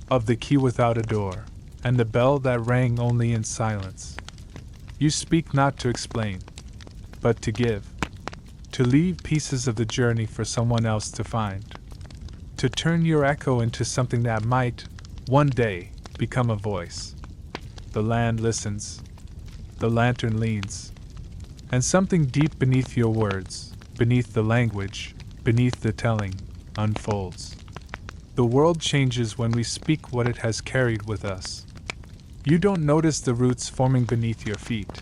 of the key without a door and the bell that rang only in silence. You speak not to explain, but to give, to leave pieces of the journey for someone else to find, to turn your echo into something that might, one day, become a voice. The land listens. The lantern leans. And something deep beneath your words, beneath the language, beneath the telling, unfolds. The world changes when we speak what it has carried with us. You don't notice the roots forming beneath your feet.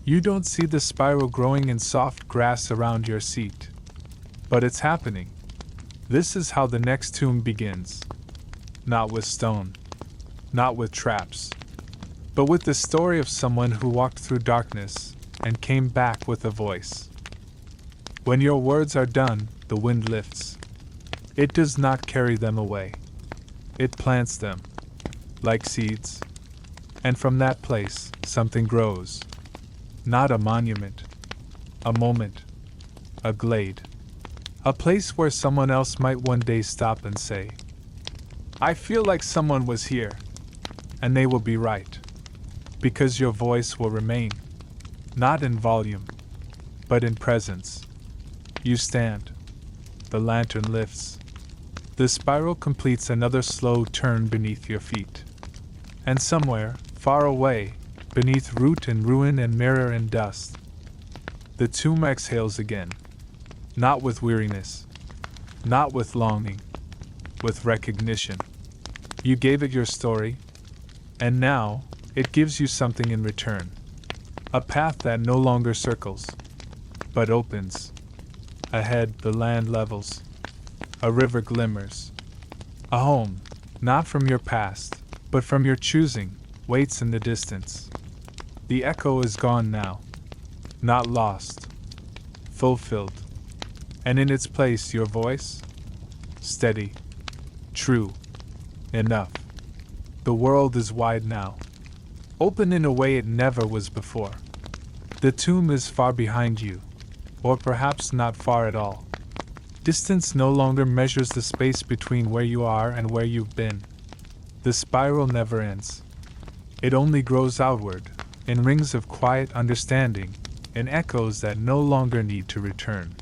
You don't see the spiral growing in soft grass around your seat. But it's happening. This is how the next tomb begins. Not with stone. Not with traps. But with the story of someone who walked through darkness and came back with a voice. When your words are done, the wind lifts. It does not carry them away. It plants them, like seeds. And from that place, something grows. Not a monument. A moment. A glade. A place where someone else might one day stop and say, I feel like someone was here. And they will be right. Because your voice will remain. Not in volume, but in presence. You stand. The lantern lifts. The spiral completes another slow turn beneath your feet. And somewhere, far away, beneath root and ruin and mirror and dust, the tomb exhales again. Not with weariness. Not with longing. With recognition. You gave it your story, and now, it gives you something in return. A path that no longer circles, but opens. Ahead, the land levels. A river glimmers. A home, not from your past, but from your choosing, waits in the distance. The echo is gone now. Not lost. Fulfilled. And in its place, your voice? Steady. True. Enough. The world is wide now. Open in a way it never was before. The tomb is far behind you, or perhaps not far at all. Distance no longer measures the space between where you are and where you've been. The spiral never ends. It only grows outward, in rings of quiet understanding, in echoes that no longer need to return.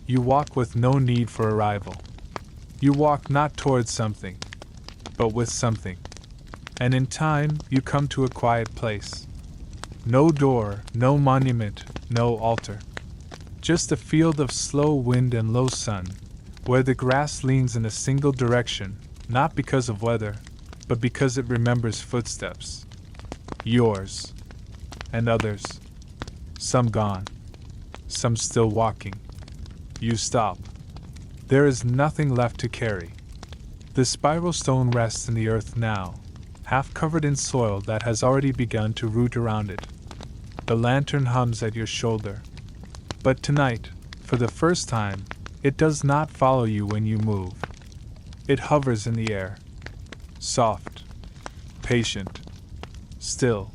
You walk with no need for arrival. You walk not towards something, but with something. And in time, you come to a quiet place. No door, no monument, no altar. Just a field of slow wind and low sun, where the grass leans in a single direction, not because of weather, but because it remembers footsteps. Yours. And others. Some gone. Some still walking. You stop. There is nothing left to carry. The spiral stone rests in the earth now, half covered in soil that has already begun to root around it. The lantern hums at your shoulder. But tonight, for the first time, it does not follow you when you move. It hovers in the air. Soft. Patient. Still.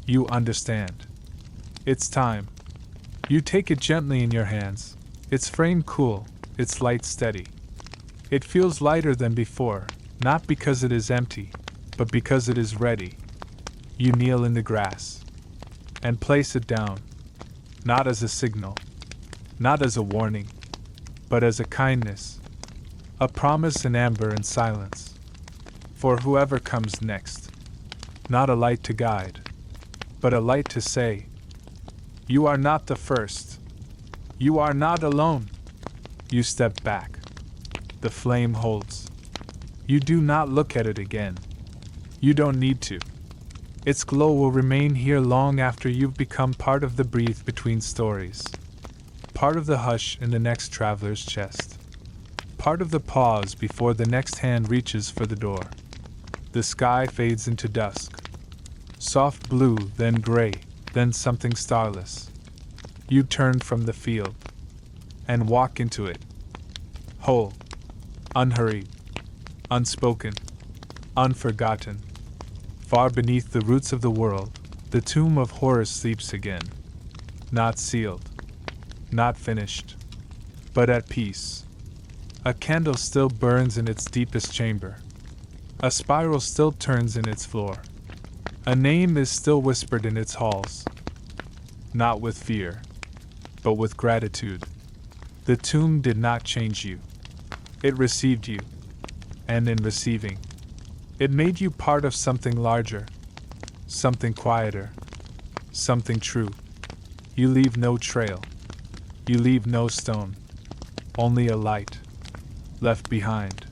You understand. It's time. You take it gently in your hands, its frame cool, its light steady. It feels lighter than before, not because it is empty, but because it is ready. You kneel in the grass and place it down, not as a signal, not as a warning, but as a kindness, a promise in amber and silence. For whoever comes next, not a light to guide, but a light to say, you are not the first. You are not alone. You step back. The flame holds. You do not look at it again. You don't need to. Its glow will remain here long after you've become part of the breathe between stories. Part of the hush in the next traveler's chest. Part of the pause before the next hand reaches for the door. The sky fades into dusk. Soft blue, then gray, then something starless. You turn from the field and walk into it. Whole, unhurried, unspoken, unforgotten. Far beneath the roots of the world, the tomb of horror sleeps again. Not sealed, not finished, but at peace. A candle still burns in its deepest chamber. A spiral still turns in its floor. A name is still whispered in its halls. Not with fear, but with gratitude. The tomb did not change you. It received you. And in receiving, it made you part of something larger, something quieter, something true. You leave no trail. You leave no stone. Only a light. Left behind.